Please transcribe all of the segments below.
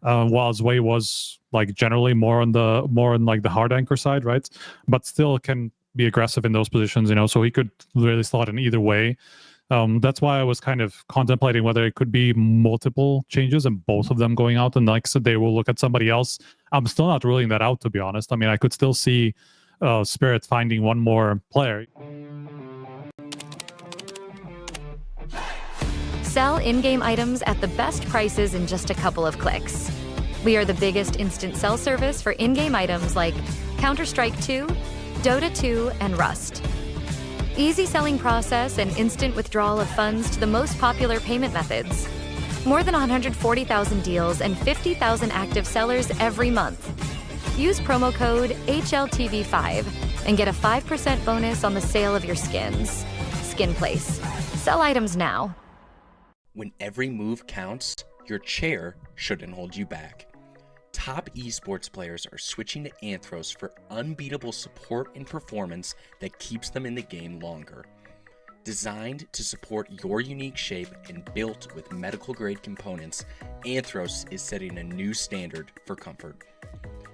while zweih was like generally more on like the hard anchor side, right? But still can be aggressive in those positions, you know. So he could really slot in either way. That's why I was kind of contemplating whether it could be multiple changes and both of them going out, and like I said, they will look at somebody else. I'm still not ruling that out, to be honest. I mean, I could still see Spirit finding one more player. Sell in-game items at the best prices in just a couple of clicks. We are the biggest instant sell service for in-game items like Counter-Strike 2, Dota 2, and Rust. Easy selling process and instant withdrawal of funds to the most popular payment methods. More than 140,000 deals and 50,000 active sellers every month. Use promo code HLTV5 and get a 5% bonus on the sale of your skins. Skin Place. Sell items now. When every move counts, your chair shouldn't hold you back. Top esports players are switching to Anthros for unbeatable support and performance that keeps them in the game longer. Designed to support your unique shape and built with medical-grade components, Anthros is setting a new standard for comfort.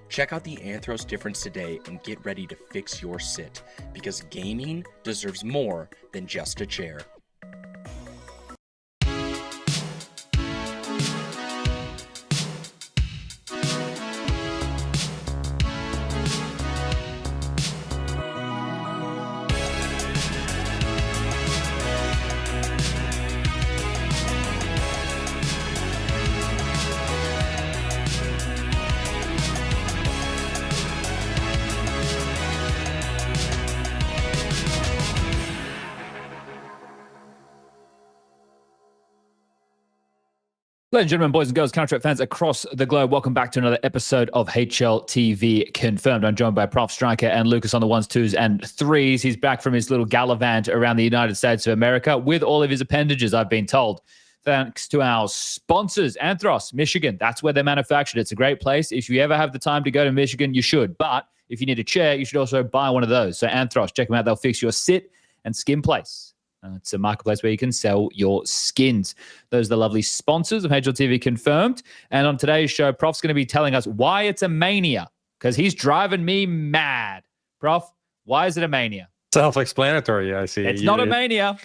Check out the Anthros difference today and get ready to fix your sit, because gaming deserves more than just a chair. Ladies and gentlemen, boys and girls, Counter-Strike fans across the globe, welcome back to another episode of HLTV Confirmed. I'm joined by Prof Striker and Lucas on the 1s, 2s, and 3s. He's back from his little gallivant around the United States of America with all of his appendages, I've been told. Thanks to our sponsors, Anthros, Michigan. That's where they're manufactured. It's a great place. If you ever have the time to go to Michigan, you should. But if you need a chair, you should also buy one of those. So Anthros, check them out. They'll fix your sit and skin place. It's a marketplace where you can sell your skins. Those are the lovely sponsors of HLTV Confirmed. And on today's show, Prof's going to be telling us why it's a mania, because he's driving me mad. Prof, why is it a mania? Self-explanatory, I see. It's not a mania.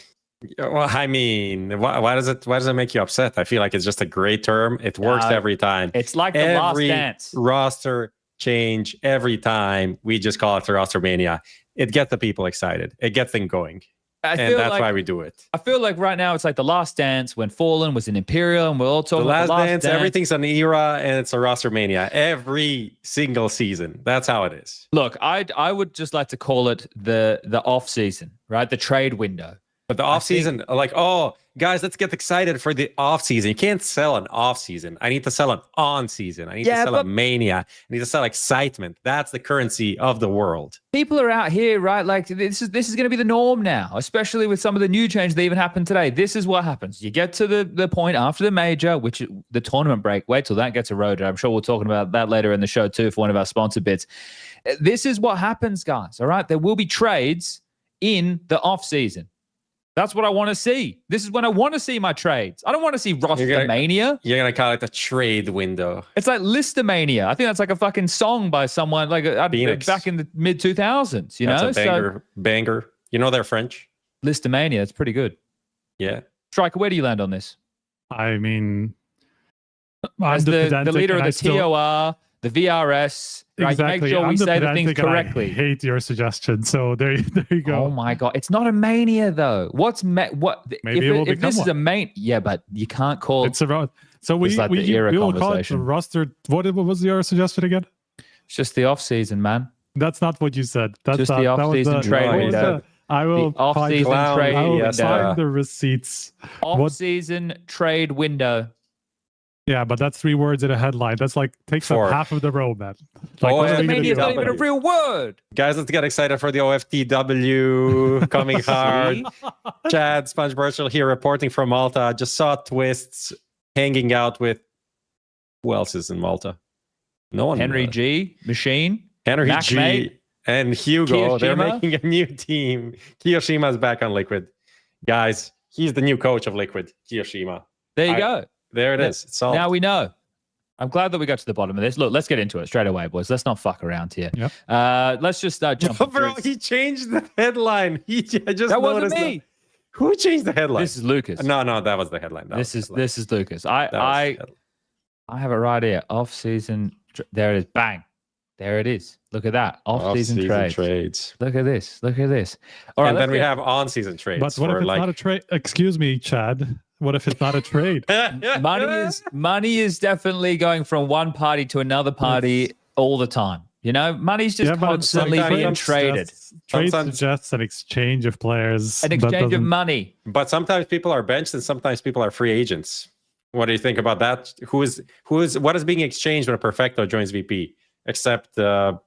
Well, I mean, why does it make you upset? I feel like it's just a great term. It works every time. It's like the last dance. Roster change every time. We just call it the Rostermania. It gets the people excited. It gets them going. And that's why we do it. I feel like right now it's like the last dance when Fallen was in Imperial, and we're all talking about the last dance. Everything's an era, and it's a Rostermania every single season. That's how it is. Look, I would just like to call it the off season, right? The trade window. But the off season, like, oh, guys, let's get excited for the off season. You can't sell an off season. I need to sell an on season. I need to sell a mania. I need to sell excitement. That's the currency of the world. People are out here, right? Like this is going to be the norm now, especially with some of the new changes that even happened today. This is what happens. You get to the point after the major, which is the tournament break. Wait till that gets eroded. I'm sure we'll talk about that later in the show too for one of our sponsor bits. This is what happens, guys. All right, there will be trades in the off season. That's what I want to see. This is when I want to see my trades. I don't want to see Rostermania. You're going to call it the trade window. It's like Listomania. I think that's like a fucking song by someone like back in the mid-2000s, you know? That's a banger. You know they're French. Listomania. It's pretty good. Yeah. Striker, where do you land on this? I mean, as the leader of the TOR, the VRS, right? Exactly. Make sure we say the things correctly. I hate your suggestion. So there you go. Oh my god, it's not a mania though. Maybe if this is a main, yeah, but you can't call it's around. So we will call it the roster. What was your suggestion again? It's just the off season, man. That's not what you said. That's just the off season trade window. I will off-season trade window. Find the receipts. Off-season trade window. Yeah, but that's 3 words in a headline. That's like takes up half of the row, man. Like, mania is not even a real word. Guys, let's get excited for the OFTW coming hard. Chad Sponge Burchell here reporting from Malta. Just saw Twists hanging out with who else is in Malta? No one. Henry G, Machine, Henry Mac G, Mate, and Hugo. Kiyoshima. They're making a new team. Kiyoshima's back on Liquid. Guys, he's the new coach of Liquid, Kiyoshima. There you go. There it is. It's all. Now we know. I'm glad that we got to the bottom of this. Look, let's get into it straight away, boys. Let's not fuck around here. Yep. Let's just start jumping. Bro, he changed the headline. I just That wasn't noticed me. Who changed the headline? This is Lucas. No, that was the headline. This is Lucas. I have it right here. Off-season. There it is. Bang. There it is. Look at that. Off-season trades. Look at this. All right. And then we have on-season trades. But what if it's not a trade? Excuse me, Chad. What if it's not a trade? money is definitely going from one party to another party all the time. You know, money's just constantly being traded. Trade suggests an exchange of players. An exchange of money. But sometimes people are benched and sometimes people are free agents. What do you think about that? What is being exchanged when a Perfecto joins VP? Except, I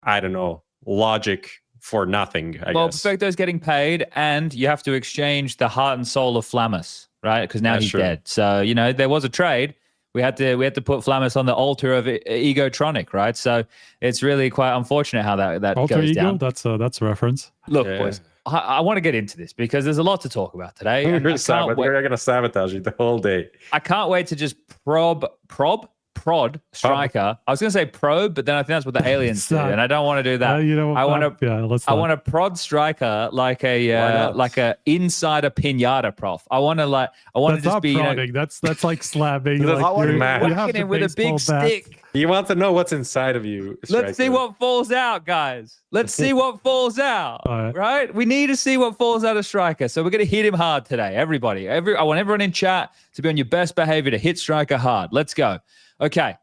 don't know, logic for nothing, I guess. Perfecto's getting paid and you have to exchange the heart and soul of Flamus, right? Because now he's dead. So, you know, there was a trade. We had to put Flamus on the altar of Egotronic, right? So it's really quite unfortunate how that alter goes ego? down. That's a reference. Look, boys, I want to get into this because there's a lot to talk about today. We're going to sabotage you the whole day. I can't wait to just prod striker. I was going to say probe, but then I think that's what the aliens do, and I don't want to do that. I want to prod striker like a insider pinata prof. I want to just be prodding. That's like slapping. That's like you have him with a big stick. You want to know what's inside of you. Let's see what falls out, guys. Let's see what falls out. Right? We need to see what falls out of striker. So we're going to hit him hard today. Everybody. I want everyone in chat to be on your best behavior to hit striker hard. Let's go. Okay,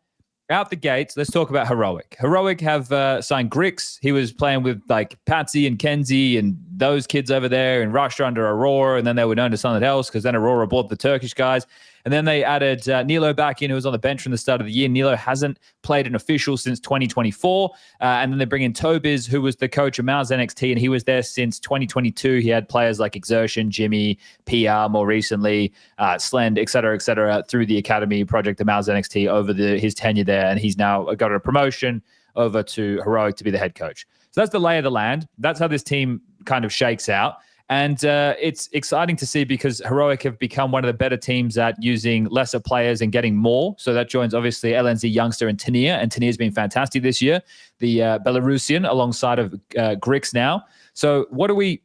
out the gates, let's talk about Heroic. Heroic have signed Grix. He was playing with like Patsy and Kenzie and those kids over there in Russia under Aurora, and then they were known to something else because then Aurora bought the Turkish guys. And then they added Nilo back in, who was on the bench from the start of the year. Nilo hasn't played an official since 2024. And then they bring in TOBIZ, who was the coach of Mouse NXT, and he was there since 2022. He had players like Exertion, Jimmy, PR more recently, Slend, et cetera, through the academy project of Mouse NXT over his tenure there. And he's now got a promotion over to Heroic to be the head coach. So that's the lay of the land. That's how this team kind of shakes out. And it's exciting to see because Heroic have become one of the better teams at using lesser players and getting more. So that joins obviously LNZ Youngster and Tanir. And Tanir's been fantastic this year. The Belarusian alongside of Grix now. So what are we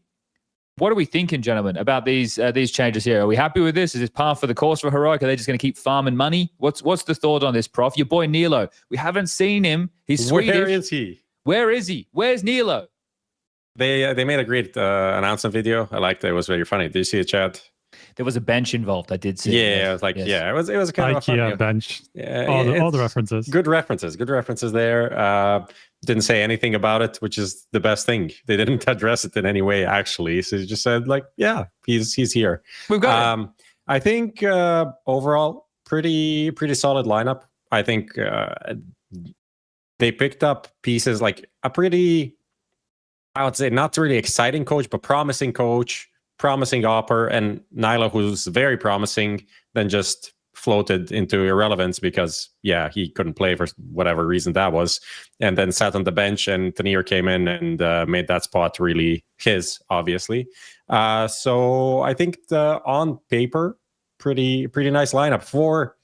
thinking, gentlemen, about these changes here? Are we happy with this? Is this par for the course for Heroic? Are they just going to keep farming money? What's the thought on this, Prof? Your boy Nilo. We haven't seen him. He's Swedish. Where is he? Where is he? Where's Nilo? They made a great announcement video. I liked it. It was very funny. Did you see it, Chad? There was a bench involved. I did see. Yeah, I was like, yeah, it was kind of a funny bench. Yeah, all the references. Good references there. Didn't say anything about it, which is the best thing. They didn't address it in any way, actually. So he just said, like, yeah, he's here. We've got him. I think overall, pretty solid lineup. I think they picked up pieces like a pretty, I would say, not really exciting coach, but promising coach, promising Opper, and Nyla, who's very promising, then just floated into irrelevance because, yeah, he couldn't play for whatever reason that was, and then sat on the bench, and Tanir came in and made that spot really his, obviously. So I think on paper, pretty nice lineup for,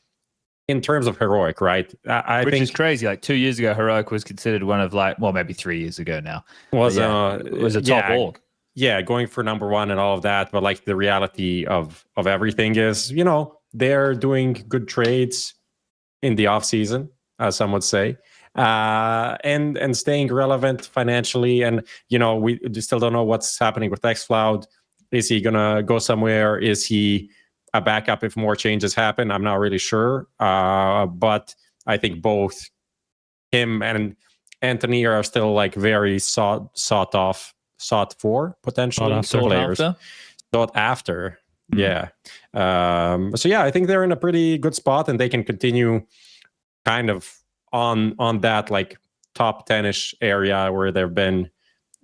in terms of Heroic, right? I Which think is crazy. Like 2 years ago, Heroic was considered one of maybe 3 years ago now. Was a top org. Yeah, going for number one and all of that. But like the reality of everything is, they're doing good trades in the off season, as some would say, and staying relevant financially. And we still don't know what's happening with xCloud. Is he gonna go somewhere? Is he a backup if more changes happen? I'm not really sure. But I think both him and Anthony are still like very sought for potentially players. Sought after. Yeah. So yeah, I think they're in a pretty good spot and they can continue kind of on that like top 10-ish area where they've been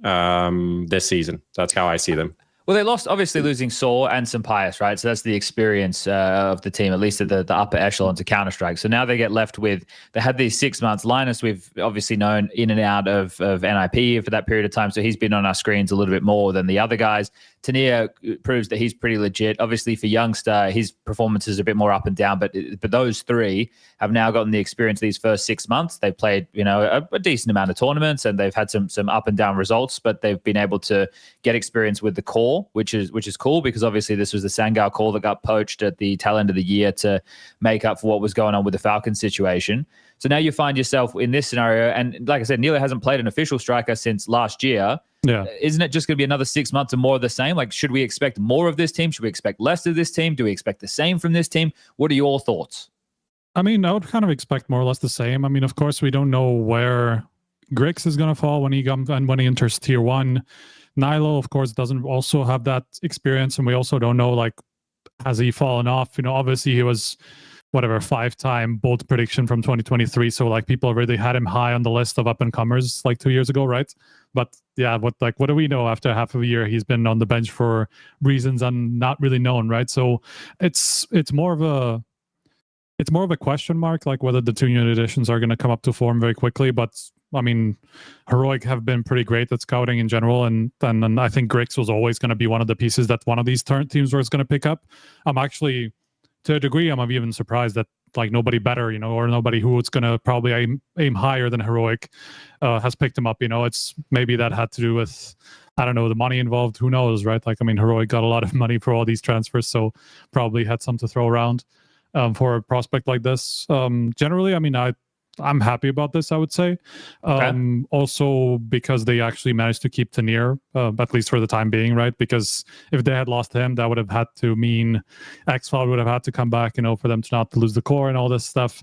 this season. That's how I see them. Well, they lost, obviously, losing Saw and Sampaius, right? So that's the experience of the team, at least at the upper echelons of Counter-Strike. So now they get left with, they had these 6 months. Linus, we've obviously known in and out of NIP for that period of time. So he's been on our screens a little bit more than the other guys. Tania proves that he's pretty legit. Obviously, for Youngster, his performances are a bit more up and down, but those three have now gotten the experience these first 6 months. They've played, a decent amount of tournaments, and they've had some up and down results, but they've been able to get experience with the core, which is cool, because obviously this was the Sangao core that got poached at the tail end of the year to make up for what was going on with the Falcon situation. So now you find yourself in this scenario, and like I said, Nilo hasn't played an official striker since last year. Yeah. Isn't it just going to be another 6 months of more of the same? Like, should we expect more of this team? Should we expect less of this team? Do we expect the same from this team? What are your thoughts? I mean, I would kind of expect more or less the same. I mean, of course, we don't know where Grix is going to fall when he enters tier 1. Nilo, of course, doesn't also have that experience, and we also don't know, like, has he fallen off? Obviously he was, 5-time bold prediction from 2023. So like people already had him high on the list of up and comers like 2 years ago, right? But yeah, what do we know after half of a year? He's been on the bench for reasons not really known, right? So it's more of a question mark, like whether the 2 new additions are going to come up to form very quickly. But I mean, Heroic have been pretty great at scouting in general, and I think Grix was always going to be one of the pieces that one of these teams was going to pick up. I'm actually, to a degree, I'm even surprised that like nobody better, or nobody who is going to probably aim higher than Heroic has picked him up. It's maybe that had to do with, I don't know, the money involved. Who knows, right? Like, I mean, Heroic got a lot of money for all these transfers, so probably had some to throw around for a prospect like this. Generally, I mean, I'm happy about this, I would say. Also because they actually managed to keep Tanier, at least for the time being, right? Because if they had lost him, that would have had to mean xCloud would have had to come back, for them to not lose the core and all this stuff.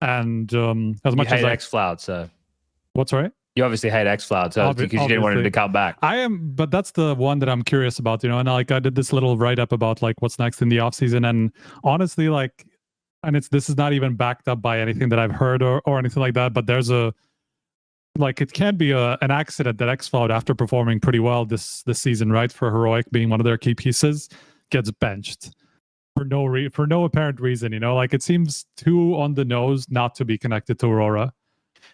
And as much you hate as xCloud, so what's right? You obviously hate xCloud, so because you didn't want him to come back. But that's the one that I'm curious about, and like I did this little write-up about like what's next in the offseason, and honestly, like, and this is not even backed up by anything that I've heard or anything like that, but there's it can be an accident that xCloud, after performing pretty well this season, right, for Heroic being one of their key pieces, gets benched for no apparent reason, like it seems too on the nose not to be connected to Aurora.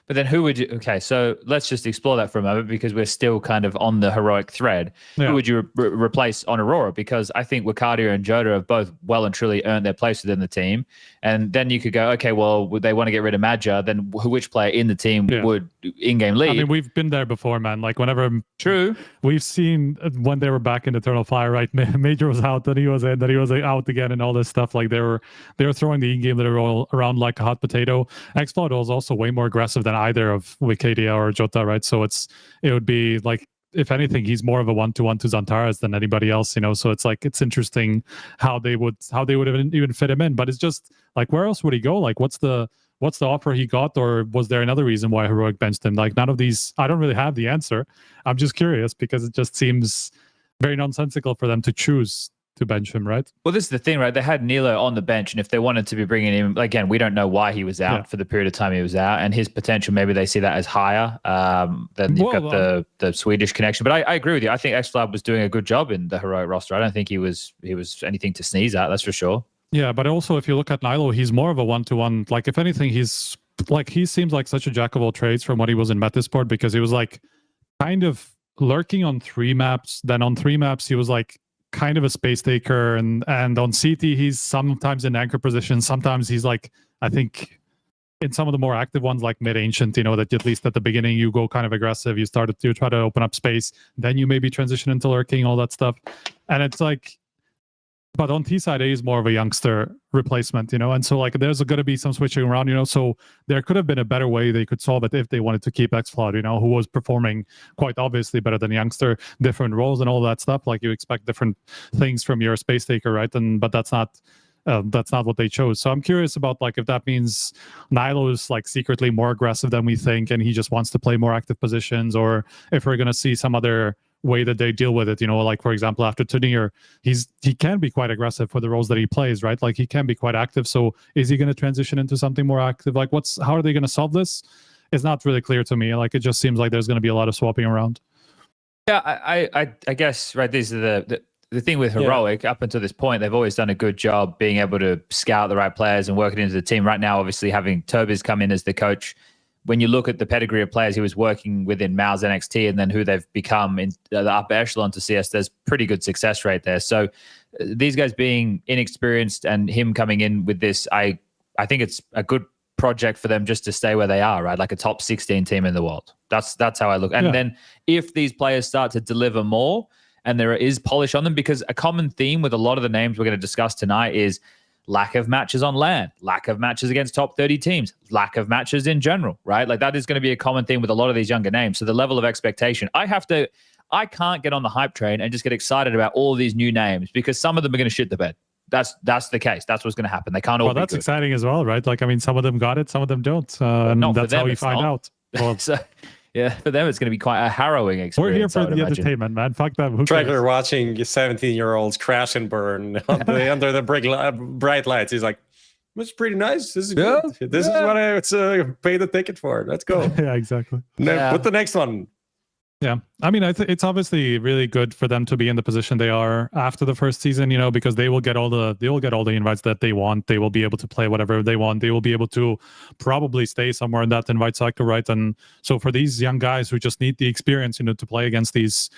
But then who would you... Okay, so let's just explore that for a moment, because we're still kind of on the Heroic thread. Yeah. Who would you replace on Aurora? Because I think Wakadia and Joda have both well and truly earned their place within the team. And then you could go, okay, well, would they want to get rid of Madja? Then which player in the team would in-game lead? I mean, we've been there before, man. Like, whenever... True. We've seen when they were back in Eternal Fire, right? Major was out, then he was in, then he was out again, and all this stuff. Like, they were throwing the in-game literal around like a hot potato. xCloud was also way more aggressive than either of Wakadia or Jota, right? So it would be like, if anything, he's more of a 1-to-1 to Xantares than anybody else, So it's like, it's interesting how they would even fit him in. But it's just like, where else would he go? Like, what's the offer he got, or was there another reason why Heroic benched him? Like, none of these, I don't really have the answer. I'm just curious, because it just seems very nonsensical for them to choose to bench him, right? Well, this is the thing, right? They had Nilo on the bench, and if they wanted to be bringing him, again, we don't know why he was out for the period of time he was out, and his potential, maybe they see that as higher than you've got the Swedish connection. But I agree with you. I think xCloud was doing a good job in the Heroic roster. I don't think he was anything to sneeze at, that's for sure. Yeah, but also if you look at Nilo, he's more of a 1-to-1. Like, if anything, he seems like such a jack of all trades from what he was in Metasport, because he was like kind of lurking on 3 maps. Then on 3 maps, he was like kind of a space taker, and on CT he's sometimes in anchor position, sometimes he's like, I think in some of the more active ones like mid ancient, that at least at the beginning you go kind of aggressive, you try to open up space, then you maybe transition into lurking, all that stuff. And it's like, but on T side, A is more of a youngster replacement, and so like there's going to be some switching around, so there could have been a better way they could solve it if they wanted to keep xCloud, who was performing quite obviously better than youngster, different roles and all that stuff. Like, you expect different things from your space taker, right? But that's not what they chose. So I'm curious about like if that means Nilo is like secretly more aggressive than we think, and he just wants to play more active positions, or if we're going to see some other way that they deal with it, like, for example, after Tanier, he can be quite aggressive for the roles that he plays, right? Like, he can be quite active. So is he going to transition into something more active? Like, how are they going to solve this? It's not really clear to me. Like, it just seems like there's going to be a lot of swapping around. Yeah, I guess, right, these are the thing with Heroic. Up until this point, they've always done a good job being able to scout the right players and work it into the team. Right now, obviously, having TOBIZ come in as the coach, when you look at the pedigree of players he was working within Mao's NXT and then who they've become in the upper echelon to CS, there's pretty good success rate there. So these guys being inexperienced and him coming in with this, I think it's a good project for them just to stay where they are, right? Like a top 16 team in the world. That's how I look. And then if these players start to deliver more and there is polish on them, because a common theme with a lot of the names we're going to discuss tonight is lack of matches on LAN, lack of matches against top 30 teams, lack of matches in general, right? Like that is going to be a common theme with a lot of these younger names. So the level of expectation, I can't get on the hype train and just get excited about all these new names because some of them are going to shit the bed. That's the case. That's what's going to happen. They can't all be that's good. exciting as well, right? Like, I mean, some of them got it, some of them don't. And that's how you find out. Well, so, yeah, for them, it's going to be quite a harrowing experience. We're here for the entertainment, man. Fuck that. Trigger watching 17-year-olds crash and burn under the bright lights. He's like, "That's pretty nice. This is good. This is what I paid the ticket for. Let's go." Yeah, exactly. Put the next one. Yeah, I mean, it's obviously really good for them to be in the position they are after the first season, you know, because they will get all the invites that they want. They will be able to play whatever they want. They will be able to probably stay somewhere in that invite cycle, right? And so for these young guys who just need the experience, you know, to play against these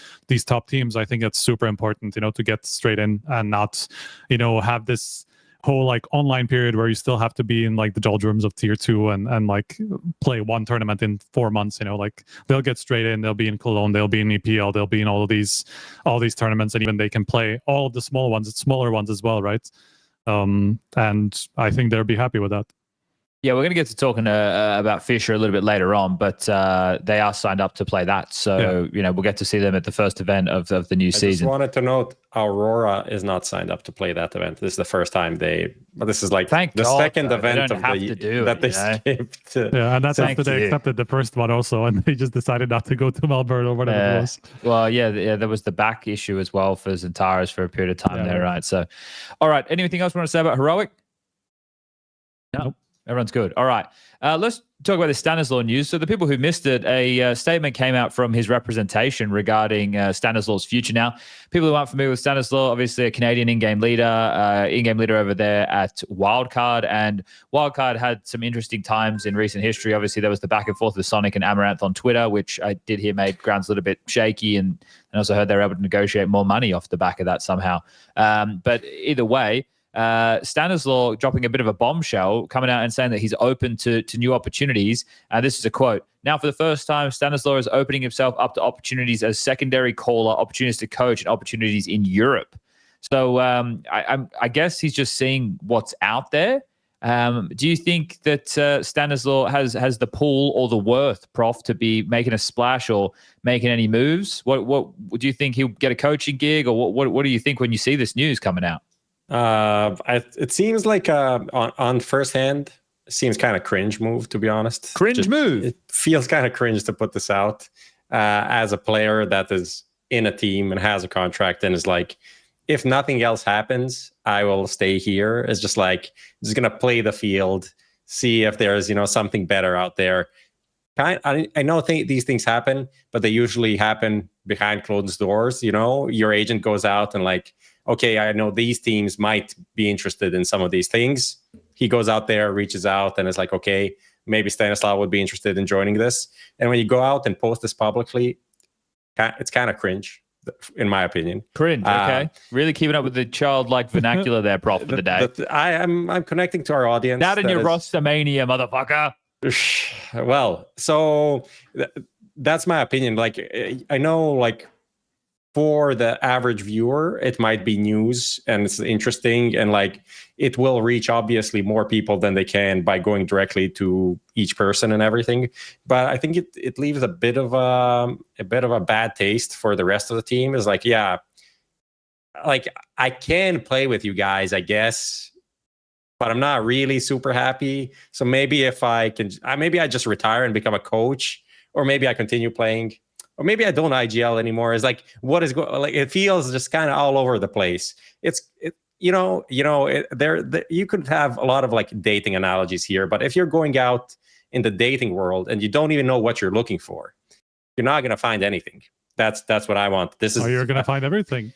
top teams, I think it's super important, you know, to get straight in and not, you know, have this whole like online period where you still have to be in like the doldrums of tier 2 and like play one tournament in 4 months, you know. Like they'll get straight in, they'll be in Cologne, they'll be in EPL, they'll be in all these tournaments, and even they can play all of the smaller ones as well, right? And I think they'll be happy with that. Yeah, we're going to get to talking about FISSURE a little bit later on, but they are signed up to play that. So, you know, we'll get to see them at the first event of the new season. I just wanted to note, Aurora is not signed up to play that event. This is the first time this is like second event of that they skipped. Yeah, and that's after they accepted the first one also, and they just decided not to go to Melbourne or whatever it was. Well, yeah, there was the back issue as well for Zentaris for a period of time there, right? So, all right, anything else you want to say about Heroic? No. Nope. Everyone's good. All right. Let's talk about the Stanislaw news. So the people who missed it, a statement came out from his representation regarding Stanislaw's future. Now, people who aren't familiar with Stanislaw, obviously a Canadian in-game leader over there at Wildcard. And Wildcard had some interesting times in recent history. Obviously, there was the back and forth with Sonic and Amaranth on Twitter, which I did hear made grounds a little bit shaky. And also heard they were able to negotiate more money off the back of that somehow. But either way, Stanislaw dropping a bit of a bombshell, coming out and saying that he's open to new opportunities. This is a quote. Now, for the first time, Stanislaw is opening himself up to opportunities as secondary caller, opportunities to coach, and opportunities in Europe. So I guess he's just seeing what's out there. Do you think that Stanislaw has the pull or the worth, Prof, to be making a splash or making any moves? What do you think he'll get a coaching gig, or what do you think when you see this news coming out? It seems like on first hand, it seems kind of cringe move, to be honest. Move. It feels kind of cringe to put this out as a player that is in a team and has a contract and is like, if nothing else happens, I will stay here. It's just like, just gonna play the field, see if there's something better out there. I know these things happen, but they usually happen behind closed doors. Your agent goes out and like, okay, I know these teams might be interested in some of these things. He goes out there, reaches out, and it's like, okay, maybe Stanislaw would be interested in joining this. And when you go out and post this publicly, it's kind of cringe, in my opinion. Cringe, okay. Really keeping up with the childlike vernacular there, Prof, for the day. I'm connecting to our audience. Not in your Rostermania, motherfucker. Well, so that's my opinion. Like, I know, like, for the average viewer, it might be news and it's interesting, and like it will reach obviously more people than they can by going directly to each person and everything. But I think it leaves a bit of a bad taste for the rest of the team. Is like, yeah, like I can play with you guys, I guess, but I'm not really super happy. So maybe if I can, maybe I just retire and become a coach, or maybe I continue playing. Or maybe I don't IGL anymore. It's like, what is going? Like, it feels just kind of all over the place. You could have a lot of like dating analogies here, but if you're going out in the dating world and you don't even know what you're looking for, you're not going to find anything. That's what I want. This is. You're going to find everything.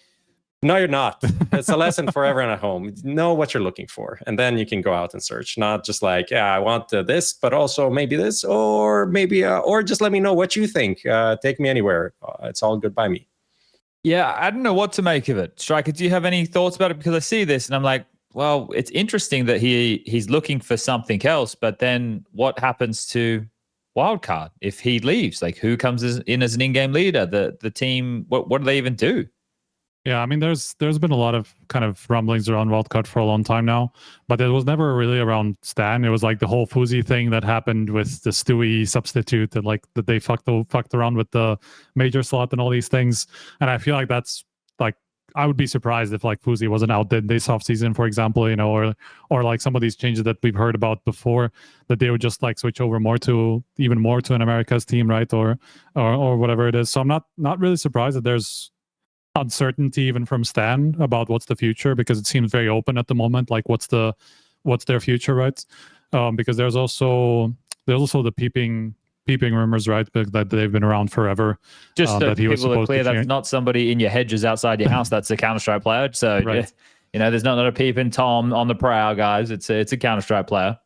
No, you're not. It's a lesson for everyone at home. Know what you're looking for, and then you can go out and search. Not just like, yeah, I want this, but also maybe this, or maybe, or just let me know what you think. Take me anywhere. It's all good by me. Yeah, I don't know what to make of it. Striker, do you have any thoughts about it? Because I see this and I'm like, well, it's interesting that he's looking for something else, but then what happens to Wildcard if he leaves? Like, who comes in as an in-game leader? The team, what do they even do? Yeah, I mean, there's been a lot of kind of rumblings around Wildcard for a long time now, but it was never really around Stan. It was like the whole FUZI thing that happened with the Stewie substitute, and like that they fucked around with the major slot and all these things. And I feel like that's like, I would be surprised if like FUZI wasn't out this offseason, for example, you know, or like some of these changes that we've heard about before, that they would just like switch over even more to an America's team, right, or whatever it is. So I'm not really surprised that there's uncertainty even from Stan about what's the future, because it seems very open at the moment, like what's their future, right? Because there's also the peeping rumors, right, that they've been around forever. Just so that he was people are clear, to that's not somebody in your hedges outside your house. That's a Counter-Strike player. So right. You know, there's not a peeping Tom on the prowl, guys. It's a Counter-Strike player.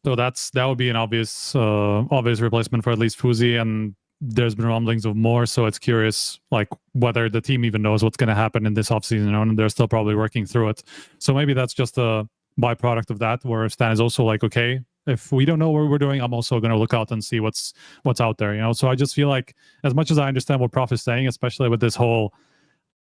So that would be an obvious replacement for at least FUZI, and there's been rumblings of more, so it's curious like whether the team even knows what's going to happen in this offseason, you know, and they're still probably working through it. So maybe that's just a byproduct of that, where Stan is also like, okay, if we don't know what we're doing, I'm also going to look out and see what's out there, you know. So I just feel like, as much as I understand what Prof is saying, especially with this whole,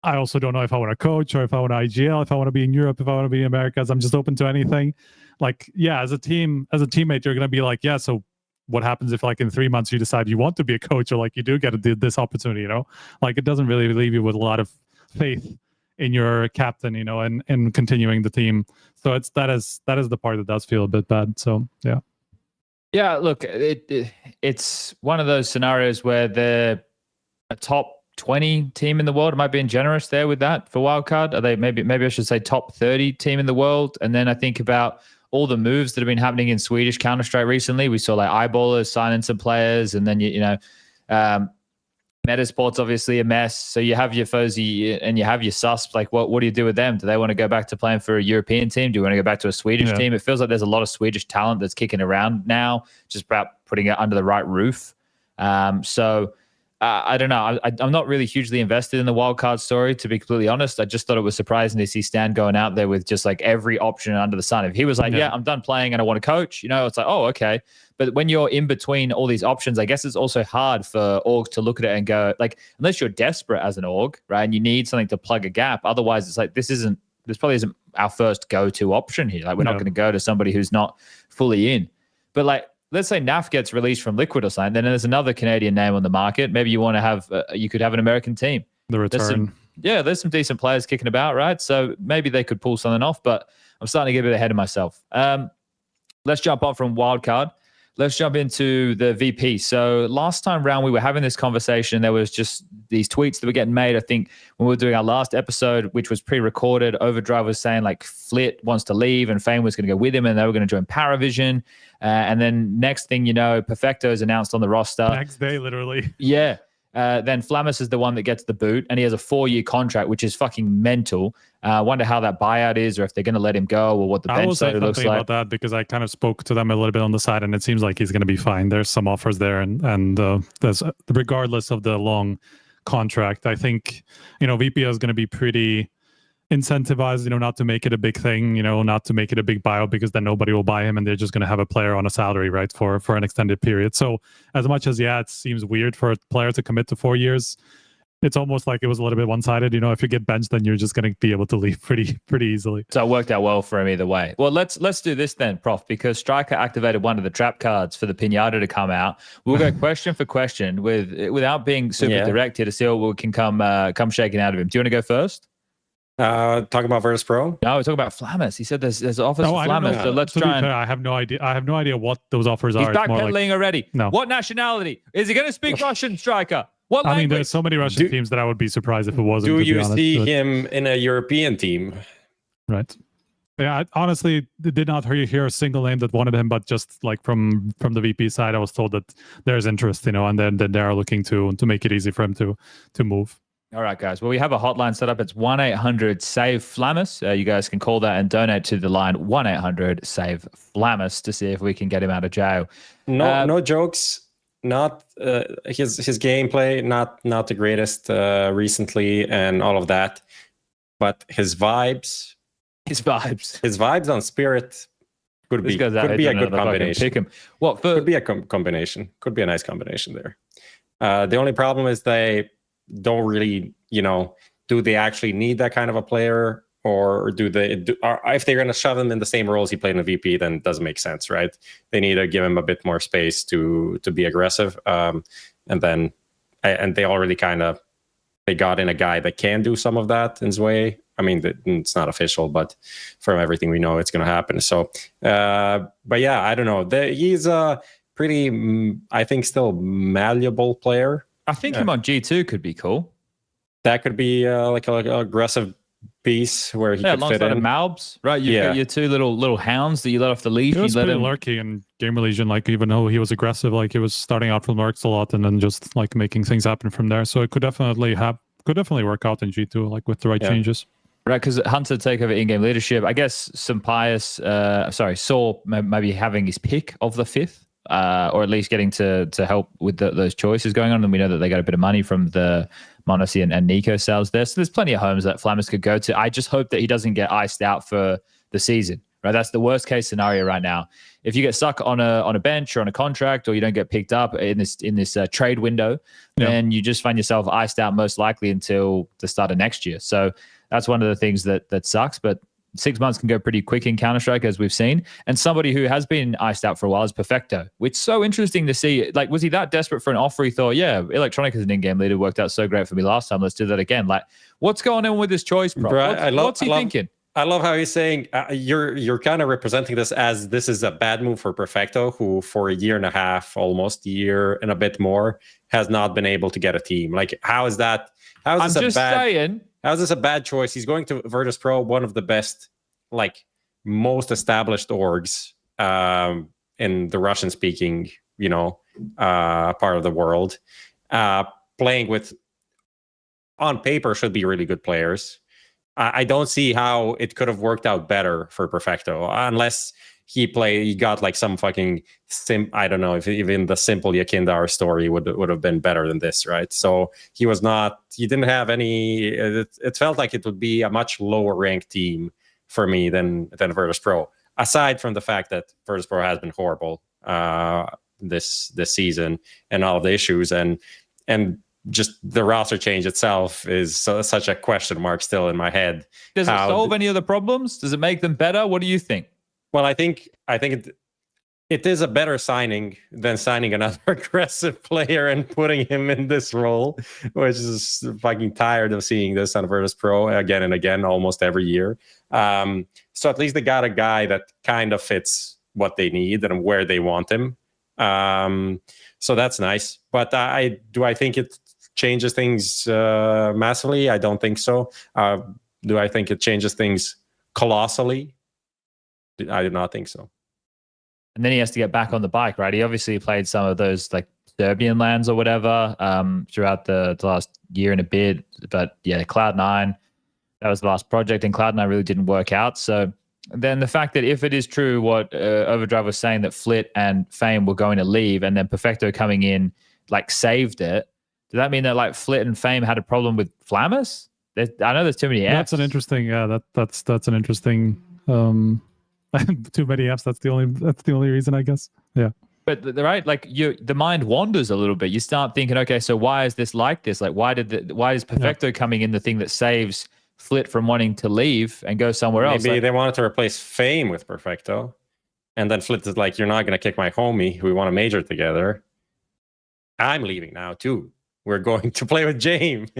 I also don't know if I want to coach or if I want to IGL, if I want to be in Europe, if I want to be in Americas. I'm just open to anything. Like, yeah, as a teammate, you're going to be like, yeah, so what happens if like in 3 months you decide you want to be a coach, or like you do get this opportunity, you know? Like, it doesn't really leave you with a lot of faith in your captain, you know, and continuing the team. So that is the part that does feel a bit bad. So yeah, look, it's one of those scenarios where they're a top 20 team in the world. Am I being generous there with that for Wildcard? Are they maybe I should say top 30 team in the world? And then I think about all the moves that have been happening in Swedish Counter-Strike recently. We saw like eyeballers signing some players, and then you know, Metasport's obviously a mess. So you have your FOZY and you have your SUSP. Like, what do you do with them? Do they want to go back to playing for a European team? Do you want to go back to a Swedish team? It feels like there's a lot of Swedish talent that's kicking around now, just about putting it under the right roof. I don't know. I'm not really hugely invested in the wildcard story, to be completely honest. I just thought it was surprising to see Stan going out there with just like every option under the sun. If he was like, yeah, I'm done playing and I want to coach, you know, it's like, oh, okay. But when you're in between all these options, I guess it's also hard for orgs to look at it and go, like, unless you're desperate as an org, right, and you need something to plug a gap. Otherwise, it's like, this probably isn't our first go-to option here. Like, we're not going to go to somebody who's not fully in. But like, let's say NAF gets released from Liquid or something, then there's another Canadian name on the market. Maybe you want to have, you could have an American team. The return. There's some decent players kicking about, right? So maybe they could pull something off, but I'm starting to get a bit ahead of myself. Let's jump on from wildcard. Let's jump into the VP. So last time round, we were having this conversation. There was just these tweets that were getting made. I think when we were doing our last episode, which was pre-recorded, Overdrive was saying like Flit wants to leave and Fame was going to go with him and they were going to join Paravision. And then next thing you know, Perfecto is announced on the roster. Next day, literally. Yeah. Then Flamus is the one that gets the boot, and he has a 4-year contract, which is fucking mental. I wonder how that buyout is, or if they're going to let him go, or what the bench side looks like. About that, because I kind of spoke to them a little bit on the side, and it seems like he's going to be fine. There's some offers there, and there's, regardless of the long contract, I think, you know, VP is going to be pretty incentivized, you know, not to make it a big thing, you know, not to make it a big buyout, because then nobody will buy him and they're just going to have a player on a salary, right, for an extended period. So as much as, it seems weird for a player to commit to 4 years, it's almost like it was a little bit one-sided. You know, if you get benched, then you're just going to be able to leave pretty easily. So it worked out well for him either way. Well, let's do this then, Prof, because Striker activated one of the trap cards for the Pinata to come out. We'll go question for question without being super direct here to see what we can come shaking out of him. Do you want to go first? Talking about Virtus Pro? No, we're talking about Flamus. He said there's offers for Flamus. So let's try. I have no idea what those offers are. He's backpedaling already. No. What nationality? Is he going to speak Russian, Striker? What language? I mean, there's so many Russian teams that I would be surprised if it wasn't. Do you see him in a European team? Right. Yeah, I honestly did not hear a single name that wanted him, but just like from the VP side, I was told that there's interest, you know, and then they are looking to make it easy for him to move. All right, guys. Well, we have a hotline set up. It's 1-800-SAVE-FLAMUS. You guys can call that and donate to the line 1-800-SAVE-FLAMUS to see if we can get him out of jail. No jokes. Not his gameplay, not the greatest recently, and all of that. But his vibes on Spirit could be a good combination. Pick him. What could be a combination? Could be a nice combination there. The only problem is they don't really, do they actually need that kind of a player, or if they're going to shove him in the same roles he played in the VP, then it doesn't make sense, right? They need to give him a bit more space to be aggressive, and they already they got in a guy that can do some of that in zweih. I mean, it's not official, but from everything we know, it's going to happen. So, but yeah, I don't know. He's a pretty, I think, still malleable player. I think him on G2 could be cool. That could be like an aggressive piece where he could fit in. Of Malbs, right? You've got your two little hounds that you let off the leash. He was pretty lurky in Gamer Legion, like even though he was aggressive, like he was starting out from lurks a lot and then just like making things happen from there. So it could definitely work out in G2, like with the right changes. Right, because Hunter take over in-game leadership. I guess Saw maybe having his pick of the fifth. Or at least getting to help with those choices going on. And we know that they got a bit of money from the Monacy and Nico sales there. So there's plenty of homes that FLAMUS could go to. I just hope that he doesn't get iced out for the season. Right, that's the worst case scenario right now. If you get stuck on a bench or on a contract, or you don't get picked up in this trade window, then you just find yourself iced out most likely until the start of next year. So that's one of the things that sucks. But 6 months can go pretty quick in Counter-Strike, as we've seen. And somebody who has been iced out for a while is Perfecto, which is so interesting to see. Like, was he that desperate for an offer? He thought, yeah, Electronic as an in-game leader worked out so great for me last time. Let's do that again. Like, what's going on with this choice, bro? What's he thinking? I love how he's saying you're kind of representing this as this is a bad move for Perfecto, who for a year and a half, almost a year and a bit more, has not been able to get a team. Like, how is that? How is this a bad choice? He's going to Virtus Pro, one of the best, like, most established orgs in the Russian-speaking, part of the world. Playing with, on paper, should be really good players. I don't see how it could have worked out better for Perfecto, unless he got like some fucking I don't know if even the simple Yakindar story would have been better than this, right? So he didn't have any. It felt like it would be a much lower ranked team for me than Virtus Pro. Aside from the fact that Virtus Pro has been horrible this season and all of the issues and just the roster change itself is such a question mark still in my head. Does it solve any of the problems? Does it make them better? What do you think? Well, I think it is a better signing than signing another aggressive player and putting him in this role, which is fucking tired of seeing this on Virtus Pro again and again, almost every year. So at least they got a guy that kind of fits what they need and where they want him. So that's nice. But I think it changes things massively? I don't think so. Do I think it changes things colossally? I do not think so. And then he has to get back on the bike, right? He obviously played some of those like Serbian lands or whatever throughout the last year and a bit. But yeah, Cloud9, that was the last project, and Cloud9 really didn't work out. So then the fact that if it is true what Overdrive was saying, that Flit and Fame were going to leave, and then Perfecto coming in like saved it, does that mean that like Flit and Fame had a problem with FLAMUS? I know there's too many Fs. That's an interesting. That's an interesting. Too many Fs. That's the only reason, I guess. Yeah. But right, like the mind wanders a little bit. You start thinking, okay, so why is this like this? Like, why is Perfecto coming in the thing that saves Flit from wanting to leave and go somewhere else? Maybe they wanted to replace Fame with Perfecto, and then Flit is like, "You're not going to kick my homie. We want to major together. I'm leaving now too. We're going to play with James.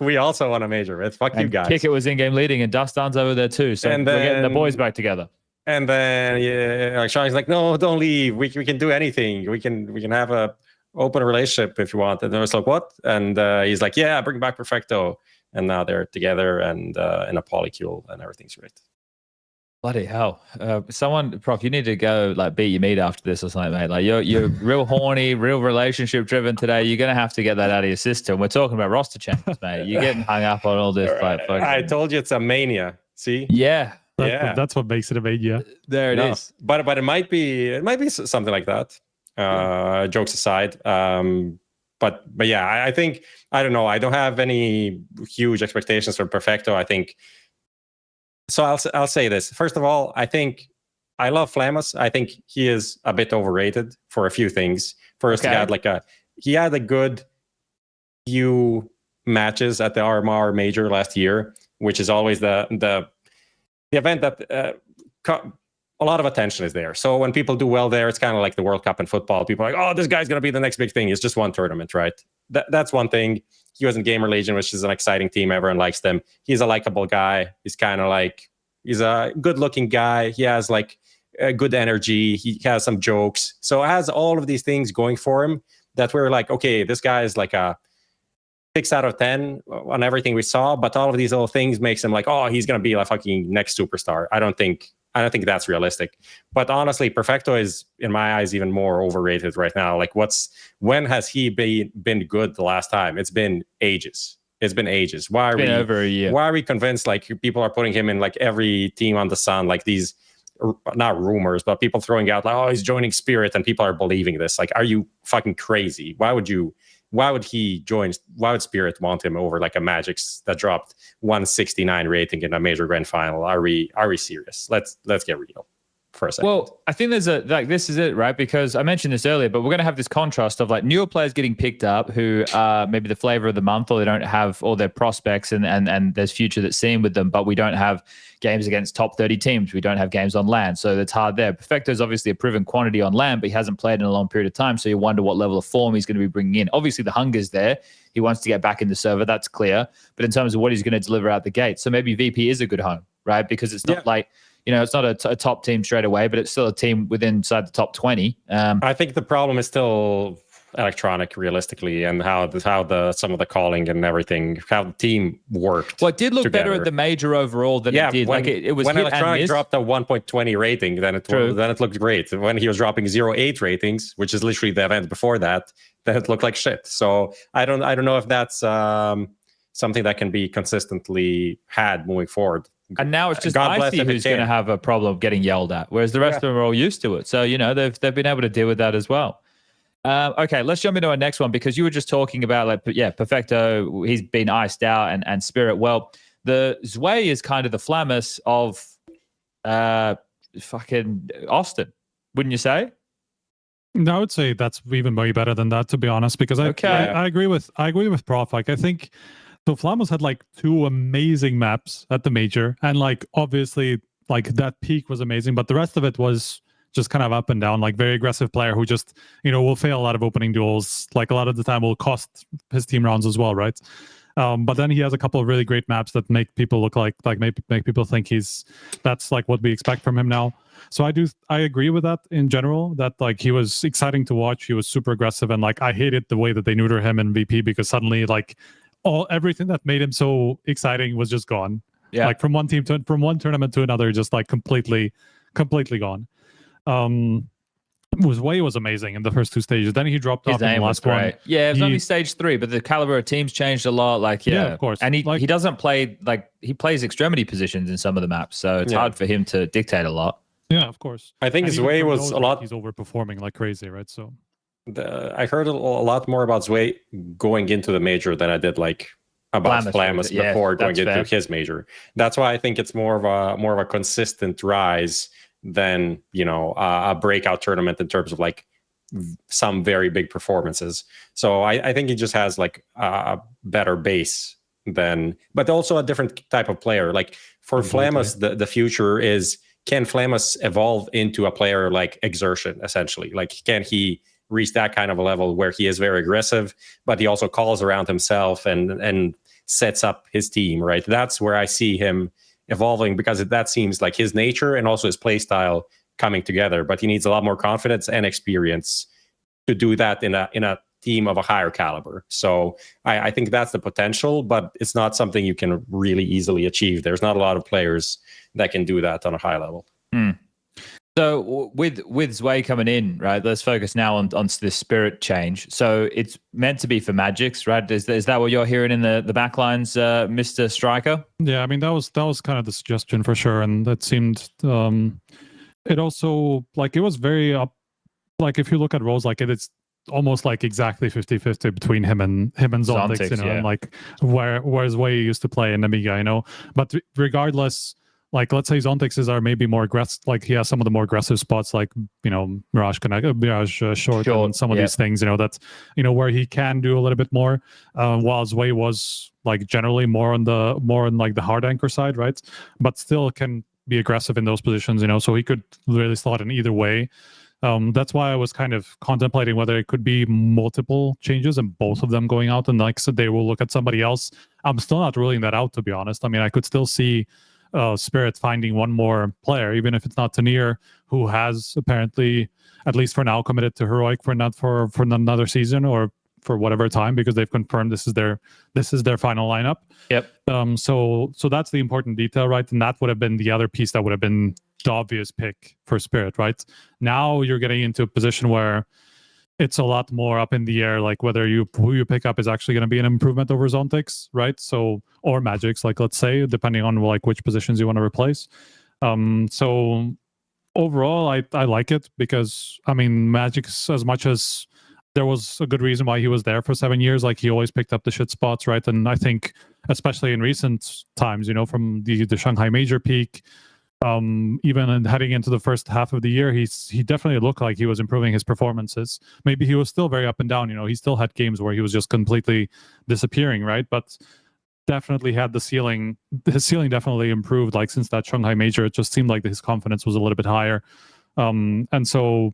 We also want to major with. Fuck you guys." Kick it was in-game leading, and Dustan's over there too. So we're getting the boys back together. And then like Sean's like, "No, don't leave. We can do anything. We can have a open relationship if you want." And I was like, "What?" And he's like, "Yeah, bring back Perfecto." And now they're together and in a polycule and everything's great. Bloody hell. Someone, Prof, you need to go like beat your meat after this or something, mate. Like you're real horny, real relationship driven today. You're going to have to get that out of your system. We're talking about roster changes, mate. You're getting hung up on all this. Like, I told you it's a mania. See? Yeah. That's what makes it a mania. There it is. But it might be something like that. Jokes aside. But yeah, I think, I don't know. I don't have any huge expectations for Perfecto. I think, so I'll say this. First of all, I think I love Flamus. I think he is a bit overrated for a few things. First, he had a good few matches at the RMR Major last year, which is always the event that a lot of attention is there. So when people do well there, it's kind of like the World Cup in football. People are like, oh, this guy's going to be the next big thing. It's just one tournament, right? That's one thing. He was in Gamer Legion, which is an exciting team. Everyone likes them. He's a likable guy. He's kind of like, he's a good-looking guy. He has like a good energy. He has some jokes. So it has all of these things going for him that we're like, okay, this guy is like a 6 out of 10 on everything we saw. But all of these little things makes him like, oh, he's going to be a fucking next superstar. I don't think that's realistic. But honestly, Perfecto is, in my eyes, even more overrated right now. Like, when has he been good the last time? It's been ages. It's been ages. Why are we over a year? Why are we convinced like people are putting him in like every team on the sun? Like these, not rumors, but people throwing out like, oh, he's joining Spirit, and people are believing this. Like, are you fucking crazy? Why would he join? Why would Spirit want him over like a magixx that dropped 169 rating in a major grand final? Are we serious? Let's get real for a second. Well, I think there's this is it, right? Because I mentioned this earlier, but we're going to have this contrast of like newer players getting picked up who are maybe the flavor of the month, or they don't have all their prospects and there's future that's seen with them, but we don't have games against top 30 teams. We don't have games on LAN. So it's hard there. Perfecto is obviously a proven quantity on LAN, but he hasn't played in a long period of time. So you wonder what level of form he's going to be bringing in. Obviously the hunger's there. He wants to get back in the server. That's clear. But in terms of what he's going to deliver out the gate. So maybe VP is a good home, right? Because it's not like, it's not a top team straight away, but it's still a team inside the top 20. I think the problem is still electronic, realistically, and how some of the calling and everything, how the team worked. Well, it did look together. better at the major overall than it did. It was when hit electronic and dropped a 1.20 rating, then it looked great. When he was dropping 0.8 ratings, which is literally the event before that, then it looked like shit. So I don't know if that's something that can be consistently had moving forward. And now it's just Icy who's going to have a problem getting yelled at, whereas the rest of them are all used to it. So, they've been able to deal with that as well. Okay, let's jump into our next one, because you were just talking about Perfecto, he's been iced out, and Spirit. Well, the Zweih is kind of the Flamus of fucking Austin, wouldn't you say? No, I would say that's even way better than that, to be honest, because I agree with Prof. Like, I think so Flamus had like 2 amazing maps at the major, and like obviously like that peak was amazing, but the rest of it was just kind of up and down, like very aggressive player who just, will fail a lot of opening duels, like a lot of the time will cost his team rounds as well, right? But then he has a couple of really great maps that make people look like make people think that's like what we expect from him now. So I agree with that in general, that like he was exciting to watch. He was super aggressive, and like I hated the way that they neuter him in VP, because suddenly like everything that made him so exciting was just gone. Yeah. Like from one tournament to another, just like completely gone. Zweih was amazing in the first 2 stages. Then he dropped off in the last one. Yeah, it was only stage 3, but the caliber of teams changed a lot. Like, yeah, of course. And he doesn't play, like, he plays extremity positions in some of the maps, so it's hard for him to dictate a lot. Yeah, of course. I think Zweih was a lot. He's overperforming like crazy, right? So I heard a lot more about Zweih going into the major than I did like about Flamus before going into his major. That's why I think it's more of a consistent rise than a breakout tournament in terms of like some very big performances. So I think he just has like a better base but also a different type of player. Like for Flamus, the future is, can Flamus evolve into a player like Exertion, essentially? Like, can he reach that kind of a level where he is very aggressive, but he also calls around himself and sets up his team, right? That's where I see him evolving, because that seems like his nature and also his play style coming together. But he needs a lot more confidence and experience to do that in a team of a higher caliber. So I think that's the potential, but it's not something you can really easily achieve. There's not a lot of players that can do that on a high level. So with zweih coming in, right? Let's focus now on this spirit change. So it's meant to be for magixx, right? Is that what you're hearing in the backlines, Mr. Striker? Yeah, I mean that was kind of the suggestion for sure, and that seemed it also like it was very up. Like if you look at roles, like it's almost like exactly 50-50 between him and Zontix, you know, and like whereas zweih used to play in Amiga, you know. But regardless, like let's say Zontix's are maybe more aggressive, like he has some of the more aggressive spots, like, you know, Mirage short and some of these things, you know, that's, you know, where he can do a little bit more, while zweih was like generally more on like the hard anchor side, right? But still can be aggressive in those positions, you know, so he could really slot in either way. That's why I was kind of contemplating whether it could be multiple changes and both of them going out, and like so they will look at somebody else. I'm still not ruling that out, to be honest. I mean, I could still see Spirit finding one more player, even if it's not Tanir, who has apparently, at least for now, committed to Heroic for another season or for whatever time, because they've confirmed this is their final lineup. Yep. So that's the important detail, right? And that would have been the other piece that would have been the obvious pick for Spirit, right? Now you're getting into a position where it's a lot more up in the air, like whether who you pick up is actually going to be an improvement over Zontix, right? So, or magixx, like let's say, depending on like which positions you want to replace. So overall, I like it because, I mean, magixx, as much as there was a good reason why he was there for 7 years, like he always picked up the shit spots, right? And I think, especially in recent times, you know, from the Shanghai Major peak, even heading into the first half of the year, he definitely looked like he was improving his performances. Maybe he was still very up and down, you know, he still had games where he was just completely disappearing, right? But definitely had his ceiling definitely improved, like since that Shanghai Major. It just seemed like his confidence was a little bit higher. And so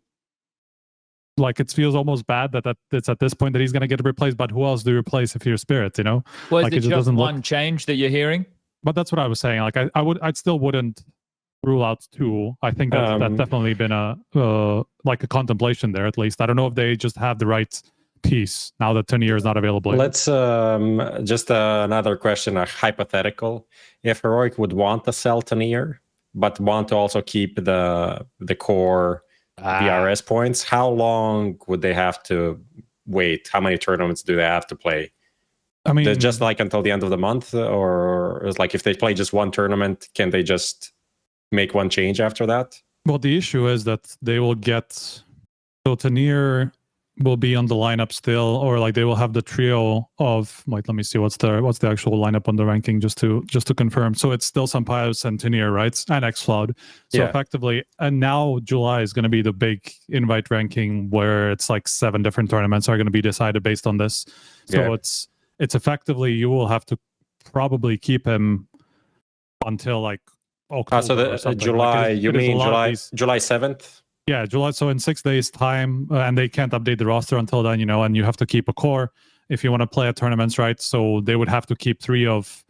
like it feels almost bad that it's at this point that he's going to get replaced, but who else do you replace if you're Spirit, you know? Well, like is it just one change that you're hearing? But that's what I was saying. Like I still wouldn't rule out two. I think that's definitely been a like a contemplation there, at least. I don't know if they just have the right piece now that Tanir is not available. Let's just another question, a hypothetical. If Heroic would want to sell Tanir, but want to also keep the core VRS points, how long would they have to wait? How many tournaments do they have to play? I mean, just like until the end of the month, or is like if they play just one tournament, can they just make one change after that? Well, the issue is that they will get, so Tanir will be on the lineup still, or like they will have the trio of, like, let me see what's the actual lineup on the ranking, just to confirm. So it's still Sampaios and Tanir, right? And xCloud. So effectively, and now July is going to be the big invite ranking where it's like 7 different tournaments are going to be decided based on this. So it's effectively, you will have to probably keep him until like October. So the July, like you mean July 7th? Yeah, July. So in 6 days' time, and they can't update the roster until then, you know, and you have to keep a core if you want to play at tournaments, right? So they would have to keep 3 of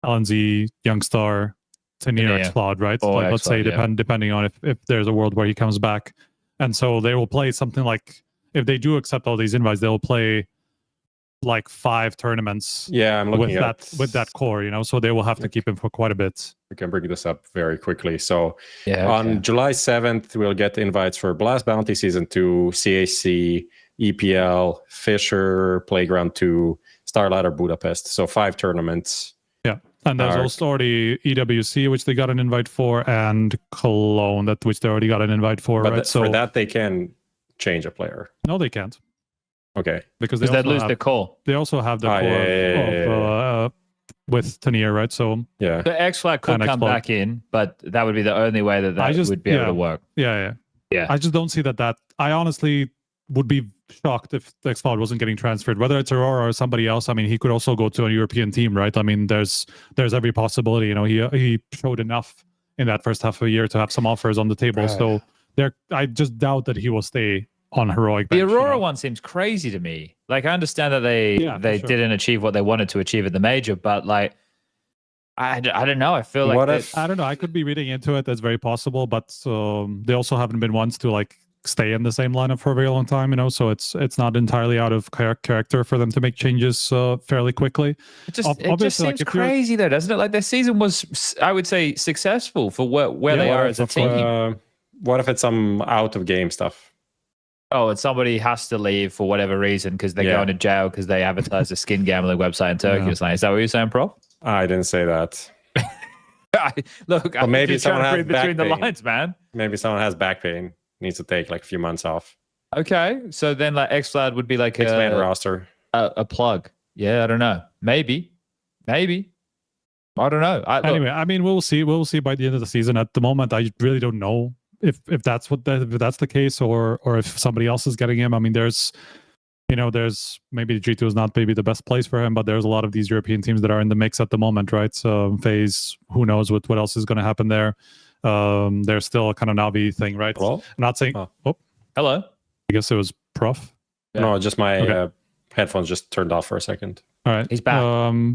LNZ, Youngstar, Tanir, xCloud, right? Oh, like, let's say depending on if there's a world where he comes back. And so they will play something like, if they do accept all these invites, they'll play like 5 tournaments. Yeah, I'm looking with that core, you know, so they will have to keep him for quite a bit. We can bring this up very quickly. So on July 7th, we'll get invites for Blast Bounty Season 2, CAC, EPL, FISSURE, Playground 2, Starladder Budapest. So 5 tournaments. Yeah, and there's also already EWC, which they got an invite for, and Cologne, which they already got an invite for. But right? For that, they can change a player. No, they can't. Okay. Because they lose the call. They also have the core with Tanir, right? So the xFlag could come back in, but that would be the only way that would be able to work. Yeah. I just don't see that. I honestly would be shocked if the xFlag wasn't getting transferred, whether it's Aurora or somebody else. I mean, he could also go to a European team, right? I mean, there's every possibility. You know, he showed enough in that first half of the year to have some offers on the table. Right. So I just doubt that he will stay on Heroic bench, the Aurora one seems crazy to me. Like, I understand that they didn't achieve what they wanted to achieve at the major, but like, I don't know. I feel like I don't know. I could be reading into it. That's very possible, but they also haven't been ones to like stay in the same lineup for a very long time, so it's not entirely out of character for them to make changes fairly quickly. It just seems crazy though, doesn't it? Like their season was, I would say, successful for where they are as a team. What if it's some out of game stuff? Oh, and somebody has to leave for whatever reason because they're going to jail because they advertised a skin gambling website in Turkey or something. Is that what you're saying, Prof? I didn't say that. Look, but maybe someone has between the lines, man. Maybe someone has back pain, needs to take like a few months off. Okay, so then like xFlad would be like a roster, a plug. Yeah, I don't know. Maybe. I don't know. Anyway, I mean, we'll see. We'll see by the end of the season. At the moment, I really don't know if that's the case or if somebody else is getting him. I mean, there's maybe G2 is not maybe the best place for him, but there's a lot of these European teams that are in the mix at the moment, right? So FaZe, who knows what else is going to happen there. There's still a kind of NAVI thing, right? Well, I'm not saying. Oh, hello. I guess it was Prof. Yeah. No, just my headphones just turned off for a second. All right, he's back.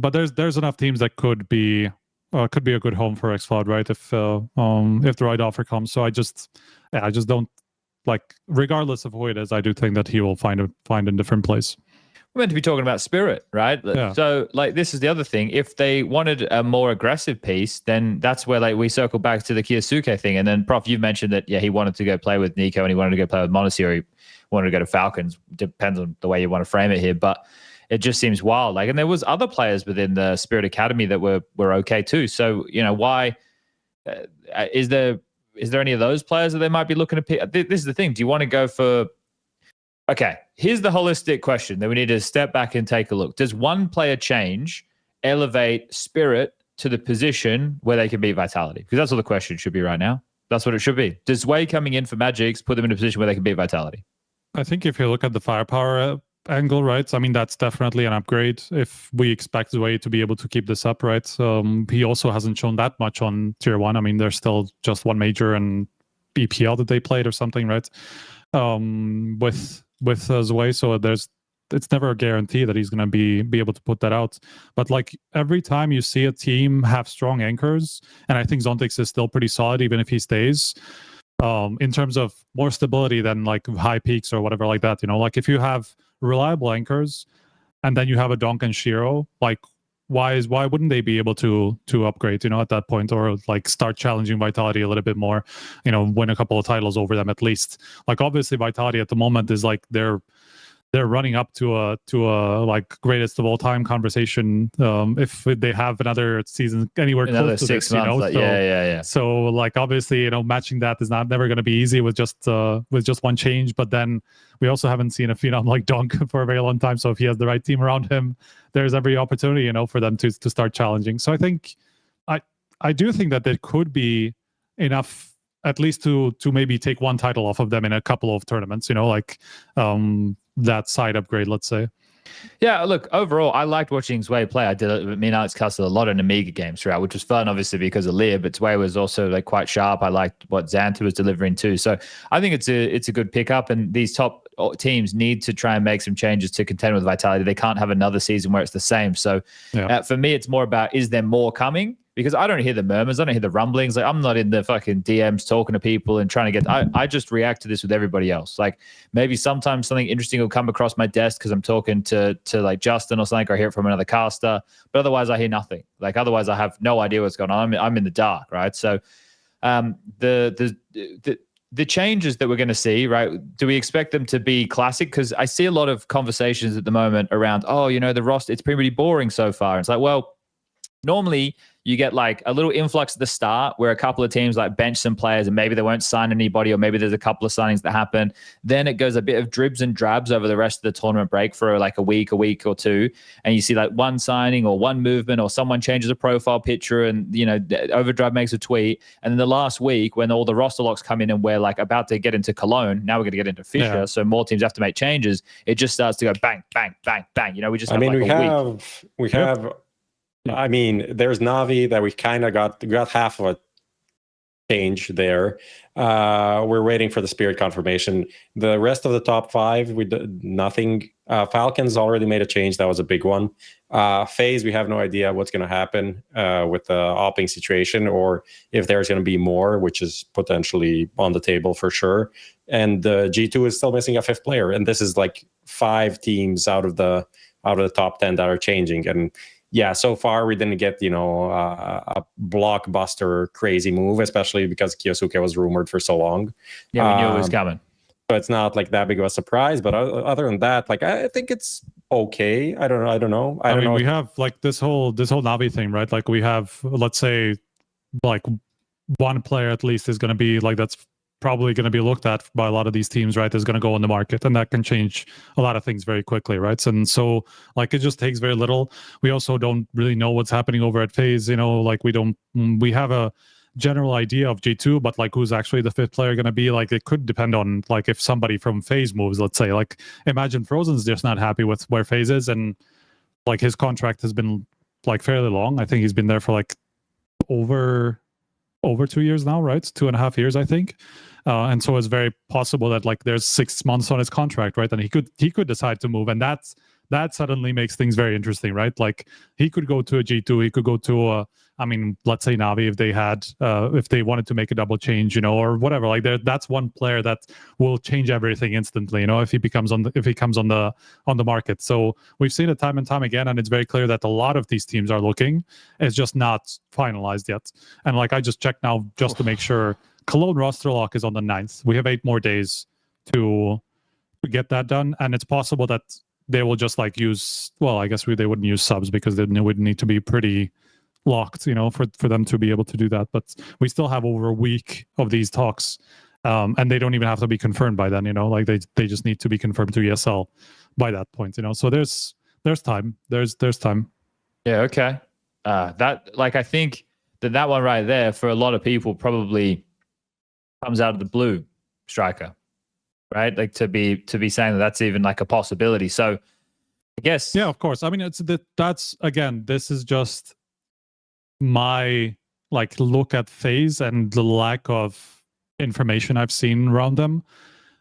But there's enough teams that could be a good home for xFlad, right? If the right offer comes. So I just don't like, regardless of who it is, I do think that he will find a different place. We're meant to be talking about Spirit, right? Yeah. So like this is the other thing. If they wanted a more aggressive piece, then that's where like we circle back to the Kyosuke thing. And then Prof, you've mentioned that he wanted to go play with Nico and he wanted to go play with Monacy, or he wanted to go to Falcons. Depends on the way you want to frame it here, but it just seems wild. Like, and there was other players within the Spirit Academy that were okay too. So why is there any of those players that they might be looking to pick? This is the thing. Do you want to go for? Okay, here's the holistic question that we need to step back and take a look. Does one player change elevate Spirit to the position where they can beat Vitality? Because that's what the question should be right now. That's what it should be. Does zweih coming in for magixx put them in a position where they can beat Vitality? I think if you look at the firepower angle, right? I mean, that's definitely an upgrade if we expect zweih to be able to keep this up, right? He also hasn't shown that much on tier 1. I mean, there's still just one major and BPL that they played or something, right? With zweih, so it's never a guarantee that he's going to be able to put that out. But like every time you see a team have strong anchors, and I think Zontix is still pretty solid even if he stays, in terms of more stability than like high peaks or whatever like that. Like if you have reliable anchors and then you have a Donk and Shiro, like why wouldn't they be able to upgrade, at that point, or like start challenging Vitality a little bit more, win a couple of titles over them at least. Like obviously Vitality at the moment is like they're running up to a like greatest of all time conversation, if they have another season anywhere close to 6 months, this, yeah. So like obviously, matching that is never going to be easy with just one change. But then we also haven't seen a phenom like Donk for a very long time. So if he has the right team around him, there's every opportunity, for them to start challenging. So I think I do think that there could be enough, at least to maybe take one title off of them in a couple of tournaments, like that side upgrade, let's say. Yeah, look, overall, I liked watching zweih play. I did me and Alex casted a lot in Amiga games throughout, which was fun, obviously, because of Leah, but zweih was also like quite sharp. I liked what Xanta was delivering too. So I think it's a good pickup, and these top teams need to try and make some changes to contend with Vitality. They can't have another season where it's the same. So for me, it's more about, is there more coming? Because I don't hear the murmurs, I don't hear the rumblings. Like I'm not in the fucking DMs talking to people and trying to get. I just react to this with everybody else. Like maybe sometimes something interesting will come across my desk because I'm talking to like Justin or something, or I hear it from another caster. But otherwise, I hear nothing. Like otherwise, I have no idea what's going on. I'm in the dark, right? So the changes that we're going to see, right? Do we expect them to be classic? Because I see a lot of conversations at the moment around, the roster, it's pretty boring so far. It's like, well, normally you get like a little influx at the start where a couple of teams like bench some players and maybe they won't sign anybody, or maybe there's a couple of signings that happen. Then it goes a bit of dribs and drabs over the rest of the tournament break for like a week or two. And you see like one signing or one movement, or someone changes a profile picture and, Overdrive makes a tweet. And then the last week when all the roster locks come in and we're like about to get into Cologne, now we're going to get into FISSURE. Yeah. So more teams have to make changes. It just starts to go bang, bang, bang, bang. We just have we have, I mean, there's NAVI that we kind of got half of it change there. We're waiting for the Spirit confirmation. The rest of the top 5, nothing. Falcons already made a change. That was a big one. FaZe, we have no idea what's going to happen with the opping situation, or if there's going to be more, which is potentially on the table for sure. And G2 is still missing a 5th player, and this is like 5 teams out of the top 10 that are changing. And yeah, so far we didn't get, a blockbuster crazy move, especially because Kyosuke was rumored for so long. Yeah, we knew it was coming. So it's not like that big of a surprise. But other than that, like, I think it's okay. I don't know. I mean, we have like this whole NAVI thing, right? Like we have, let's say, like one player at least is going to be like, that's probably going to be looked at by a lot of these teams, right? Is going to go on the market, and that can change a lot of things very quickly, right? And so like it just takes very little. We also don't really know what's happening over at FaZe, like we have a general idea of G2, but like who's actually the 5th player going to be, like it could depend on like if somebody from FaZe moves, let's say. Like imagine Frozen's just not happy with where FaZe is, and like his contract has been like fairly long. I think he's been there for like over 2 years now, right? 2.5 years, I think. And so it's very possible that like there's 6 months on his contract, right? And he could decide to move, and that suddenly makes things very interesting, right? Like he could go to a G2, he could go to let's say NAVI if they wanted to make a double change, or whatever. Like that's one player that will change everything instantly, if he comes on the market. So we've seen it time and time again, and it's very clear that a lot of these teams are looking. It's just not finalized yet. And like I just checked now just to make sure. Cologne roster lock is on the 9th. We have 8 more days to get that done, and it's possible that they will just like use. Well, I guess they wouldn't use subs because they would need to be pretty locked, for them to be able to do that. But we still have over a week of these talks, and they don't even have to be confirmed by then. Like they just need to be confirmed to ESL by that point. So there's time. There's time. Yeah. Okay. That like I think that one right there for a lot of people probably comes out of the blue, Striker, right? Like to be saying that's even like a possibility. So I guess, yeah, of course. I mean, that's again, this is just my like look at FaZe and the lack of information I've seen around them.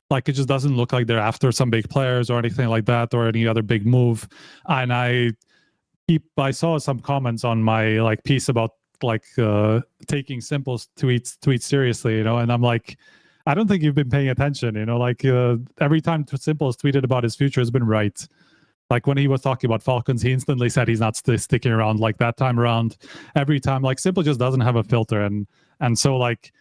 Like it just doesn't look like they're after some big players or anything like that, or any other big move. And I saw some comments on my like piece about like taking Simple's tweets seriously, and I'm like, I don't think you've been paying attention, like every time Simple's tweeted about his future has been right. Like when he was talking about Falcons, he instantly said he's not sticking around. Like that time around, every time, like Simple just doesn't have a filter, and so like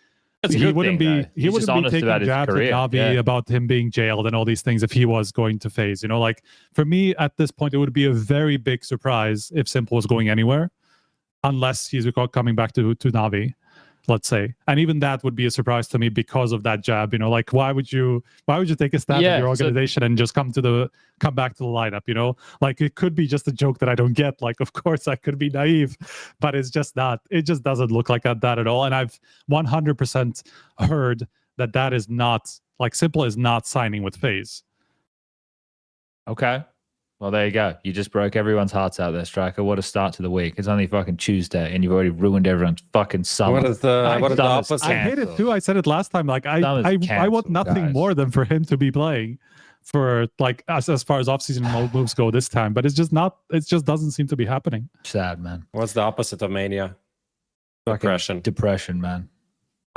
he wouldn't be taking jabs at NAVI about him being jailed and all these things if he was going to FaZe. Like for me at this point, it would be a very big surprise if Simple was going anywhere. Unless he's coming back to NAVI, let's say, and even that would be a surprise to me because of that jab. Like why would you take a stab at your organization and just come back to the lineup? Like it could be just a joke that I don't get. Like of course I could be naive, but it's just not. It just doesn't look like that at all. And I've 100% heard that is not like Simple is not signing with FaZe. Okay. Well, there you go. You just broke everyone's hearts out there, Striker. What a start to the week. It's only fucking Tuesday, and you've already ruined everyone's fucking summer. What is the opposite? I hate it too. I said it last time. Like I want nothing more than for him to be playing for like as far as offseason moves go this time. But it's just not. It just doesn't seem to be happening. Sad, man. What's the opposite of mania? Depression, man.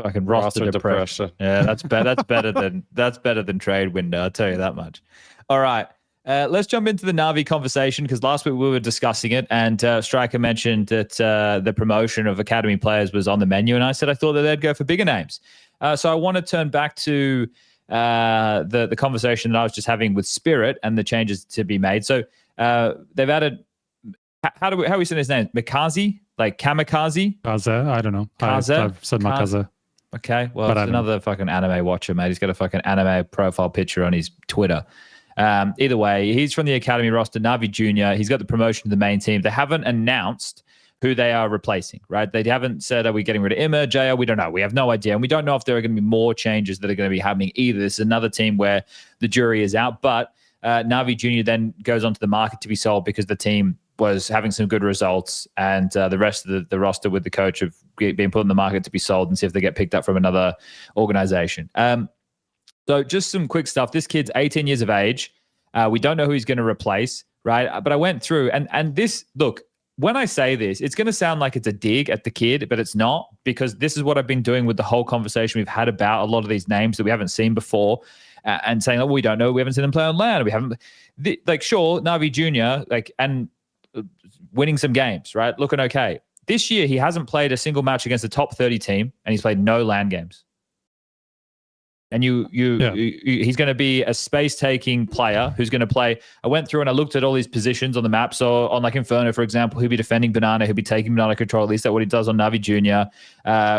Fucking roster depression. Yeah, that's better than trade window. I'll tell you that much. All right. Let's jump into the NAVI conversation because last week we were discussing it, and Striker mentioned that the promotion of academy players was on the menu, and I said I thought that they'd go for bigger names. So I want to turn back to the conversation that I was just having with Spirit and the changes to be made. So they've added, how are we saying his name? Makazze? Like kamikaze? Makazze? I don't know. I've said makazze. Okay, well, it's another fucking anime watcher, mate. He's got a fucking anime profile picture on his Twitter. Either way, he's from the academy roster, NAVI Junior. He's got the promotion to the main team. They haven't announced who they are replacing, right? They haven't said, are we getting rid of Ima, JL? We don't know. We have no idea. And we don't know if there are going to be more changes that are going to be happening either. This is another team where the jury is out. But NAVI Junior then goes onto the market to be sold because the team was having some good results, and the rest of the roster with the coach have been put in the market to be sold and see if they get picked up from another organization. So just some quick stuff. This kid's 18 years of age. We don't know who he's going to replace, right? But I went through, and this, look, when I say this, it's going to sound like it's a dig at the kid, but it's not, because this is what I've been doing with the whole conversation we've had about a lot of these names that we haven't seen before, and saying, oh, we don't know, we haven't seen them play on land, we haven't, like, sure, NAVI Jr., like, and winning some games, right? Looking okay. This year, he hasn't played a single match against a top 30 team, and he's played no land games. And he's going to be a space-taking player who's going to play. I went through and I looked at all these positions on the map. So on like Inferno, for example, he'll be defending Banana, he'll be taking Banana control. At least that's what he does on NAVI Jr.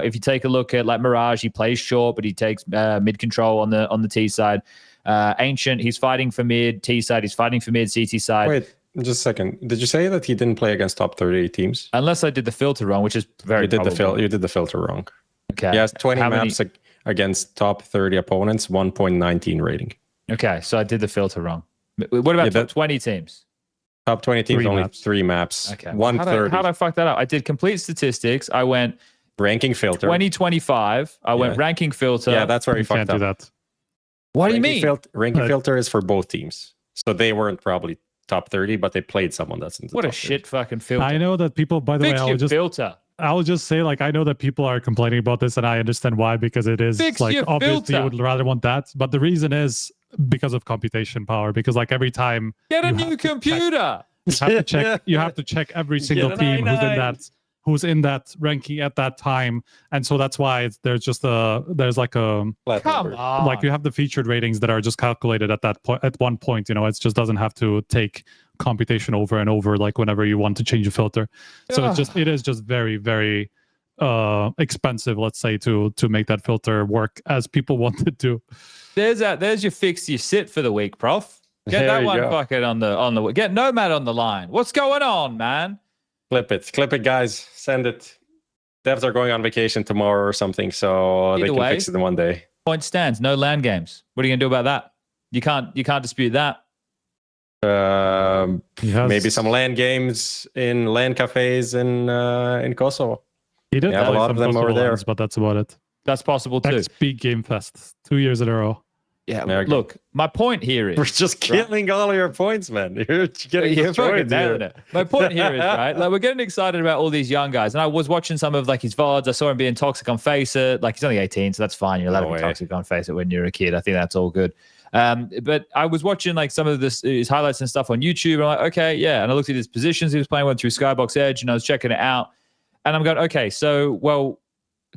If you take a look at like Mirage, he plays short, but he takes mid control on the T side. Ancient, he's fighting for mid T side. He's fighting for mid CT side. Wait, just a second. Did you say that he didn't play against top 30 teams? Unless I did the filter wrong, which is very probable. You did the filter wrong. Okay. He has 20 maps against top 30 opponents, 1.19 rating. Okay, so I did the filter wrong. What about top 20 teams? Top 20 teams, only 3 maps. Okay. 130. How did I fuck that up? I did complete statistics. I went ranking filter. 2025. I went ranking filter. Yeah, that's where you fucked up. Do that. What do you mean? Ranking filter is for both teams. So they weren't probably top 30, but they played someone that's in the what top a shit 30. Fucking filter. I know that people, by the way, I'll just say, like, I know that people are complaining about this, and I understand why, because it is like obviously you would rather want that, but the reason is because of computation power. Because like every time get a new computer, you have to check every single team who's in that ranking at that time, and so that's why there's like a come on, like you have the featured ratings that are just calculated at that point at one point. You know, it just doesn't have to take computation over and over like whenever you want to change a filter. So it is just very, very expensive, let's say, to make that filter work as people want it to. There's your fix, your sit for the week, Prof. Get that one fucking on the get Nomad on the line. What's going on, man? Clip it, guys. Send it. Devs are going on vacation tomorrow or something, so they can fix it in one day. Point stands. No land games. What are you gonna do about that? You can't dispute that. Maybe some LAN games in LAN cafes in Kosovo. He did have a lot of them over there, but that's about it. That's possible too. XP Game Fest, 2 years in a row. Yeah, look, my point here is we're just killing all your points, man. You're getting destroyed here. My point here is right. Like we're getting excited about all these young guys, and I was watching some of like his VODs. I saw him being toxic on FaZe. Like he's only 18, so that's fine. You're allowed to be toxic on FaZe when you're a kid. I think that's all good. But I was watching like some of his highlights and stuff on YouTube, and I'm like, okay, yeah. And I looked at his positions he was playing, went through Skybox Edge, and I was checking it out. And I'm going, okay, so well,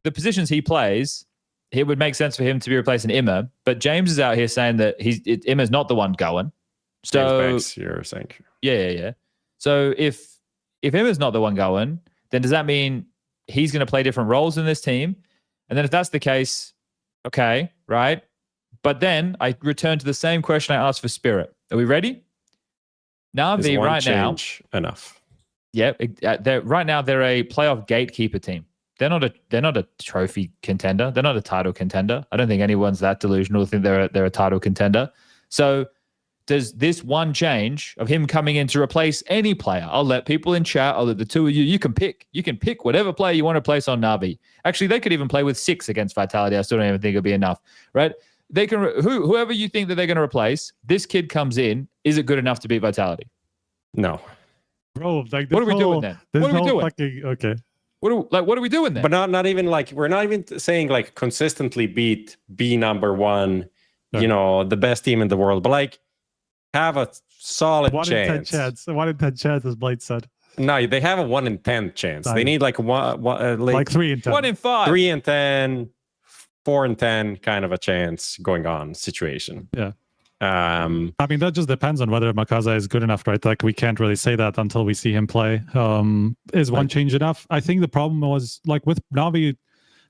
the positions he plays, it would make sense for him to be replacing Immer, but James is out here saying that Immer's not the one going. So you're saying, yeah. So if Immer's not the one going, then does that mean he's going to play different roles in this team? And then if that's the case, okay, right? But then I return to the same question I asked for Spirit. Are we ready? NAVI right now. Enough. Yeah, right now they're a playoff gatekeeper team. They're not a trophy contender. They're not a title contender. I don't think anyone's that delusional to think they're a title contender. So does this one change of him coming in to replace any player? I'll let people in chat. I'll let the two of you. You can pick whatever player you want to place on NAVI. Actually, they could even play with 6 against Vitality. I still don't even think it'll be enough, right? They can whoever you think that they're going to replace. This kid comes in. Is it good enough to beat Vitality? No, bro. Like what are we doing then? What are we doing? Okay. What are we doing then? But not even like we're not even saying like consistently beat B number 1, you know, the best team in the world, but like have a solid 1 in 10 chance. 1 in 10 chance, as Blade said. No, they have a 1 in 10 chance. They need like like 3 in 10. 1 in 5. 3 in 10, 4 in 10 kind of a chance going on situation. Yeah. I mean, that just depends on whether makazze is good enough, right? Like we can't really say that until we see him play. Is one change enough? I think the problem was like with NAVI.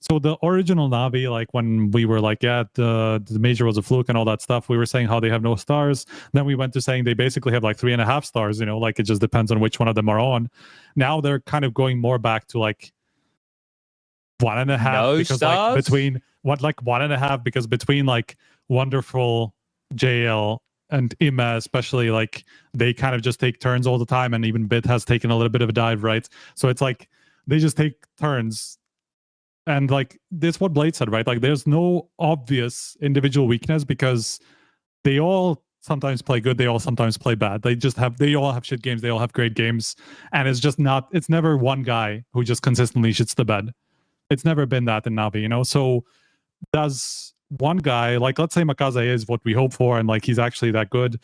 So the original NAVI, like when we were like, yeah, the major was a fluke and all that stuff, we were saying how they have no stars. Then we went to saying they basically have like 3.5 stars, you know, like it just depends on which one of them are on. Now they're kind of going more back to like 1.5 no because stars? like between 1.5 because between like Wonderful, JL, Ima especially, like they kind of just take turns all the time, and even Bit has taken a little bit of a dive, right? So it's like they just take turns, and like this what Blade said, right? Like there's no obvious individual weakness because they all sometimes play good, they all sometimes play bad. They all have shit games, they all have great games, and it's never one guy who just consistently shits the bed. It's never been that in Navi, you know? So does one guy, like let's say makazze is what we hope for and like he's actually that good,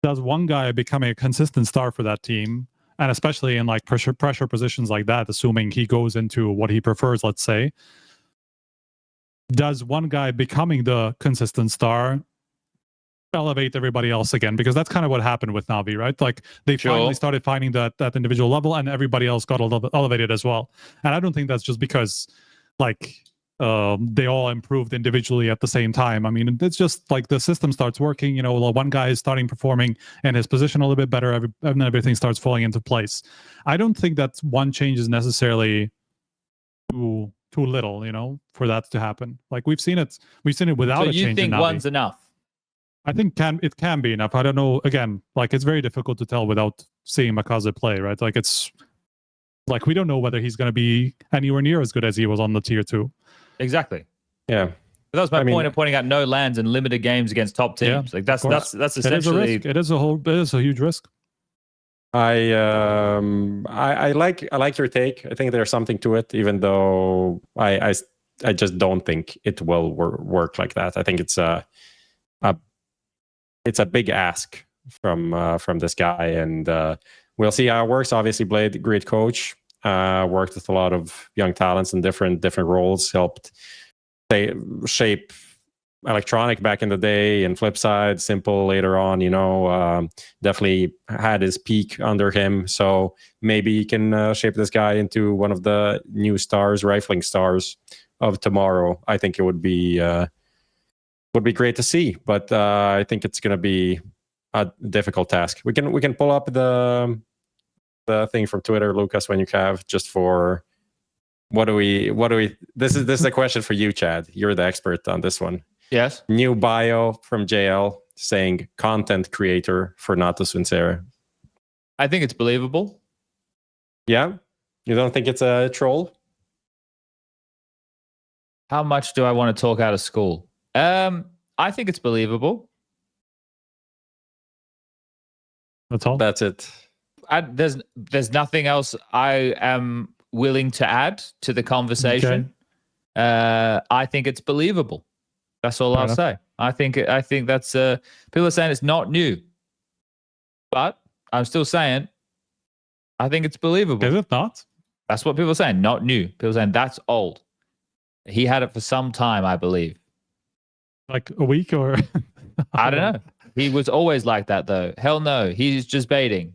does one guy becoming a consistent star for that team, and especially in like pressure positions like that, assuming he goes into what he prefers, let's say, does one guy becoming the consistent star elevate everybody else again? Because that's kind of what happened with Navi, right? Like they finally started finding that individual level, and everybody else got a little bit elevated as well. And I don't think that's just because like they all improved individually at the same time. I mean, it's just like the system starts working, you know, one guy is starting performing in his position a little bit better, and then everything starts falling into place. I don't think that one change is necessarily too little, you know, for that to happen. Like we've seen it without a change. So you think one's enough? I think it can be enough. I don't know. Again, like it's very difficult to tell without seeing makazze play, right? Like it's like we don't know whether he's going to be anywhere near as good as he was on the tier 2. Exactly. Yeah. But that was my point of pointing out no lands and limited games against top teams. Yeah, like that's essentially it is a huge risk. I like your take. I think there's something to it, even though I just don't think it will work like that. I think it's a big ask from this guy, and we'll see how it works. Obviously, Blade, great coach, worked with a lot of young talents in different roles, helped shape electronic back in the day, and Flipside, Simple later on, you know, definitely had his peak under him. So maybe he can shape this guy into one of the new stars, rifling stars of tomorrow. I think it would be great to see, but I think it's going to be a difficult task. We can pull up the thing from Twitter, Lucas, when you have, just for what do we this is a question for you, Chad. You're the expert on this one. Yes. New bio from JL saying content creator for NATO Sincere. I think it's believable. Yeah? You don't think it's a troll? How much do I want to talk out of school? I think it's believable. That's all. That's it. There's nothing else I am willing to add to the conversation. Okay. I think it's believable. That's all I'll say. I think that's people are saying it's not new, but I'm still saying I think it's believable. Is it not? That's what people are saying. Not new. People are saying that's old. He had it for some time, I believe. Like a week or I don't know. He was always like that, though. Hell no, he's just baiting.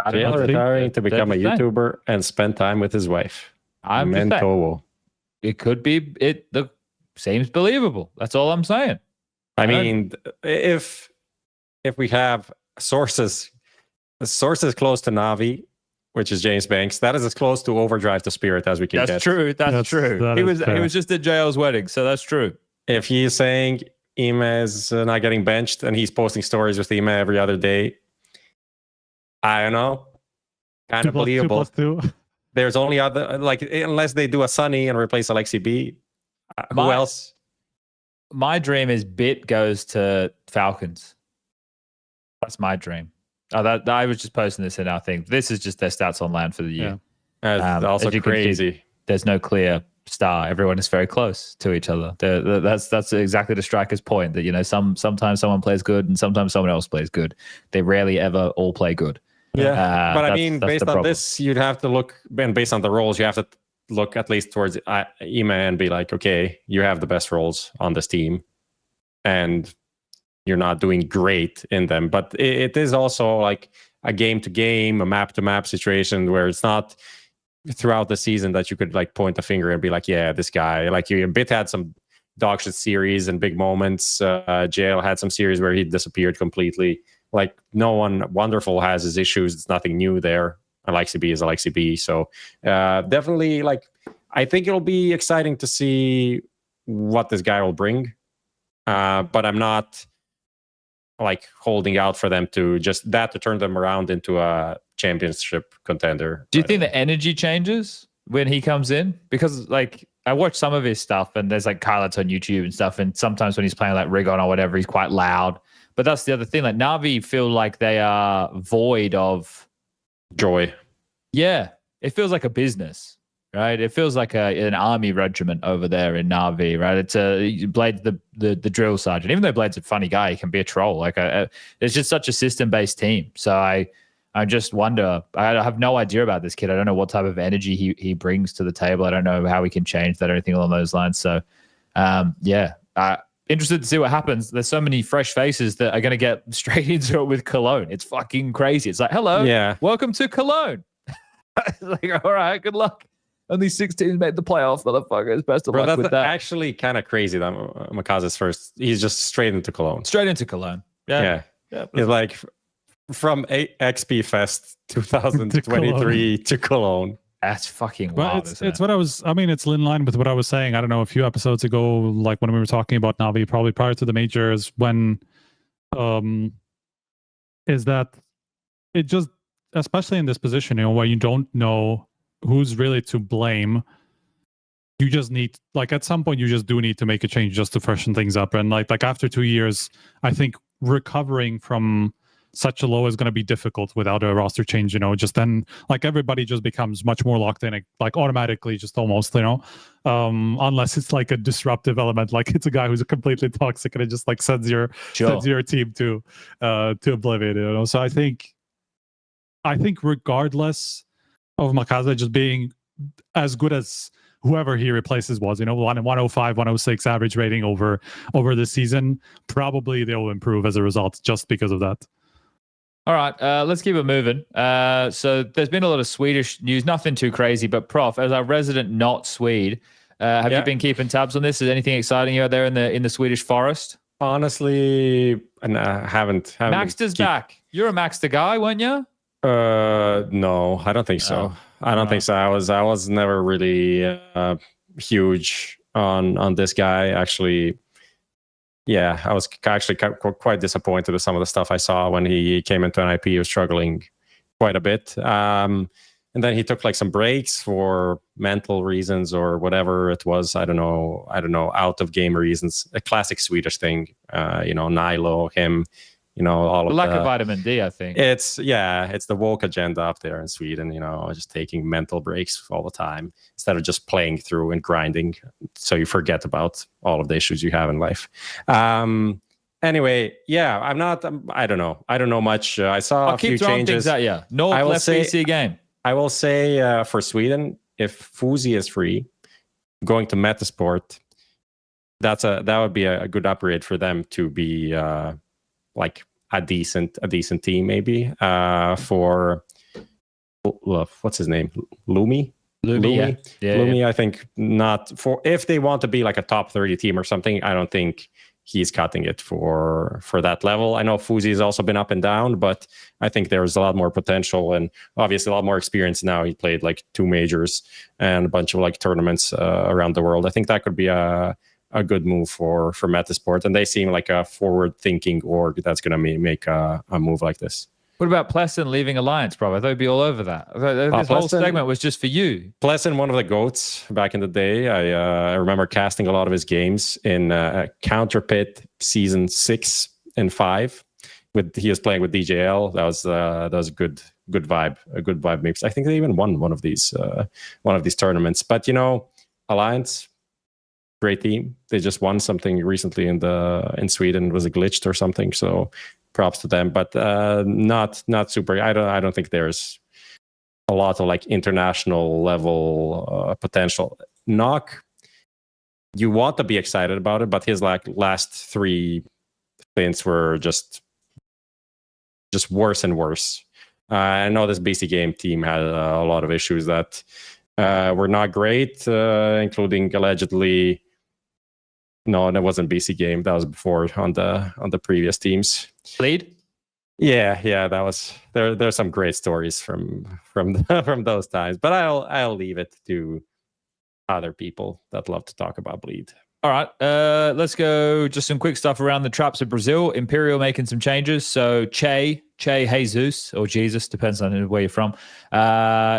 JL retiring to become a YouTuber and spend time with his wife. I'm just saying. It could be the seems believable. That's all I'm saying. I mean, if we have sources close to Navi, which is James Banks, that is as close to Overdrive to Spirit as we can get. That's true. That's true. He was just at JL's wedding, so that's true. If he's saying Ima is not getting benched and he's posting stories with Ima every other day, I don't know. Kind of believable. 2+2. There's only other, like, unless they do a Sunny and replace Alexi B. Who else? My dream is Bit goes to Falcons. That's my dream. I was just posting this in our thing. This is just their stats on land for the year. Yeah. That's also crazy. See, there's no clear star. Everyone is very close to each other. That's exactly the striker's point, that, you know, sometimes someone plays good and sometimes someone else plays good. They rarely ever all play good. Yeah, but I mean, based on this, you'd have to look, and based on the roles, you have to look at least towards Ima and be like, okay, you have the best roles on this team, and you're not doing great in them. But it is also like a game-to-game, a map-to-map situation where it's not throughout the season that you could like point a finger and be like, yeah, this guy, like you Bit had some dog shit series and big moments. JL had some series where he disappeared completely. Like, no one, Wonderful has his issues. It's nothing new there. Alexi B is Alexi B. So definitely, like, I think it'll be exciting to see what this guy will bring. But I'm not like holding out for them to just that to turn them around into a championship contender. Do you think the energy changes when he comes in? Because like I watch some of his stuff and there's like highlights on YouTube and stuff. And sometimes when he's playing like Rigon or whatever, he's quite loud. But that's the other thing. Like NAVI feel like they are void of joy. Yeah. It feels like a business, right? It feels like an army regiment over there in NAVI, right? It's Blade, the drill sergeant. Even though Blade's a funny guy, he can be a troll. Like it's just such a system-based team. So I just wonder. I have no idea about this kid. I don't know what type of energy he brings to the table. I don't know how we can change that or anything along those lines. So, interested to see what happens. There's so many fresh faces that are going to get straight into it with Cologne. It's fucking crazy. It's like, hello, welcome to Cologne. Like, all right, good luck. Only 6 teams made the playoffs, motherfuckers. Best of luck with that. That's actually kind of crazy that makazze's first. He's just straight into Cologne. Straight into Cologne. Yeah. It's like from XP Fest 2023 to Cologne. That's fucking wild. It's what I was. I mean, it's in line with what I was saying. I don't know, a few episodes ago, like when we were talking about NAVI, probably prior to the majors, when is that it just, especially in this position, where you don't know who's really to blame. You just need, like, at some point, you just do need to make a change just to freshen things up. And like after 2 years, I think recovering from such a low is going to be difficult without a roster change. Just then, like, everybody just becomes much more locked in, like automatically, just almost, unless it's like a disruptive element, like it's a guy who's completely toxic and it just like sends your team to oblivion. So I think regardless of makazze just being as good as whoever he replaces was, 105, 106 average rating over the season, probably they'll improve as a result just because of that. All right, let's keep it moving. So there's been a lot of Swedish news, nothing too crazy, but Prof, as our resident not Swede, have you been keeping tabs on this? Is anything exciting you out there in the Swedish forest? Honestly, I haven't. Maxter's back. You're a Maxter guy, weren't you? No, I don't think so. I don't think so. I was never really huge on this guy. Actually, yeah, I was actually quite disappointed with some of the stuff I saw when he came into NIP. He was struggling quite a bit. And then he took like some breaks for mental reasons or whatever it was. I don't know, out of game reasons. A classic Swedish thing. Nilo, him. All of lack of vitamin D, I think. It's the woke agenda up there in Sweden, just taking mental breaks all the time instead of just playing through and grinding. So you forget about all of the issues you have in life. Anyway, yeah, I don't know much. I saw a few changes. No left PC game. I will say for Sweden, if FUZI is free, going to Metasport, that would be a good upgrade for them to be like a decent team, maybe for what's his name, Lumi. Lumi. I think not for, if they want to be like a top 30 team or something. I don't think he's cutting it for that level. I know FUZI has also been up and down, but I think there's a lot more potential and obviously a lot more experience now. He played like 2 majors and a bunch of like tournaments around the world. I think that could be a good move for Metasport, and they seem like a forward-thinking org that's going to make a move like this. What about Pleasant leaving Alliance, bro? I thought he'd be all over that. This whole segment was just for you. Pleasant, one of the GOATs back in the day. I remember casting a lot of his games in Counterpit Season 6 and 5. He was playing with DJL. That was a good vibe, a good vibe mix. I think they even won one of these tournaments. But Alliance, great team. They just won something recently in Sweden. Was it glitched or something? So props to them, but not super. I don't think there's a lot of like international level potential. Knock, you want to be excited about it, but his like last 3 stints were just worse and worse. I know this BC game team had a lot of issues that were not great, including allegedly. No, that wasn't BC game. That was before on the previous teams. Bleed? Yeah, that was there. There's some great stories from those times, but I'll leave it to other people that love to talk about Bleed. All right, let's go. Just some quick stuff around the traps of Brazil. Imperial making some changes. So Che Jesus, or Jesus, depends on where you're from.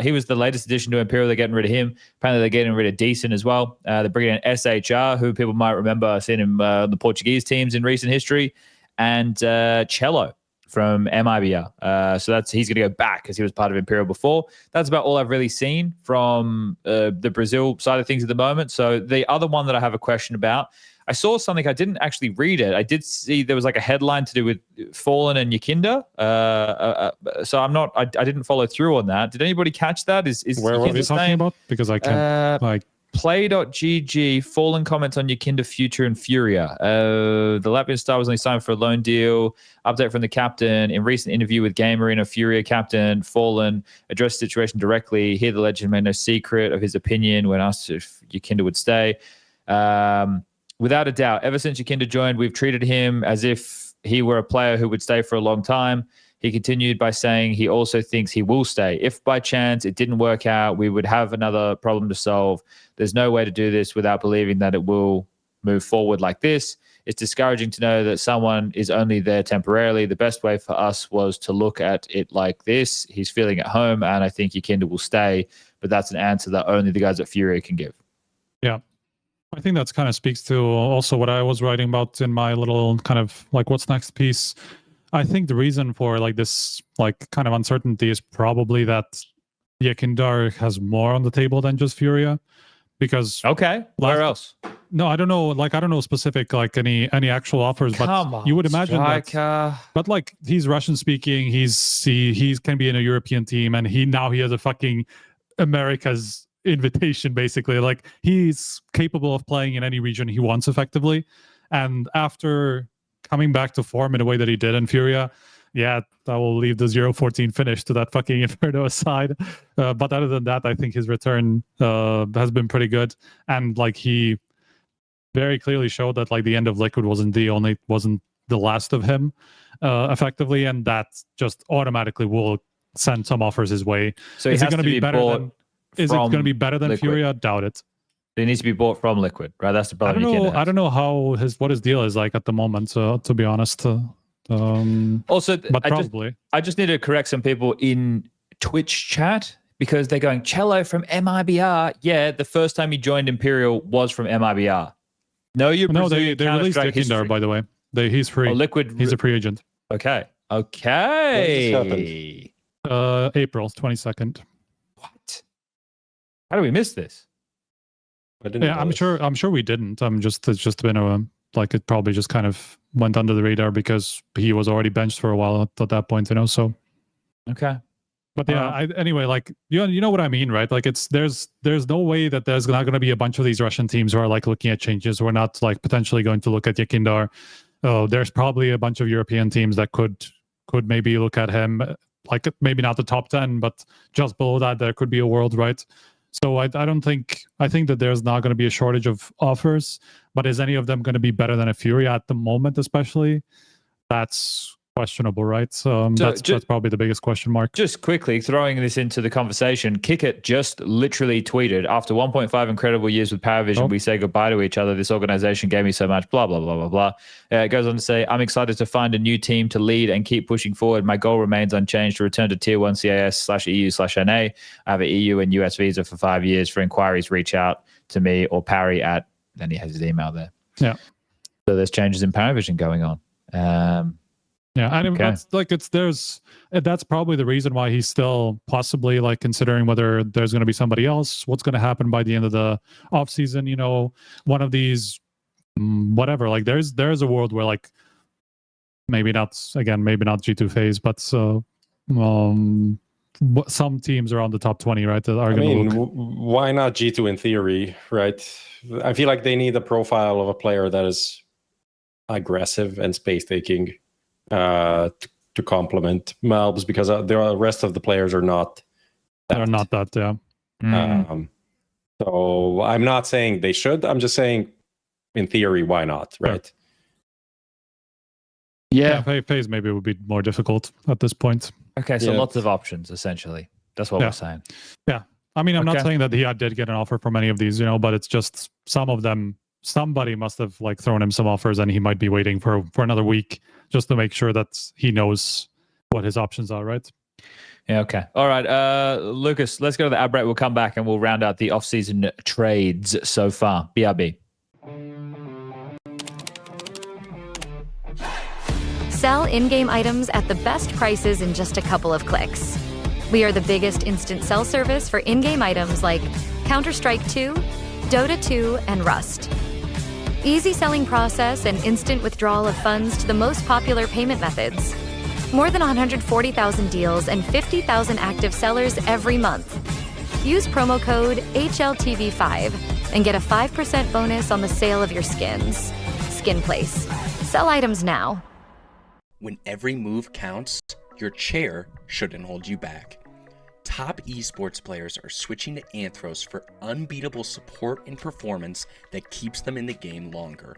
He was the latest addition to Imperial. They're getting rid of him. Apparently, they're getting rid of Decent as well. They're bringing in SHR, who people might remember seeing him on the Portuguese teams in recent history, and Cello from MIBR. So he's going to go back because he was part of Imperial before. That's about all I've really seen from the Brazil side of things at the moment. So the other one that I have a question about, I saw something, I didn't actually read it. I did see there was like a headline to do with Fallen and Yakinda. So I didn't follow through on that. Did anybody catch that? Where were we talking about? Because I can't Play.gg, Fallen comments on Yakinda future and Furia. The Latvian star was only signed for a loan deal. Update from the captain. In recent interview with Game Arena, Furia captain Fallen addressed the situation directly. Here the legend made no secret of his opinion when asked if Yakinda would stay. Without a doubt, ever since Yakinda joined, we've treated him as if he were a player who would stay for a long time. He continued by saying he also thinks he will stay. If by chance it didn't work out, we would have another problem to solve. There's no way to do this without believing that it will move forward like this. It's discouraging to know that someone is only there temporarily. The best way for us was to look at it like this. He's feeling at home, and I think Yakinda will stay. But that's an answer that only the guys at Furia can give. Yeah. I think that's kind of speaks to also what I was writing about in my little kind of like what's next piece. I think the reason for like this like kind of uncertainty is probably that Yakinda has more on the table than just Furia, because where else? No, I don't know. Like I don't know specific like any actual offers, but you would imagine that. But like he's Russian speaking, he can be in a European team, and he has a fucking America's invitation basically. Like he's capable of playing in any region he wants effectively, and after coming back to form in a way that he did in Furia, I will leave the 0-14 finish to that fucking Inferno aside. But other than that, I think his return has been pretty good. And like he very clearly showed that like the end of Liquid wasn't the last of him effectively. And that just automatically will send some offers his way. So is it going to be better than Liquid? Furia? Doubt it. It needs to be bought from Liquid, right? That's the problem. I don't know what his deal is like at the moment. To be honest, but probably I just need to correct some people in Twitch chat because they're going Cello from MIBR. Yeah, the first time he joined Imperial was from MIBR. They released Yakinda, by the way. He's free. Liquid. He's a free agent. Okay. April 22nd. What? How do we miss this? I'm sure we didn't. It's just been it probably just kind of went under the radar because he was already benched for a while at that point, so. Okay. But anyway, like you know what I mean, right? Like there's no way that there's not going to be a bunch of these Russian teams who are like looking at changes. We're not like potentially going to look at Yakinda. There's probably a bunch of European teams that could maybe look at him, like maybe not the top 10, but just below that there could be a world, right? So I think that there's not going to be a shortage of offers, but is any of them going to be better than a Furia at the moment, especially? That's questionable, right? That's probably the biggest question mark. Just quickly throwing this into the conversation, Kickit just literally tweeted, after 1.5 incredible years with Paravision, we say goodbye to each other. This organization gave me so much, blah, blah, blah, blah, blah. It goes on to say, I'm excited to find a new team to lead and keep pushing forward. My goal remains unchanged to return to Tier 1 CIS/EU/NA. I have an EU and US visa for 5 years. For inquiries, reach out to me or Parry at, then he has his email there. Yeah. So there's changes in Paravision going on. Yeah, and that's probably the reason why he's still possibly like considering whether there's going to be somebody else. What's going to happen by the end of the off season? One of these, whatever. Like there's a world where like maybe not G2 FaZe, but some teams around the top 20, right? That are going to look. Why not G2 in theory, right? I feel like they need a profile of a player that is aggressive and space taking. To complement Malbs, because the rest of the players are not that. They're not that, yeah. So I'm not saying they should. I'm just saying, in theory, why not, right? Yeah, FaZe maybe would be more difficult at this point. Okay, so lots of options, essentially. That's what we're saying. Yeah. I mean, I'm not saying that he did get an offer from any of these, but it's just some of them somebody must have like thrown him some offers, and he might be waiting for another week just to make sure that he knows what his options are, right? Yeah, okay. All right, Lucas, let's go to the ad break. We'll come back and we'll round out the off-season trades so far. BRB. Sell in-game items at the best prices in just a couple of clicks. We are the biggest instant sell service for in-game items like Counter-Strike 2, Dota 2, and Rust. Easy selling process and instant withdrawal of funds to the most popular payment methods. More than 140,000 deals and 50,000 active sellers every month. Use promo code HLTV5 and get a 5% bonus on the sale of your skins. Skin Place. Sell items now. When every move counts, your chair shouldn't hold you back. Top esports players are switching to Anthros for unbeatable support and performance that keeps them in the game longer.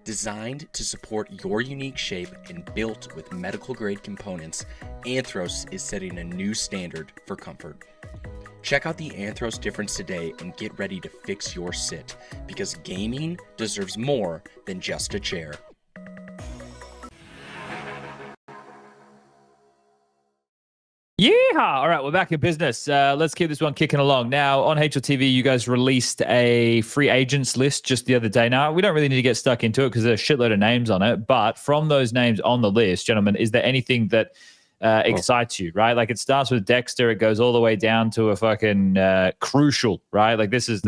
Designed to support your unique shape and built with medical-grade components, Anthros is setting a new standard for comfort. Check out the Anthros difference today and get ready to fix your sit, because gaming deserves more than just a chair. Yeehaw! All right, we're back in business. Let's keep this one kicking along. Now, on HLTV, you guys released a free agents list just the other day. Now, we don't really need to get stuck into it because there's a shitload of names on it. But from those names on the list, gentlemen, is there anything that excites you, right? Like, it starts with Dexter. It goes all the way down to a fucking Crucial, right? Like, this is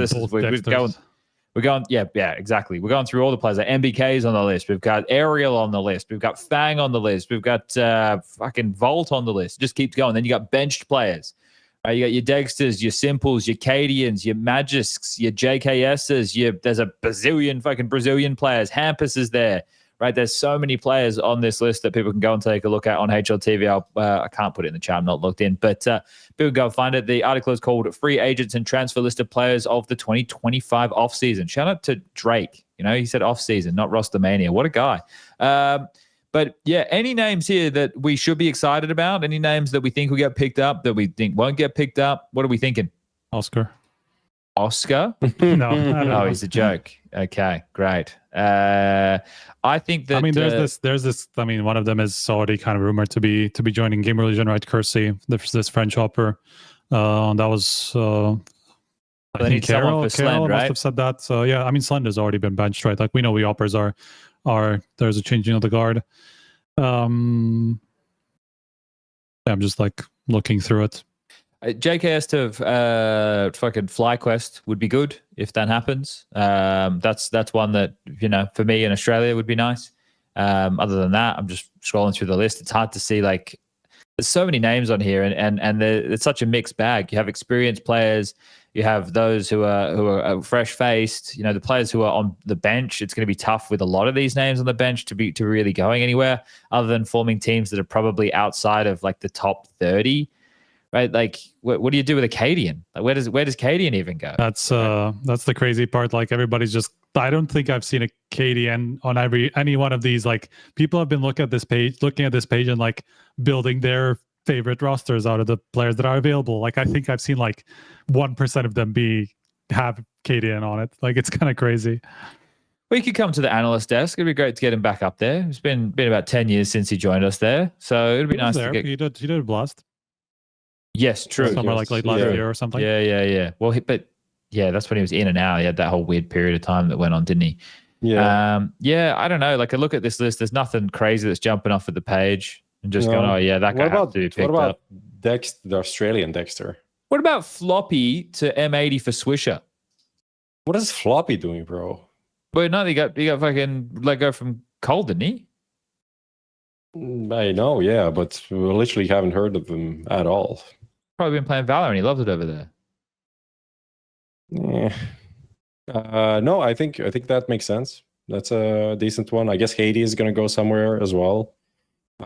we're going, yeah, exactly. We're going through all the players. Like MBK's on the list. We've got Ariel on the list. We've got Fang on the list. We've got fucking Volt on the list. It just keeps going. Then you got benched players. Right? You got your Dexters, your Simples, your cadiaNs, your magixx, your JKSs. There's a bazillion fucking Brazilian players. Hampus is there. Right, there's so many players on this list that people can go and take a look at on HLTV. I can't put it in the chat, I'm not logged in, but people can go and find it. The article is called Free Agents and Transfer List of Players of the 2025 Offseason. Shout out to Drake. You know, he said offseason, not Rostermania. What a guy. But yeah, any names here that we should be excited about? Any names that we think will get picked up, that we think won't get picked up? What are we thinking? Oscar? No, I don't know. he's a joke. Okay, great. I think that there's this. I mean, one of them is already kind of rumored to be joining Game Religion, right? Kersey, there's this French hopper. That was. I think Carol must have said that. So yeah, I mean, Slender's already been benched, right? Like we know the oppers are. There's a changing of the guard. Yeah, I'm just like looking through it. JKS to fucking FlyQuest would be good if that happens. That's one that, you know, for me in Australia would be nice. Other than that, I'm just scrolling through the list. It's hard to see, like, there's so many names on here, and it's such a mixed bag. You have experienced players, you have those who are fresh faced. You know, the players who are on the bench. It's going to be tough with a lot of these names on the bench to really going anywhere other than forming teams that are probably outside of like the top 30. Right, like what do you do with a cadiaN? Like, where does cadiaN even go? That's the crazy part. Like everybody's just. I don't think I've seen a cadiaN on any one of these. Like people have been looking at this page and like building their favorite rosters out of the players that are available. Like I think I've seen like 1% of them have cadiaN on it. Like it's kind of crazy. Well, you could come to the analyst desk. It'd be great to get him back up there. It's been about 10 years since he joined us there, so it'd be nice to get. He did a blast. Yes, true. Somewhere like late last year or something. Yeah. Well, but that's when he was in and out. He had that whole weird period of time that went on, didn't he? Yeah. I don't know. Like I look at this list, there's nothing crazy that's jumping off at the page and just going, oh yeah, that guy has to be picked up. What about Dexter, the Australian Dexter? What about Floppy to M80 for Swisher? What is Floppy doing, bro? Well, no, he got fucking let go from Cold, didn't he? I know, yeah, but we literally haven't heard of him at all. Probably been playing Valorant. He loves it over there. Yeah. No, I think that makes sense. That's a decent one. I guess Haiti is going to go somewhere as well.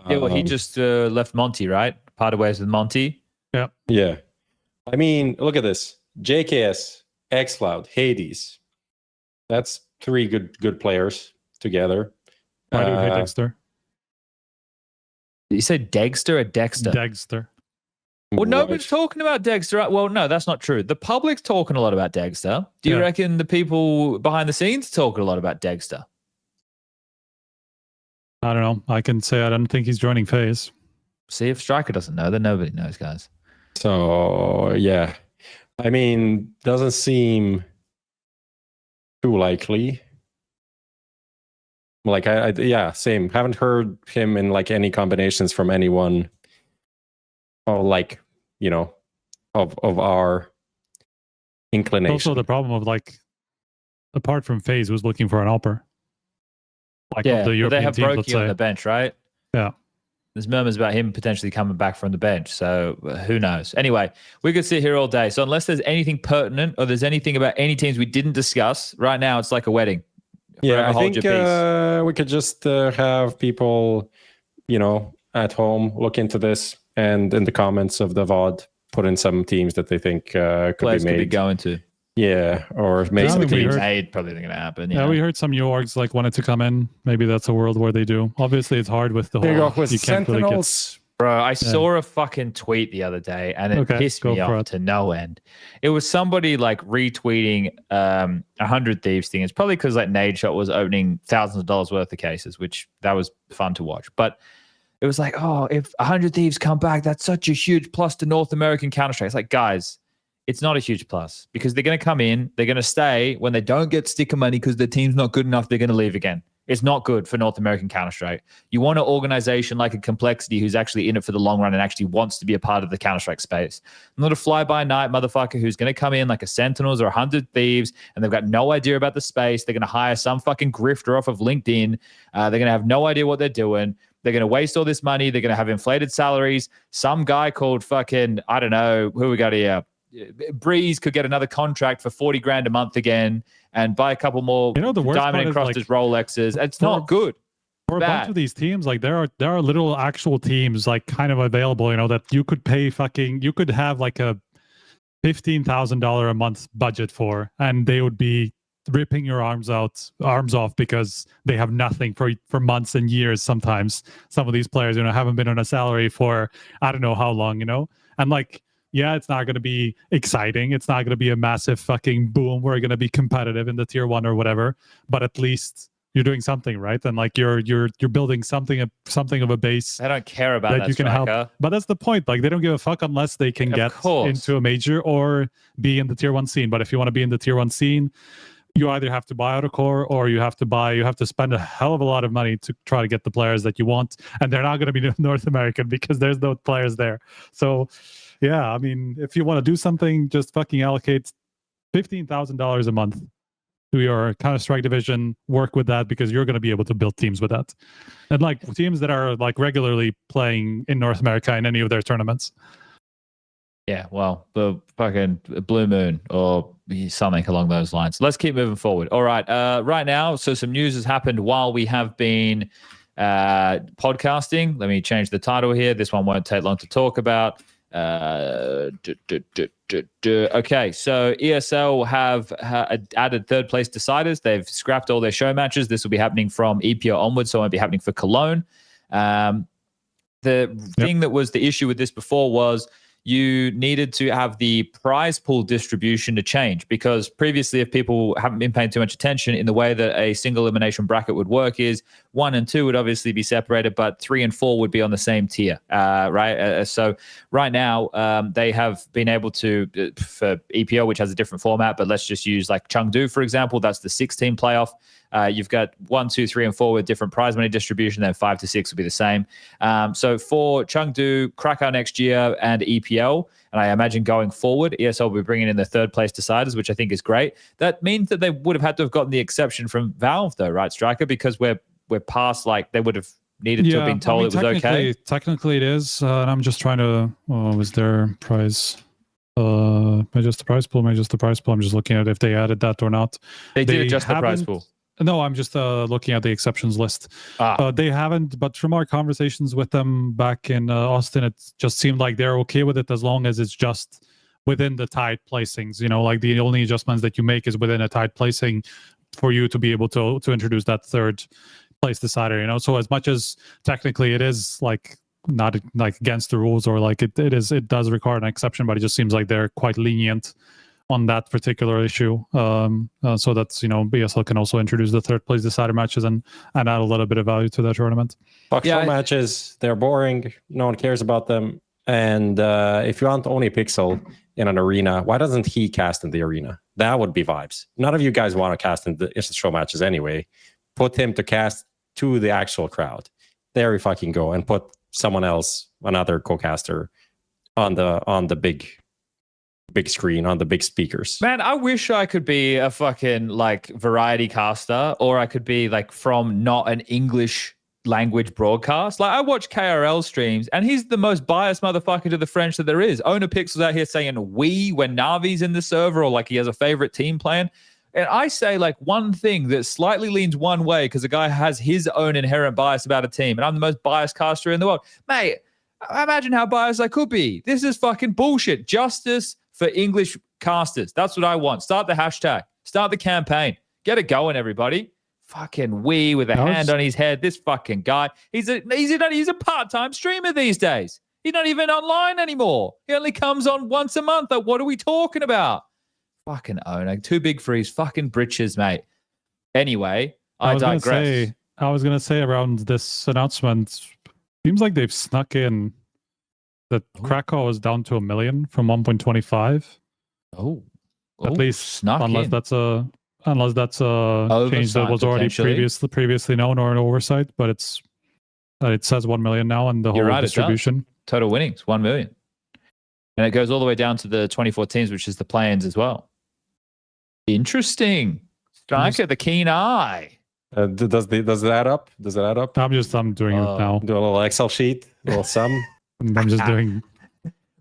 Yeah, well, he just left Monty, right? Parted ways with Monty. Yeah. Yeah. I mean, look at this. JKS, xCloud, Hades. That's 3 good players together. Why do you hate Dexter? You said Dexter or Dexter? Dexter. Well, nobody's Right. talking about Dexter. Well, no, that's not true. The public's talking a lot about Dexter. Do you Yeah. reckon the people behind the scenes talking a lot about Dexter? I don't know. I can say I don't think he's joining FaZe. See, if Striker doesn't know, then nobody knows, guys. So yeah, I mean, doesn't seem too likely. Like yeah, same. Haven't heard him in like any combinations from anyone. Or like, you know, of our inclination. Also, the problem of like, apart from FaZe, who's looking for an upper. Like Yeah, of the well, European they have teams, let's Brokey on say. the bench, right? Yeah. There's murmurs about him potentially coming back from the bench. So who knows? Anyway, we could sit here all day. So unless there's anything pertinent or there's anything about any teams we didn't discuss, right now it's like a wedding. Yeah, Forever I hold think your peace. we could just have people, you know, at home look into this and in the comments of the VOD put in some teams that they think could Players be could made. be going to. Yeah, or maybe I mean, we Teams heard- made probably not going to happen. Yeah, Yeah, we heard some new orgs like wanted to come in. Maybe that's a world where they do. Obviously, it's hard with the There you whole. go with can't really get. Sentinels. Bro, I saw a fucking tweet the other day and it Okay, pissed go me for off it. to no end. It was somebody like retweeting 100 Thieves thing. It's probably because like Nadeshot was opening thousands of dollars worth of cases, which that was fun to watch. But it was like, oh, if 100 Thieves come back, that's such a huge plus to North American Counter-Strike. It's like, guys, it's not a huge plus because they're going to come in, they're going to stay. When they don't get sticker money because their team's not good enough, they're going to leave again. It's not good for North American Counter-Strike. You want an organization like a Complexity who's actually in it for the long run and actually wants to be a part of the Counter-Strike space. Not a fly-by-night motherfucker who's going to come in like a Sentinels or 100 Thieves and they've got no idea about the space. They're going to hire some fucking grifter off of LinkedIn. They're going to have no idea what they're doing. They're going to waste all this money. They're going to have inflated salaries. Some guy called fucking, I don't know, who we got here? Breeze could get another contract for 40 grand a month again and buy a couple more You know, the worst diamond part is, encrusted Rolexes. It's not good. For a bunch Bad. of these teams, like there are little actual teams like kind of available, you know, that you could pay you could have like a $15,000 a month budget for, and they would be ripping your arms off because they have nothing for months and years. Sometimes some of these players, you know, haven't been on a salary for I don't know how long, you know, and like. Yeah, it's not going to be exciting. It's not going to be a massive fucking boom. We're going to be competitive in the tier 1 or whatever. But at least you're doing something, right? And like you're building something of a base I don't care about that you can help. striker. But that's the point. Like they don't give a fuck unless they can Of get course. into a major or be in the tier 1 scene. But if you want to be in the tier 1 scene, you either have to buy out a core or you have to spend a hell of a lot of money to try to get the players that you want. And they're not going to be North American because there's no players there. So yeah, I mean, if you want to do something, just fucking allocate $15,000 a month to your Counter-Strike division. Work with that because you're going to be able to build teams with that. And like teams that are like regularly playing in North America in any of their tournaments. Yeah, well, the fucking Blue Moon or something along those lines. Let's keep moving forward. All right. Right now, so some news has happened while we have been podcasting. Let me change the title here. This one won't take long to talk about. Okay, so ESL have added third place deciders. They've scrapped all their show matches. This will be happening from EPO onwards, so it won't be happening for Cologne. The thing that was the issue with this before was you needed to have the prize pool distribution to change, because previously, if people haven't been paying too much attention, in the way that a single elimination bracket would work is 1 and 2 would obviously be separated, but 3 and 4 would be on the same tier, right? So right now, they have been able to, for EPO, which has a different format, but let's just use like Chengdu, for example, that's the 16 playoff. You've got 1, 2, 3, and 4 with different prize money distribution. Then 5 to 6 will be the same. So for Chengdu, Krakow next year, and EPL, and I imagine going forward, ESL will be bringing in the third place deciders, which I think is great. That means that they would have had to have gotten the exception from Valve, though, right, Striker? Because we're past, like, they would have needed to have been told it was okay. Technically, it is. And I'm just trying to. Was there prize? Just the prize pool. I'm just looking at if they added that or not. They did adjust the prize haven't- pool. No, I'm just looking at the exceptions list. They haven't, but from our conversations with them back in Austin, it just seemed like they're okay with it as long as it's just within the tied placings. You know, like the only adjustments that you make is within a tied placing for you to be able to introduce that third place decider. You know, so as much as technically it is like not like against the rules, or like it does require an exception, but it just seems like they're quite lenient on that particular issue. So that's, BSL can also introduce the third place decider matches and add a little bit of value to that tournament. Fuck show matches, they're boring. No one cares about them. And if you want only Pixel in an arena, why doesn't he cast in the arena? That would be vibes. None of you guys want to cast in the instant show matches anyway. Put him to cast to the actual crowd. There we fucking go. And put someone else, another co-caster, on the big screen, on the big speakers. Man, I wish I could be a fucking like variety caster, or I could be like from not an English language broadcast. Like I watch KRL streams and he's the most biased motherfucker to the French that there is. Owner Pixel's out here saying we when Navi's in the server, or like he has a favorite team playing. And I say like one thing that slightly leans one way because the guy has his own inherent bias about a team, and I'm the most biased caster in the world. Mate, imagine how biased I could be. This is fucking bullshit. Justice for English casters. That's what I want. Start the hashtag. Start the campaign. Get it going, everybody. Fucking wee with a hand on his head. This fucking guy. He's a part-time streamer these days. He's not even online anymore. He only comes on once a month. Like, what are we talking about? Fucking owner. Too big for his fucking britches, mate. Anyway, I digress. I was going to say around this announcement, seems like they've snuck in that Krakow is down to 1 million from 1.25. At least, unless that's a change that was already previously known, or an oversight. But it says 1 million now, and the whole distribution. Total winnings 1 million, and it goes all the way down to the 24 teams, which is the play-ins as well. Interesting. Striker, the keen eye. Does that add up? Does it add up? I'm doing it now. Do a little Excel sheet, a little sum. I'm just doing.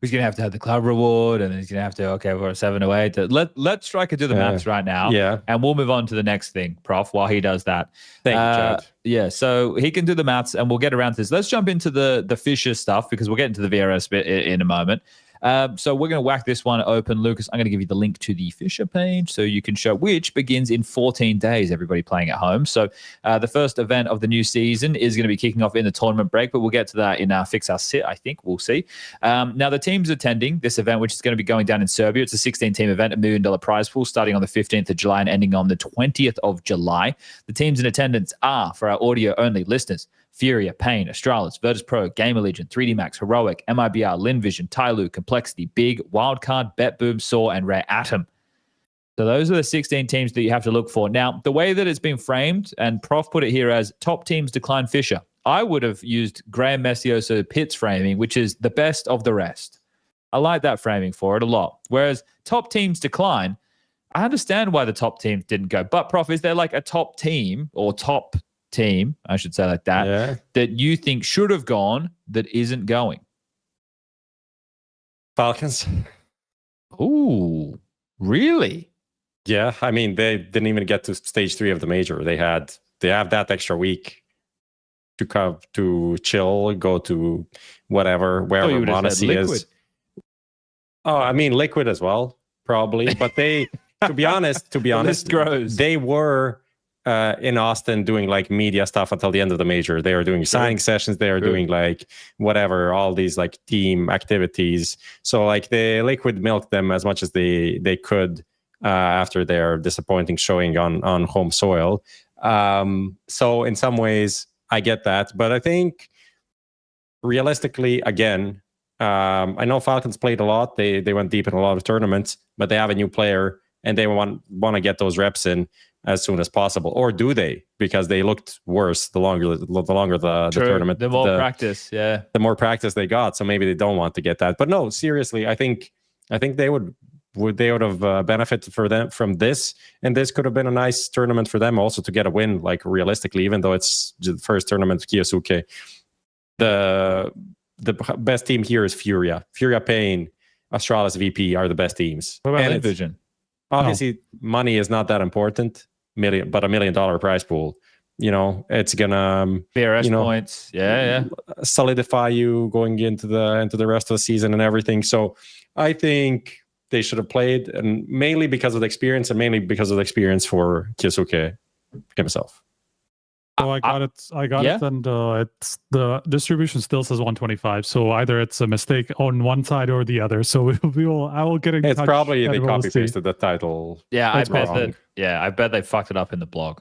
He's gonna have to have the club reward, and then he's gonna have to for a 7 or 8. Let Striker do the maths right now. Yeah, and we'll move on to the next thing, Prof. While he does that. Thank you, Chad. Yeah, so he can do the maths, and we'll get around to this. Let's jump into the FISSURE stuff because we'll get into the VRS bit in a moment. So we're going to whack this one open. Lucas, I'm going to give you the link to the FISSURE page so you can show, which begins in 14 days, everybody playing at home. So the first event of the new season is going to be kicking off in the tournament break, but we'll get to that in our Fix Our Sit, I think. We'll see. Now, the teams attending this event, which is going to be going down in Serbia, it's a 16-team event, $1 million prize pool starting on the 15th of July and ending on the 20th of July. The teams in attendance are, for our audio-only listeners, Furia, Pain, Astralis, Virtus Pro, Gamer Legion, 3D Max, Heroic, MIBR, Linvision, Tyloo, Complexity, Big, Wildcard, BetBoom, Saw, and Rare Atom. So those are the 16 teams that you have to look for. Now, the way that it's been framed, and Prof put it here as top teams decline FISSURE, I would have used Graham Messioso Pitt's framing, which is the best of the rest. I like that framing for it a lot. Whereas top teams decline, I understand why the top teams didn't go. But Prof, is there like a top team or top team, I should say like that, that you think should have gone that isn't going? Falcons. Ooh, really? Yeah, I mean, they didn't even get to stage 3 of the major. They have that extra week to come to chill, go to wherever Monacy is. Oh, I mean, Liquid as well, probably. But they, to be honest, they were in Austin doing like media stuff until the end of the major. They are doing signing sessions. They are doing like whatever, all these like team activities. So like the Liquid milked them as much as they could after their disappointing showing on home soil. So in some ways, I get that. But I think realistically, again, I know Falcons played a lot. They went deep in a lot of tournaments, but they have a new player and they want to get those reps in as soon as possible. Or do they? Because they looked worse the longer the tournament. The more practice, yeah. The more practice they got, so maybe they don't want to get that. But no, seriously, I think they would have benefited from this, and this could have been a nice tournament for them also to get a win. Like realistically, even though it's the first tournament of Kyosuke, the best team here is Furia, Pain, Astralis, VP are the best teams. What about Vision? Obviously, money is not that important. But $1 million prize pool, it's gonna VRS points, solidify you going into the rest of the season and everything. So I think they should have played, and mainly because of the experience, and mainly because of the experience for Kyosuke himself. So I got it, and it's the distribution still says 125. So either it's a mistake on one side or the other. So I will get in It's touch. probably they and we'll copy see. pasted the title. Yeah, That's I bet they fucked it up in the blog.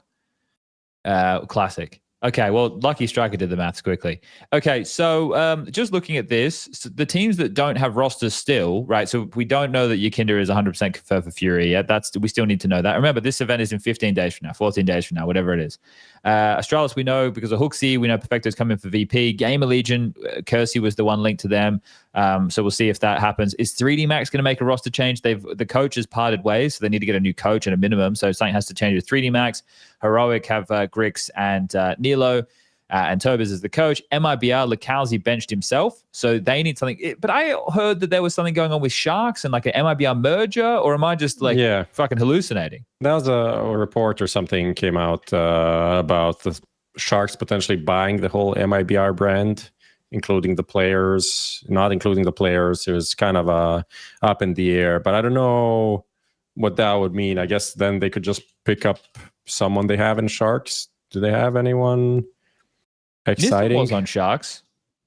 Classic. Okay, well, Lucky Striker did the maths quickly. Okay, so just looking at this, so the teams that don't have rosters still, right? So we don't know that Yekinder is 100% confirmed for Fury yet. We still need to know that. Remember, this event is in 15 days from now, 14 days from now, whatever it is. Astralis, we know because of Hooksy. We know Perfecto's coming for VP. Gamer Legion, Kersey was the one linked to them. So we'll see if that happens. Is 3D Max going to make a roster change? The coach has parted ways, so they need to get a new coach at a minimum. So something has to change with 3D Max. Heroic have Grix and Nilo, and TOBIZ is the coach. MIBR, Lakowski benched himself, so they need something. But I heard that there was something going on with Sharks and like an MIBR merger, or am I just fucking hallucinating? That was a report or something came out about the Sharks potentially buying the whole MIBR brand, including the players, not including the players. It was kind of up in the air, but I don't know what that would mean. I guess then they could just pick up someone they have in Sharks. Do they have anyone exciting? Was on Sharks.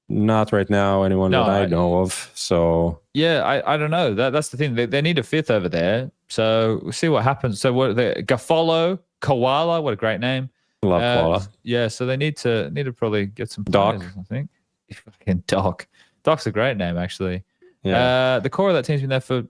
Not right now, anyone that I know of. So yeah, I don't know. That's the thing. They need a fifth over there. So we'll see what happens. So what Gaffolo, Koala, what a great name. Love Koala. Yeah, so they need to probably get some Doc. players, I think. Fucking Doc. Doc's a great name, actually. Yeah. The core of that team's been there for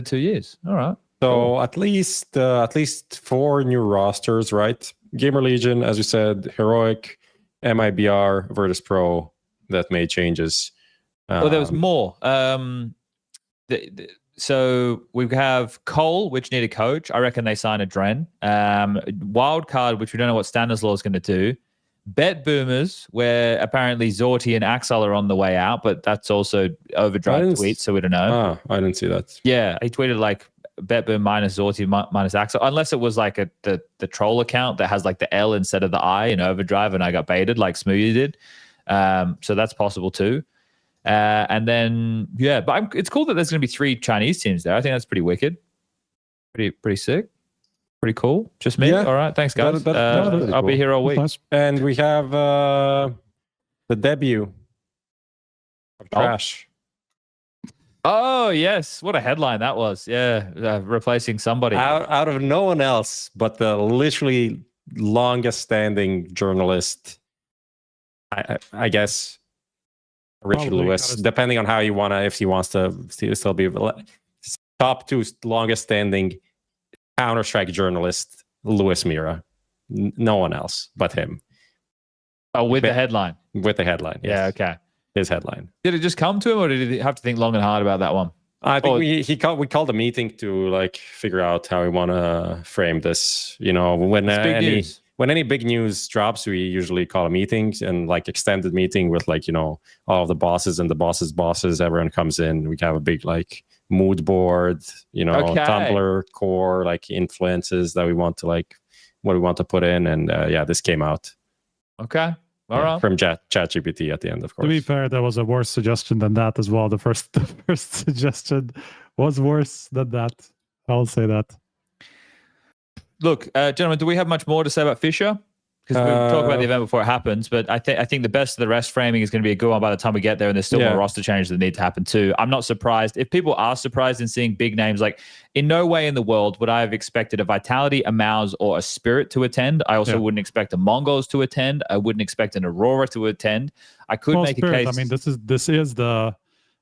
2 years. All right. So at least 4 new rosters, right? Gamer Legion, as you said, Heroic, MIBR, Virtus Pro, that made changes. Well, there was more. So we have Cole, which need a coach. I reckon they sign a Dren. Wildcard, which we don't know what Stanislaw is going to do. Bet Boomers, where apparently Zorti and Axel are on the way out, but that's also Overdrive tweet, so we don't know. I didn't see that. Yeah, he tweeted like Betboom minus Zorti minus Axel, unless it was like the troll account that has like the L instead of the I in Overdrive, and I got baited like Smoothie did. So that's possible too. And then but it's cool that there's going to be 3 Chinese teams there. I think that's pretty wicked, pretty sick, pretty cool. Just me. All right, thanks guys. I'll be here all week. Nice. And we have the debut of Trash. Oh yes, what a headline that was. Yeah, replacing somebody Out of no one else but the literally longest standing journalist, I guess, Richard Probably Lewis, depending on how you want to, if he wants to still be top 2 longest standing Counter-Strike journalist, Lewis Mira. No one else but him. Oh, with the headline. With the headline. Yes. Yeah, okay. His headline. Did it just come to him, or did he have to think long and hard about that one? I think we called a meeting to like figure out how we want to frame this. You know, when any big news drops, we usually call a meeting and like extended meeting with like, you know, all of the bosses and the bosses' bosses. Everyone comes in. We have a big like mood board, you know, Tumblr core, like influences that we want to like, what we want to put in. And this came out. Okay. All right. From ChatGPT at the end, of course. To be fair, there was a worse suggestion than that as well. The first suggestion was worse than that. I'll say that. Look, gentlemen, do we have much more to say about FISSURE? Because we talk about the event before it happens, but I think the best of the rest framing is going to be a good one by the time we get there, and there's still more roster changes that need to happen too. I'm not surprised. If people are surprised in seeing big names, like in no way in the world would I have expected a Vitality, a Mouse, or a Spirit to attend. I also wouldn't expect a Mongols to attend. I wouldn't expect an Aurora to attend. I could make Spirit, a case. I mean, this is the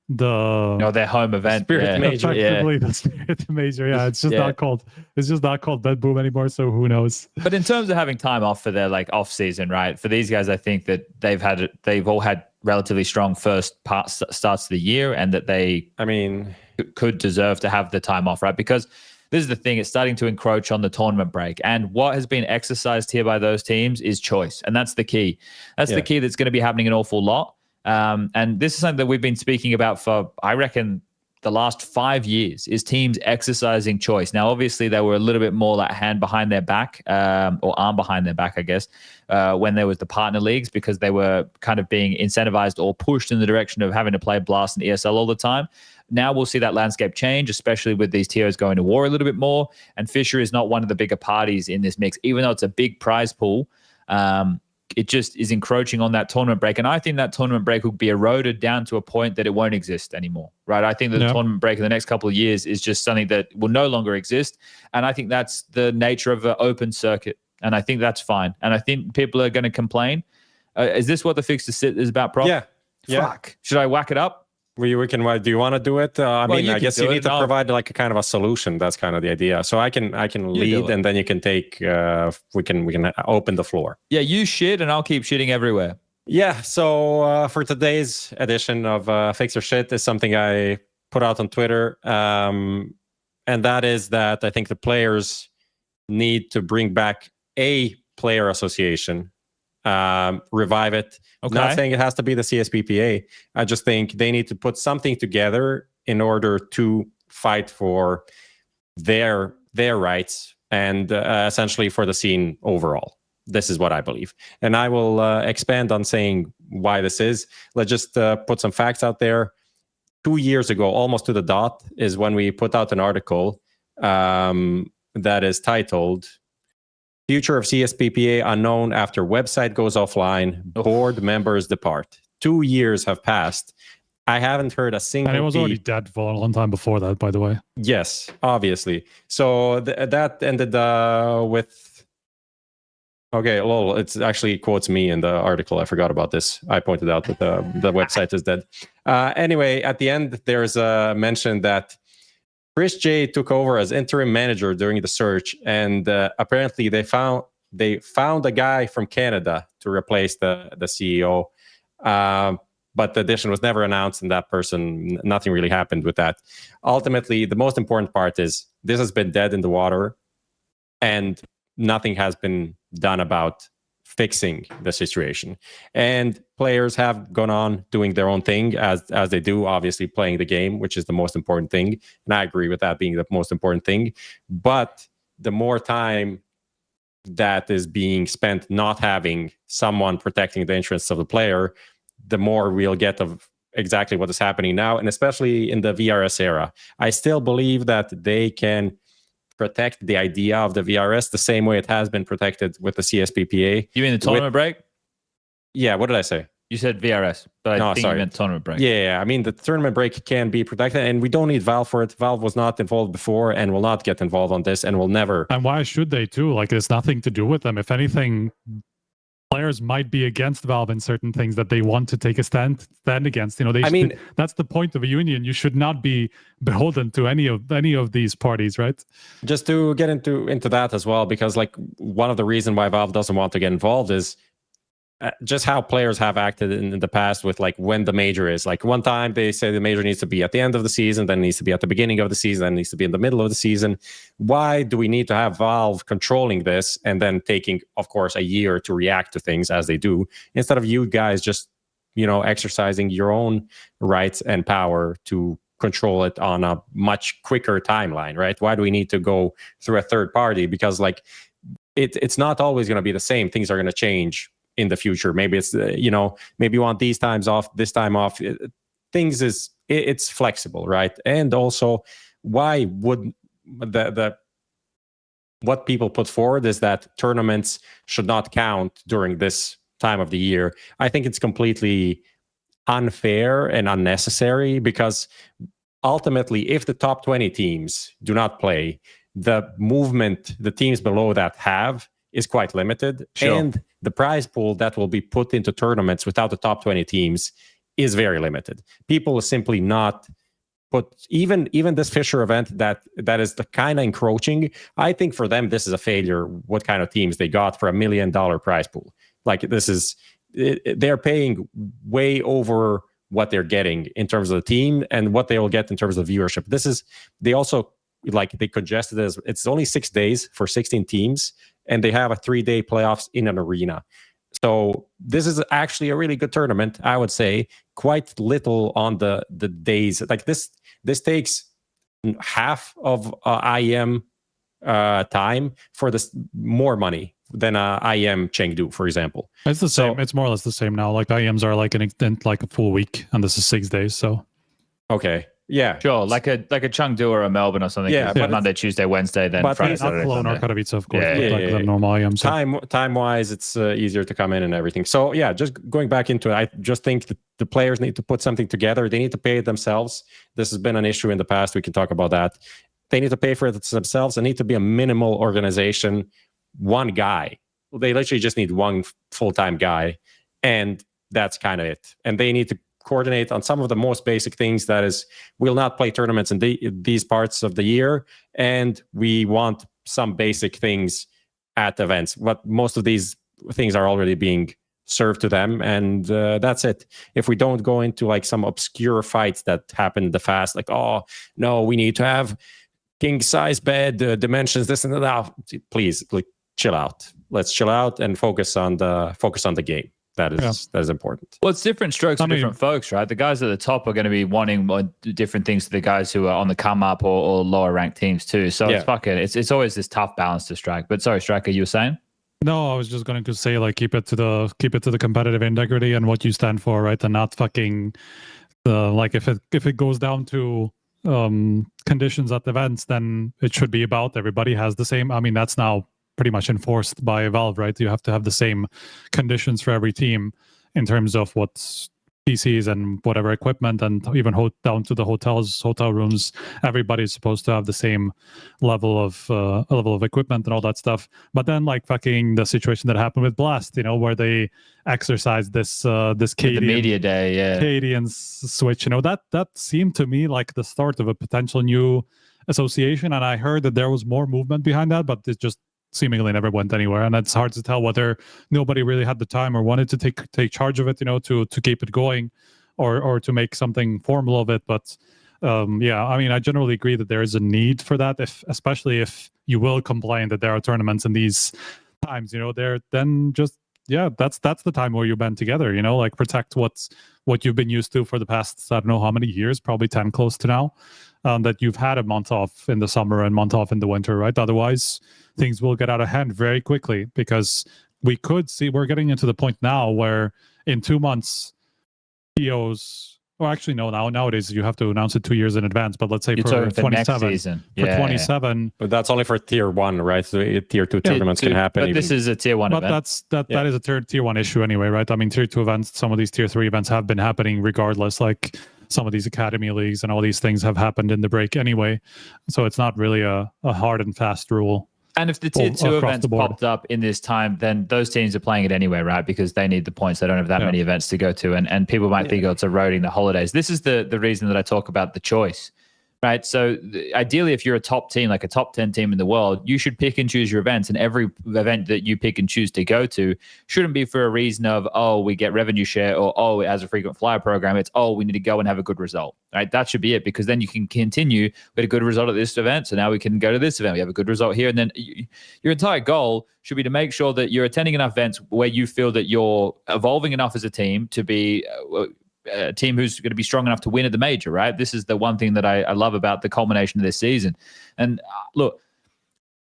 their home event. Spirit Major. Effectively the Spirit Major. Yeah, it's just not called. It's just not called Bed Boom anymore. So who knows? But in terms of having time off for their like off season, right? For these guys, I think that they've all had relatively strong first starts to the year, and that they, could deserve to have the time off, right? Because this is the thing; it's starting to encroach on the tournament break, and what has been exercised here by those teams is choice, and that's the key. That's the key that's going to be happening an awful lot. And this is something that we've been speaking about for, I reckon, the last 5 years, is teams exercising choice. Now, obviously, they were a little bit more like hand behind their back, or arm behind their back, I guess, when there was the partner leagues, because they were kind of being incentivized or pushed in the direction of having to play Blast and ESL all the time. Now we'll see that landscape change, especially with these TOs going to war a little bit more. And FISSURE is not one of the bigger parties in this mix, even though it's a big prize pool. it just is encroaching on that tournament break. And I think that tournament break will be eroded down to a point that it won't exist anymore, right? I think that the tournament break in the next couple of years is just something that will no longer exist. And I think that's the nature of an open circuit. And I think that's fine. And I think people are going to complain. Is this what the fix to sit is about, Prof? Yeah. Fuck. Should I whack it up? We can. Do you want to do it? I guess you need to provide like a kind of a solution. That's kind of the idea. So I can lead, and then you can take. We can open the floor. Yeah, you shit, and I'll keep shitting everywhere. Yeah. So for today's edition of Fix or Shit is something I put out on Twitter, and that is that I think the players need to bring back a player association. Revive it. Okay. Not saying it has to be the CSPPA. I just think they need to put something together in order to fight for their rights and essentially for the scene overall. This is what I believe. And I will expand on saying why this is. Let's just put some facts out there. 2 years ago, almost to the dot, is when we put out an article that is titled Future of CSPPA Unknown After Website Goes Offline, Board Members Depart. 2 years have passed. I haven't heard a single... And it was already dead for a long time before that, by the way. Yes, obviously. So that ended with... Okay, lol, it actually quotes me in the article. I forgot about this. I pointed out that the website is dead. Anyway, at the end, there's a mention that Chris J took over as interim manager during the search, and apparently they found a guy from Canada to replace the CEO, but the addition was never announced, and that person, nothing really happened with that. Ultimately, the most important part is this has been dead in the water, and nothing has been done about fixing the situation. And players have gone on doing their own thing as they do, obviously playing the game, which is the most important thing. And I agree with that being the most important thing. But the more time that is being spent not having someone protecting the interests of the player, the more we'll get of exactly what is happening now, and especially in the VRS era. I still believe that they can protect the idea of the VRS the same way it has been protected with the CSPPA. You mean the tournament break? Yeah, what did I say? You said VRS, but I think you meant tournament break. Yeah, I mean, the tournament break can be protected, and we don't need Valve for it. Valve was not involved before and will not get involved on this and will never. And why should they too? Like, it's nothing to do with them. If anything, players might be against Valve in certain things that they want to take a stand against. You know, that's the point of a union. You should not be beholden to any of these parties, right? Just to get into that as well, because like one of the reasons why Valve doesn't want to get involved is just how players have acted in the past with like when the major is. Like one time they say the major needs to be at the end of the season, then it needs to be at the beginning of the season, then it needs to be in the middle of the season. Why do we need to have Valve controlling this and then taking, of course, a year to react to things as they do, instead of you guys just, you know, exercising your own rights and power to control it on a much quicker timeline, right? Why do we need to go through a third party? Because like it's not always going to be the same. Things are going to change in the future. Maybe it's maybe you want these times off, this time off. It's flexible, right? And also, why would what people put forward is that tournaments should not count during this time of the year. I think it's completely unfair and unnecessary, because ultimately, if the top 20 teams do not play, the movement the teams below that have is quite limited. Sure. And the prize pool that will be put into tournaments without the top 20 teams is very limited. People will simply not put, even this FISSURE event that is the kind of encroaching. I think for them, this is a failure, what kind of teams they got for $1 million prize pool. Like they're paying way over what they're getting in terms of the team and what they will get in terms of viewership. They congested it. It's only 6 days for 16 teams, and they have a 3-day playoffs in an arena. So this is actually a really good tournament, I would say. Quite little on the days. Like this takes half of IEM time for this, more money than IEM Chengdu, for example. It's the same. It's more or less the same now. Like IEMs are like a full week, and this is 6 days. So okay. Yeah, Sure, like a Chengdu or a Melbourne or something. Yeah, but Monday, Tuesday, Wednesday, then but Friday, not Saturday, Cologne or Sunday. Katowice, of course, Yeah, but yeah, like the normal IEM. time wise, it's easier to come in and everything. So yeah, just going back into it, I just think that the players need to put something together. They need to pay it themselves. This has been an issue in the past. We can talk about that. They need to pay for it themselves. They need to be a minimal organization. One guy. They literally just need one full-time guy, and that's kind of it. And they need to coordinate on some of the most basic things. That is, we'll not play tournaments in these parts of the year, and we want some basic things at events. But most of these things are already being served to them, and that's it. If we don't go into like some obscure fights that happen in the fast, like, oh no, we need to have king size bed, dimensions, this and that. Please, like, chill out. Let's chill out and focus on the game. That is important. Well, it's different strokes for different folks, right? The guys at the top are going to be wanting different things to the guys who are on the come up or lower ranked teams too. So it's always this tough balance to strike. But sorry, Striker, you were saying? No, I was just going to say, like, keep it to the competitive integrity and what you stand for, right? And not fucking like if it goes down to conditions at the events, then it should be about everybody has the same. I mean, that's now pretty much enforced by Valve, right? You have to have the same conditions for every team in terms of what's PCs and whatever equipment, and even down to the hotel rooms. Everybody's supposed to have the same level of equipment and all that stuff. But then, like, fucking the situation that happened with Blast, where they exercised this cadiaN, the media day, cadiaN switch, that seemed to me like the start of a potential new association. And I heard that there was more movement behind that, but it just seemingly never went anywhere, and it's hard to tell whether nobody really had the time or wanted to take charge of it, to keep it going, or to make something formal of it. But I mean, I generally agree that there is a need for that, especially if you will complain that there are tournaments in these times. That's the time where you band together. Like, protect what you've been used to for the past, I don't know how many years, probably 10 close to now. That you've had a month off in the summer and month off in the winter, right? Otherwise, things will get out of hand very quickly, because we could see we're getting into the point now where in 2 months, POs, or actually no, nowadays you have to announce it 2 years in advance. But let's say for 27, for 27, but that's only for tier 1, right? So tier 2 tournaments can happen. But this is a tier 1 event. But that is a tier 1 issue anyway, right? I mean, tier 2 events, some of these tier 3 events have been happening regardless. Like, some of these academy leagues and all these things have happened in the break anyway. So it's not really a hard and fast rule. And if the tier 2 events popped up in this time, then those teams are playing it anyway, right? Because they need the points. They don't have that many events to go to. And people might think, oh, it's eroding the holidays. This is the reason that I talk about the choice, right? So ideally, if you're a top team, like a top 10 team in the world, you should pick and choose your events. And every event that you pick and choose to go to shouldn't be for a reason of, oh, we get revenue share, or, oh, it has a frequent flyer program. It's, oh, we need to go and have a good result, right? That should be it, because then you can continue. We had a good result at this event, so now we can go to this event. We have a good result here. And then your entire goal should be to make sure that you're attending enough events where you feel that you're evolving enough as a team to be a team who's going to be strong enough to win at the major, right? This is the one thing that I love about the culmination of this season. And look,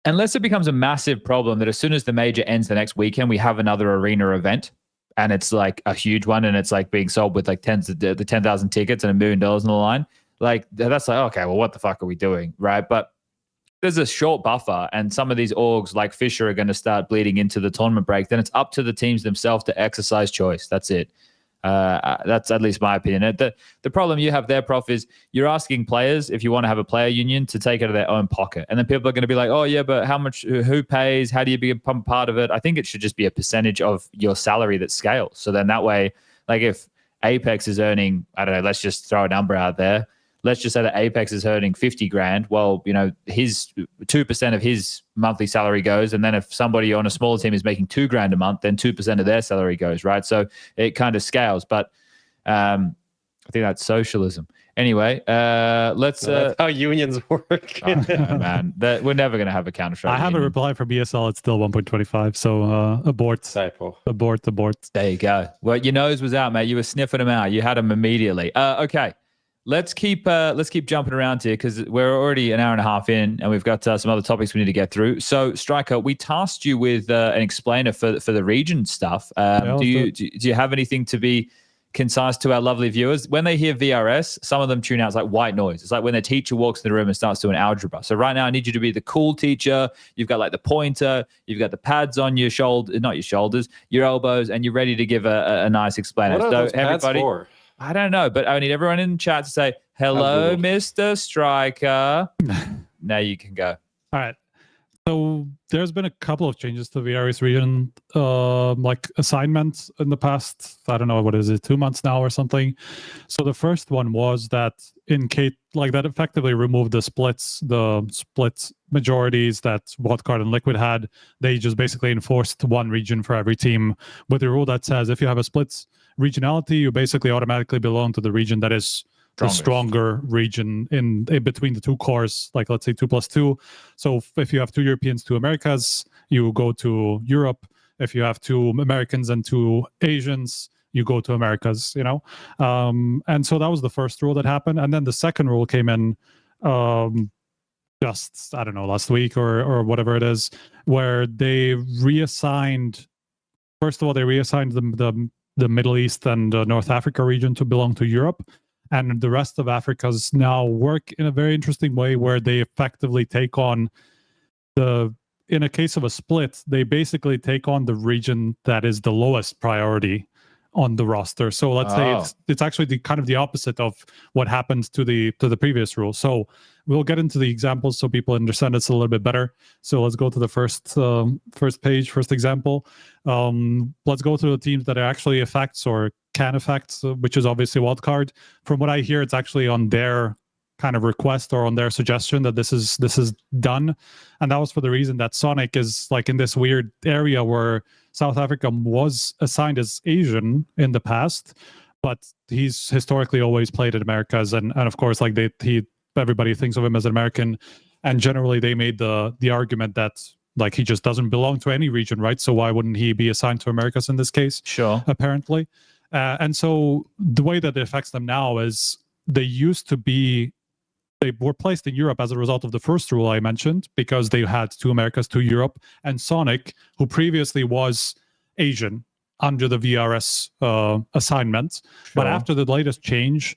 unless it becomes a massive problem that as soon as the major ends the next weekend, we have another arena event, and it's like a huge one, and it's like being sold with like the 10,000 tickets and $1 million on the line. Like, that's like, okay, well, what the fuck are we doing, right? But there's a short buffer, and some of these orgs like FISSURE are going to start bleeding into the tournament break. Then it's up to the teams themselves to exercise choice. That's it. That's at least my opinion. The problem you have there, Prof, is you're asking players, if you want to have a player union, to take it out of their own pocket. And then people are going to be like, oh, yeah, but how much, who pays? How do you become part of it? I think it should just be a percentage of your salary that scales. So then that way, like if Apex is earning, I don't know, let's just throw a number out there. Let's just say that Apex is earning 50 grand. Well, his 2% of his monthly salary goes. And then if somebody on a smaller team is making 2 grand a month, then 2% of their salary goes, right? So it kind of scales. But I think that's socialism. Anyway, let's... that's how unions work. Oh, man, we're never going to have a counter-strike. I have a reply from BSL. It's still 1.25. So abort. Typo. Abort. There you go. Well, your nose was out, mate. You were sniffing them out. You had them immediately. Okay. Let's keep jumping around here, because we're already an hour and a half in, and we've got some other topics we need to get through. So, Striker, we tasked you with an explainer for the region stuff. Do you have anything to be concise to our lovely viewers. When they hear VRS, some of them tune out. It's like white noise. It's like when their teacher walks in the room and starts doing algebra. So right now, I need you to be the cool teacher. You've got like the pointer. You've got the pads on your shoulder, not your shoulders, your elbows, and you're ready to give a nice explainer. What are those pads for? I don't know, but I need everyone in the chat to say, hello, Mr. Striker. Now you can go. All right. So there's been a couple of changes to VRS region, like assignments in the past, I don't know, what is it, 2 months now or something. So the first one was that in case, like that effectively removed the split majorities that Wildcard and Liquid had. They just basically enforced one region for every team with a rule that says if you have a split regionality, you basically automatically belong to the region that is the stronger region in between the two cores, like let's say 2+2. So if you have 2 Europeans, 2 Americas, you go to Europe. If you have 2 Americans and 2 Asians, you go to Americas, you know? And so that was the first rule that happened. And then the second rule came in just, I don't know, last week or whatever it is, where they reassigned, first of all, they reassigned the Middle East and North Africa region to belong to Europe. And the rest of Africa's now work in a very interesting way where they effectively take on in a case of a split, they basically take on the region that is the lowest priority on the roster. So let's say it's actually the opposite of what happened to the previous rule. So we'll get into the examples so people understand it's a little bit better. So let's go to the first page, first example. Let's go to the teams that are actually effects or can affect, which is obviously wildcard. From what I hear, it's actually on their kind of request or on their suggestion that this is done, and that was for the reason that Sonic is like in this weird area where South Africa was assigned as Asian in the past, but he's historically always played in Americas, and of course like everybody thinks of him as an American, and generally they made the argument that like he just doesn't belong to any region, right? So why wouldn't he be assigned to Americas in this case? Sure. Apparently. And so the way that it affects them now is they were placed in Europe as a result of the first rule I mentioned, because they had 2 Americas, 2 Europe, and Sonic, who previously was Asian under the VRS assignment. Sure. But after the latest change,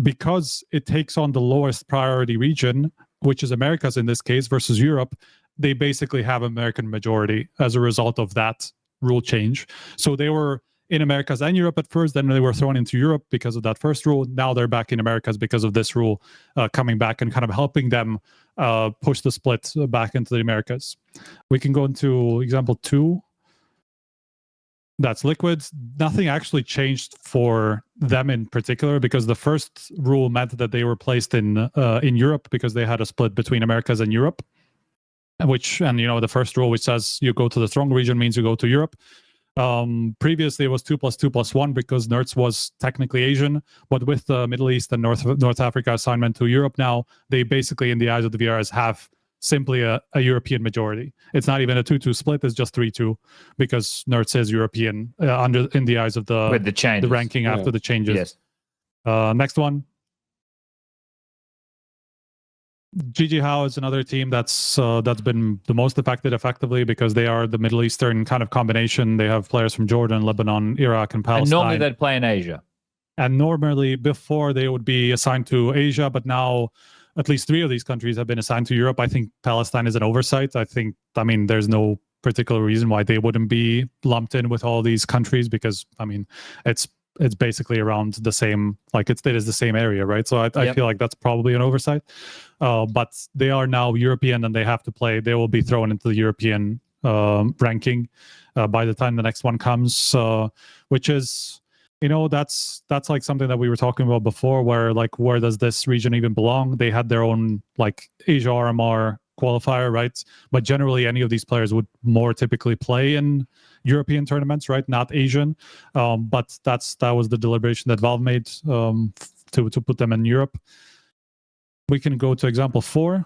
because it takes on the lowest priority region, which is Americas in this case versus Europe, they basically have American majority as a result of that rule change. So they were in Americas and Europe at first, then they were thrown into Europe because of that first rule. Now they're back in Americas because of this rule coming back and kind of helping them push the split back into the Americas. We can go into example 2. That's Liquid. Nothing actually changed for them in particular, because the first rule meant that they were placed in Europe because they had a split between Americas and Europe, and you know, the first rule which says you go to the strong region means you go to Europe. Previously it was 2+2+1 because Nerds was technically Asian, but with the Middle East and North Africa assignment to Europe now, they basically in the eyes of the VRs have simply a European majority. It's not even a 2-2 split, it's just 3-2 because Nerds is European in the eyes of the ranking after the changes. Yes. Next one. GG How is another team that's been the most affected effectively because they are the Middle Eastern kind of combination. They have players from Jordan, Lebanon, Iraq, and Palestine. And normally they'd play in Asia. And normally before they would be assigned to Asia, but now at least 3 of these countries have been assigned to Europe. I think Palestine is an oversight. I mean, there's no particular reason why they wouldn't be lumped in with all these countries because, I mean, it's basically around the same, like it is the same area, right? So I feel like that's probably an oversight. But they are now European and they have to play. They will be thrown into the European ranking by the time the next one comes, which is, you know, that's like something that we were talking about before, where like, where does this region even belong? They had their own like Asia RMR qualifier, right? But generally any of these players would more typically play in European tournaments, right? Not Asian. But that was the deliberation that Valve made to put them in Europe. We can go to example 4.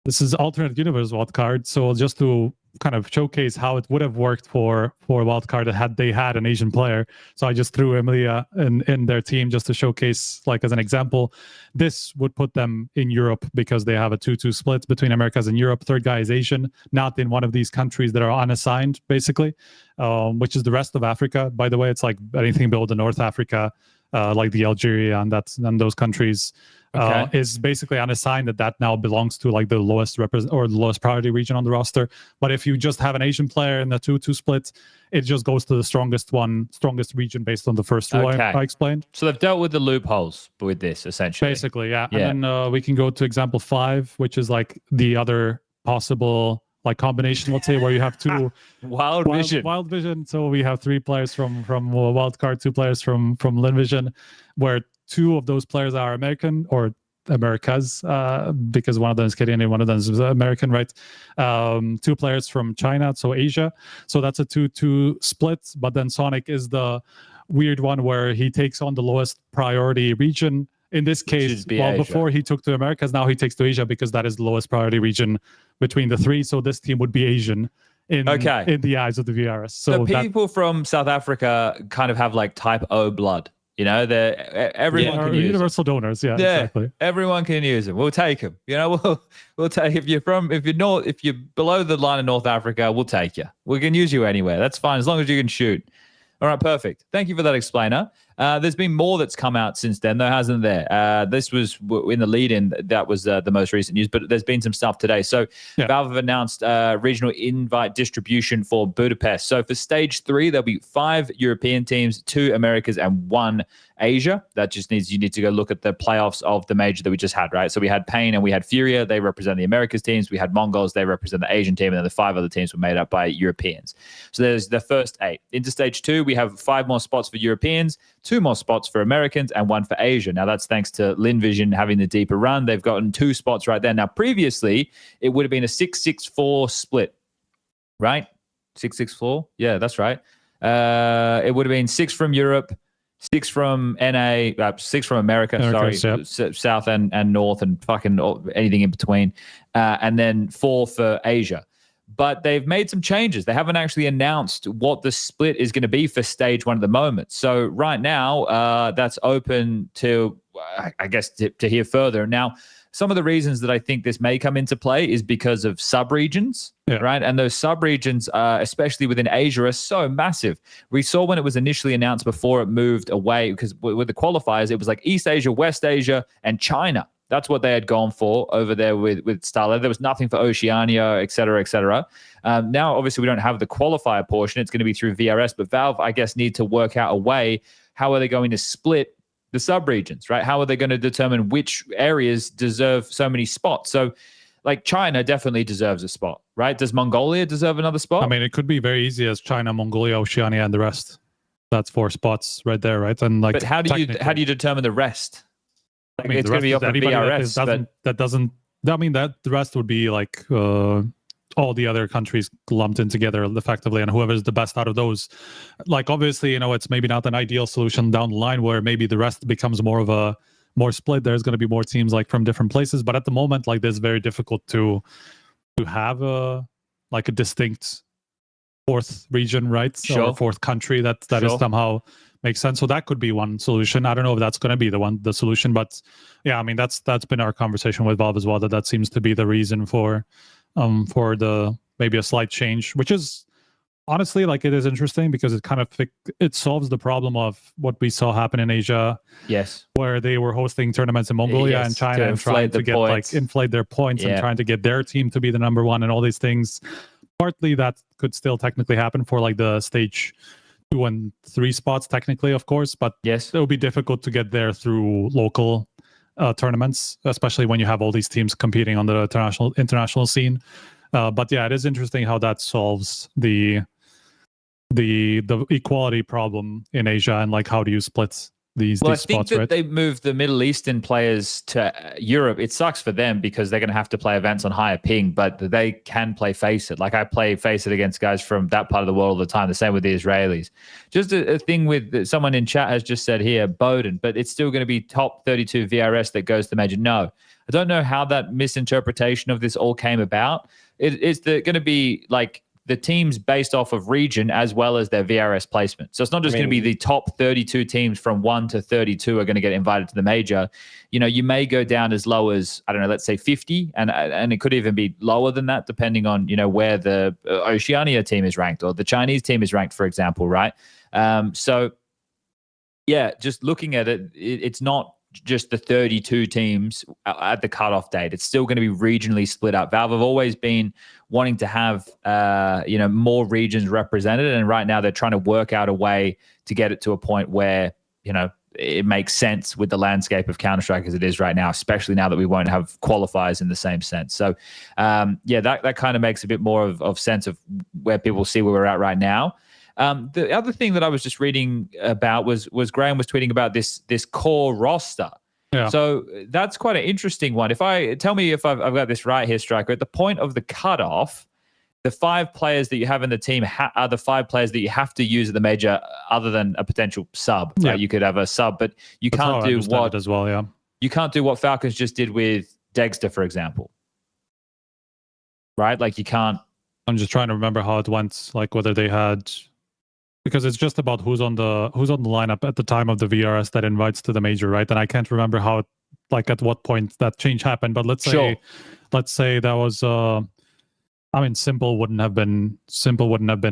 This is alternate universe wildcard. So just to kind of showcase how it would have worked for wildcard had they had an Asian player. So I just threw Emilia in their team just to showcase, like, as an example. This would put them in Europe because they have a 2-2 split between Americas and Europe. Third guy is Asian, not in one of these countries that are unassigned, basically, which is the rest of Africa. By the way, it's like anything below the North Africa, like the Algeria and those countries. Is basically unassigned, that now belongs to like the lowest lowest priority region on the roster. But if you just have an Asian player in the 2-2 split, it just goes to the strongest region based on the first rule I explained. So they've dealt with the loopholes with this, essentially. Basically, yeah. And then we can go to example 5, which is like the other possible like combination, let's say, where you have two wild vision. So we have 3 players from wildcard, 2 players from Vision, where 2 of those players are American or Americas, because one of them is Canadian and one of them is American, right? 2 players from China, so Asia. So that's a 2-2 split. But then Sonic is the weird one where he takes on the lowest priority region. In this case, before he took to Americas, now he takes to Asia because that is the lowest priority region between the 3. So this team would be Asian in the eyes of the VRS. So people from South Africa kind of have like type O blood. You know, everyone can use universal donors. Yeah, exactly. Everyone can use them. We'll take them. You know, we'll take if you're below the line of North Africa, we'll take you. We can use you anywhere. That's fine as long as you can shoot. All right, perfect. Thank you for that explainer. There's been more that's come out since then, though, hasn't there? This was in the lead-in. That was the most recent news, but there's been some stuff today. So Valve have announced regional invite distribution for Budapest. So for stage 3, there'll be 5 European teams, 2 Americas, and 1 Asia. That just you need to go look at the playoffs of the major that we just had, right? So we had Pain and we had Furia. They represent the Americas teams. We had Mongols. They represent the Asian team. And then the 5 other teams were made up by Europeans. So there's the first 8. Into stage 2, we have 5 more spots for Europeans, 2 more spots for Americans, and 1 for Asia. Now, that's thanks to Vision having the deeper run. They've gotten 2 spots right there. Now, previously, it would have been a 6-6-4 split, right? 6-6-4? Yeah, that's right. It would have been 6 from Europe, 6 from NA, 6 from America, South and North, and fucking anything in between, and then 4 for Asia. But they've made some changes. They haven't actually announced what the split is going to be for stage 1 at the moment. So right now, that's open to, I guess, to hear further. Now, some of the reasons that I think this may come into play is because of sub-regions, right? And those sub-regions, especially within Asia, are so massive. We saw when it was initially announced before it moved away, because with the qualifiers, it was like East Asia, West Asia, and China. That's what they had gone for over there with Starlight. There was nothing for Oceania, et cetera, et cetera. Now, obviously, we don't have the qualifier portion. It's going to be through VRS, but Valve, I guess, need to work out a way. How are they going to split the sub-regions, right? How are they going to determine which areas deserve so many spots? So, like, China definitely deserves a spot, right? Does Mongolia deserve another spot? I mean, it could be very easy as China, Mongolia, Oceania, and the rest. That's 4 spots right there, right? And like, but how do you determine the rest? I mean, it's going to be up to VRS. That the rest would be like all the other countries lumped in together effectively, and whoever's the best out of those. Like, obviously, it's maybe not an ideal solution down the line where maybe the rest becomes more split. There's going to be more teams like from different places, but at the moment, like, this very difficult to have a distinct 4th region, right? Or 4th country that is somehow makes sense. So that could be one solution. I don't know if that's going to be the solution, but yeah, I mean, that's been our conversation with Valve as well, that seems to be the reason for the maybe a slight change, which is honestly, like, it is interesting because it kind of it solves the problem of what we saw happen in Asia. Yes, where they were hosting tournaments in Mongolia and China and trying to get inflate their points and trying to get their team to be the number 1 and all these things. Partly that could still technically happen for like the stage 2 and 3 spots, technically, of course, but it will be difficult to get there through local tournaments, especially when you have all these teams competing on the international scene. But yeah, it is interesting how that solves the equality problem in Asia, and like, how do you split these spots, right? I think that they moved the Middle Eastern players to Europe. It sucks for them because they're going to have to play events on higher ping, but they can play Face It. Like, I play Face It against guys from that part of the world all the time. The same with the Israelis. Just a thing with someone in chat has just said here, Bowden, but it's still going to be top 32 VRS that goes to major. No, I don't know how that misinterpretation of this all came about. It's going to be like the teams based off of region as well as their VRS placement. So it's not just going to be the top 32 teams from 1 to 32 are going to get invited to the major. You know, you may go down as low as, I don't know, let's say 50, and it could even be lower than that depending on, you know, where the Oceania team is ranked or the Chinese team is ranked, for example, right? So yeah, just looking at it, it's not just the 32 teams at the cutoff date. It's still going to be regionally split up. Valve have always been wanting to have you know, more regions represented, and right now they're trying to work out a way to get it to a point where, you know, it makes sense with the landscape of Counter-Strike as it is right now, especially now that we won't have qualifiers in the same sense. So yeah, that kind of makes a bit more of sense of where people see where we're at right now. The other thing that I was just reading about was Graham was tweeting about this core roster. Yeah. So that's quite an interesting one. Tell me if I've got this right here, Striker. At the point of the cutoff, the 5 players that you have in the team are the 5 players that you have to use at the major, other than a potential sub. Yeah. Right? You could have a sub, but you can't do what as well. Yeah, you can't do what Falcons just did with Dexter, for example. Right? Like you can't. I'm just trying to remember how it went. Like whether they had. Because it's just about who's on the lineup at the time of the VRS that invites to the major, right? And I can't remember how, like at what point that change happened. But let's say that was, I mean, simple wouldn't have been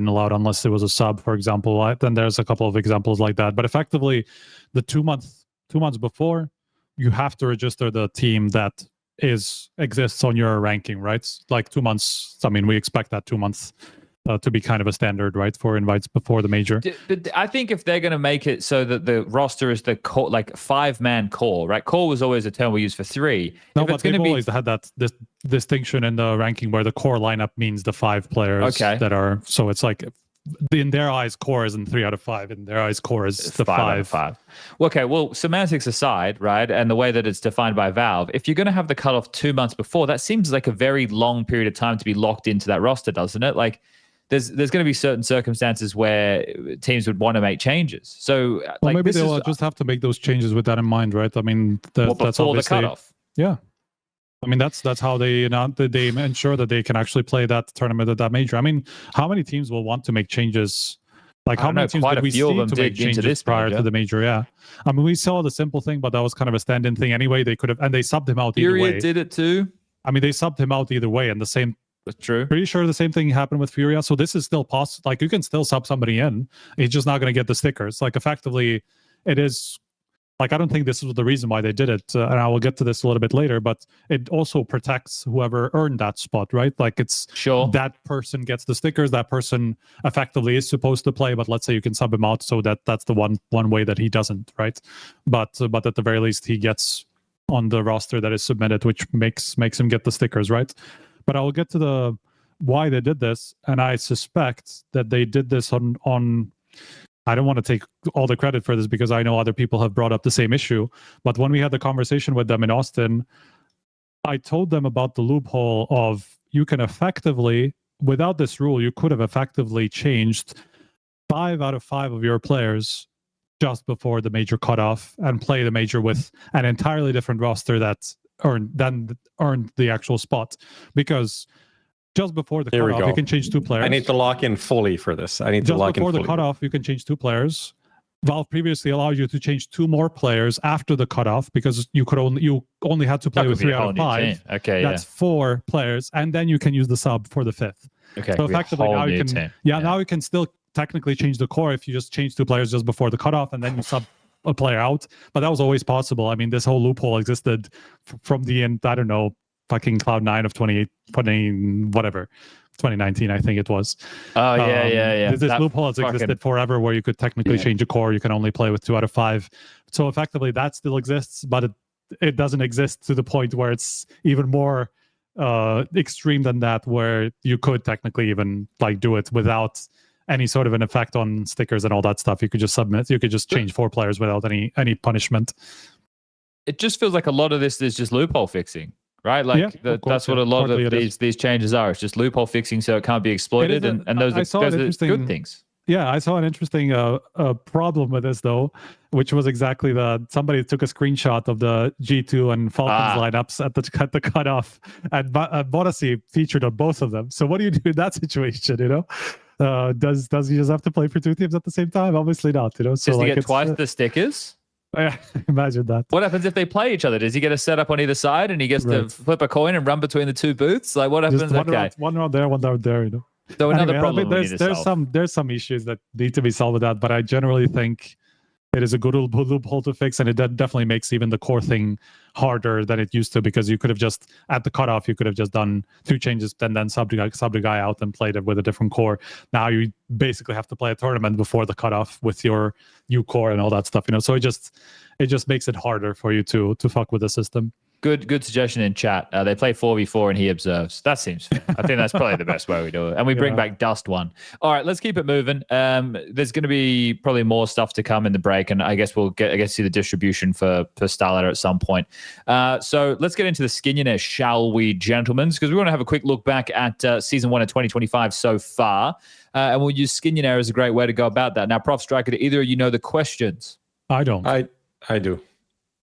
allowed unless it was a sub, for example. Right? Then there's a couple of examples like that. But effectively, the 2 months before, you have to register the team that exists on your ranking, right? Like 2 months. I mean, we expect that 2 months. To be kind of a standard, right, for invites before the major. But I think if they're going to make it so that the roster is the core, like 5-man core, right? Core was always a term we used for 3. No, but they've always had this distinction in the ranking where the core lineup means the 5 players that are. So it's like, in their eyes, core isn't 3 out of 5. In their eyes, core is the 5 out of 5. Okay, well, semantics aside, right, and the way that it's defined by Valve, if you're going to have the cutoff 2 months before, that seems like a very long period of time to be locked into that roster, doesn't it? Like, there's going to be certain circumstances where teams would want to make changes. So well, maybe they'll just have to make those changes with that in mind, right? I mean, that's before the cutoff. Yeah, I mean that's how they ensure that they can actually play that tournament at that major. I mean, how many teams will want to make changes? Like how many teams did we see to make changes prior to the major? Yeah, I mean we saw the simple thing, but that was kind of a stand-in thing anyway. They could have, and they subbed him out either way. Furia did it too. I mean, they subbed him out either way, and the same. That's true. Pretty sure the same thing happened with Furia. So this is still possible. Like you can still sub somebody in. He's just not going to get the stickers. Like effectively, it is. Like I don't think this was the reason why they did it, and I will get to this a little bit later. But it also protects whoever earned that spot, right? Like it's that person gets the stickers. That person effectively is supposed to play, but let's say you can sub him out, so that's the one way that he doesn't, right? But at the very least, he gets on the roster that is submitted, which makes him get the stickers, right? But I will get to the why they did this, and I suspect that they did this on. I don't want to take all the credit for this because I know other people have brought up the same issue. But when we had the conversation with them in Austin, I told them about the loophole of you can effectively, without this rule, you could have effectively changed 5 out of 5 of your players just before the major cutoff and play the major with an entirely different roster that earned the actual spot, because just before the cutoff you can change 2 players. I need to lock in fully for this. Just before the cutoff you can change 2 players. Valve previously allowed you to change 2 more players after the cutoff because you only had to play with 3 out of 5. Okay, that's 4 players, and then you can use the sub for the 5th. Okay, so effectively now you can now you can still technically change the core if you just change 2 players just before the cutoff and then you sub a player out. But that was always possible. I mean, this whole loophole existed from the end, I don't know, fucking Cloud9 of 2019, I think it was. Oh, yeah. This loophole has existed forever where you could technically change a core. You can only play with 2 out of 5. So effectively that still exists, but it doesn't exist to the point where it's even more extreme than that, where you could technically even like do it without any sort of an effect on stickers and all that stuff. You could just submit. You could just change 4 players without any punishment. It just feels like a lot of this is just loophole fixing, right? Like that's what a lot of these changes are. It's just loophole fixing so it can't be exploited, and those are good things. Yeah, I saw an interesting problem with this though, which was exactly somebody took a screenshot of the G2 and Falcons lineups at the cutoff, and Bonacy featured on both of them. So what do you do in that situation? Does he just have to play for two teams at the same time? Obviously not. So does he get twice the stickers? Yeah, imagine that. What happens if they play each other? Does he get a setup on either side and he gets to flip a coin and run between the two booths? Like what happens? Just one round there, one round there. So another problem. There's some issues that need to be solved with that, but I generally think it is a good loophole to fix, and it definitely makes even the core thing harder than it used to, because you could have just, at the cutoff, you could have just done 2 changes, then subbed the guy out and played it with a different core. Now you basically have to play a tournament before the cutoff with your new core and all that stuff, So it just makes it harder for you to fuck with the system. Good suggestion in chat. They play 4v4 and he observes. That seems fair. I think that's probably the best way we do it. And we bring back Dust 1. All right, let's keep it moving. There's going to be probably more stuff to come in the break, and I guess we'll see the distribution for Starlighter at some point. So let's get into the Skinionaire, shall we, gentlemen? Because we want to have a quick look back at Season 1 of 2025 so far. And we'll use Skinionaire as a great way to go about that. Now, Prof Striker, do either of you know the questions? I don't. I do.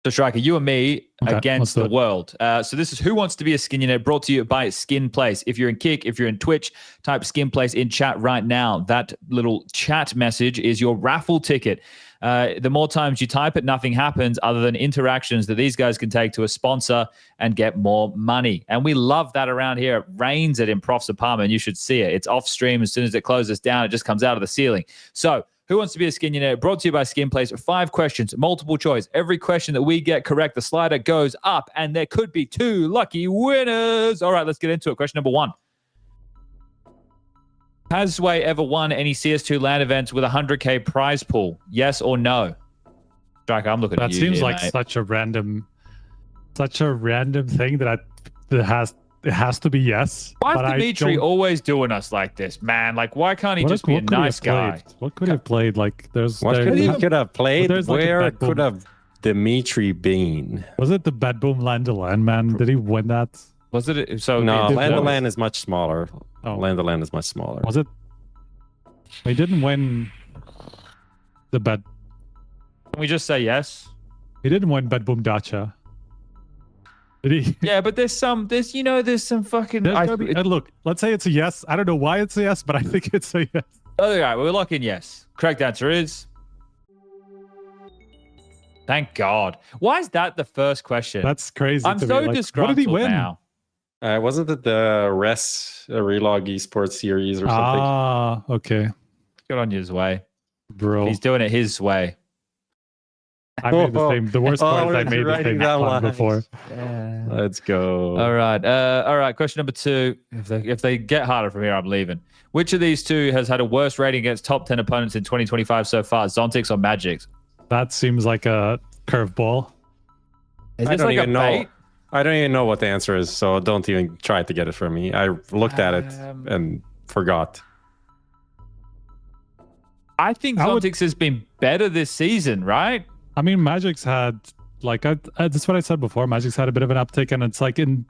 So, Striker, you and me against the world. So this is Who Wants to Be a Skinionaire, brought to you by Skin Place. If you're in Kick, if you're in Twitch, type Skin Place in chat right now. That little chat message is your raffle ticket. The more times you type it, nothing happens other than interactions that these guys can take to a sponsor and get more money. And we love that around here. It rains it in Prof's apartment. You should see it. It's off stream. As soon as it closes down, it just comes out of the ceiling. So, Who Wants to Be a Skinionaire, brought to you by Skin Place. 5 questions, multiple choice. Every question that we get correct, the slider goes up, and there could be 2 lucky winners. All right, let's get into it. Question number 1. Has Zweih ever won any CS2 LAN events with a 100K prize pool? Yes or no? Striker, I'm looking at you. That seems like mate. such a random thing that it has to be yes. Why is Dimitri always doing us like this, man? Like, why can't he just be a nice guy? What could he have played? Like, He could have played? Where could have Dimitri been? Was it the Bad Boom Land-to-Land, man? Did he win that? Was it? So no, Land-to-Land is much smaller. Oh. Land-to-Land is much smaller. Was it? He didn't win the Bad... Can we just say yes? He didn't win Bad Boom Dacha. Did he? Yeah, but there's some fucking... look, let's say it's a yes. I don't know why it's a yes, but I think it's a yes. All right, we're locking yes. Correct answer is... Thank God. Why is that the first question? That's crazy. I'm so disgruntled. What did he win? Now. Wasn't it the Relog Esports series or something? Ah, okay. Good on you, Zweih. Bro. He's doing it his way. I made the worst part is I made the same one before. Yeah. Let's go. All right. Question number 2. If they get harder from here, I'm leaving. Which of these 2 has had a worse rating against top 10 opponents in 2025 so far? Zontix or magixx? That seems like a curveball. Is I this don't like even a bait? know. I don't even know what the answer is, so don't even try to get it from me. I looked at it and forgot. I think Zontix has been better this season, right? I mean, magixx had, like, that's what I said before. magixx had a bit of an uptick, and it's like in,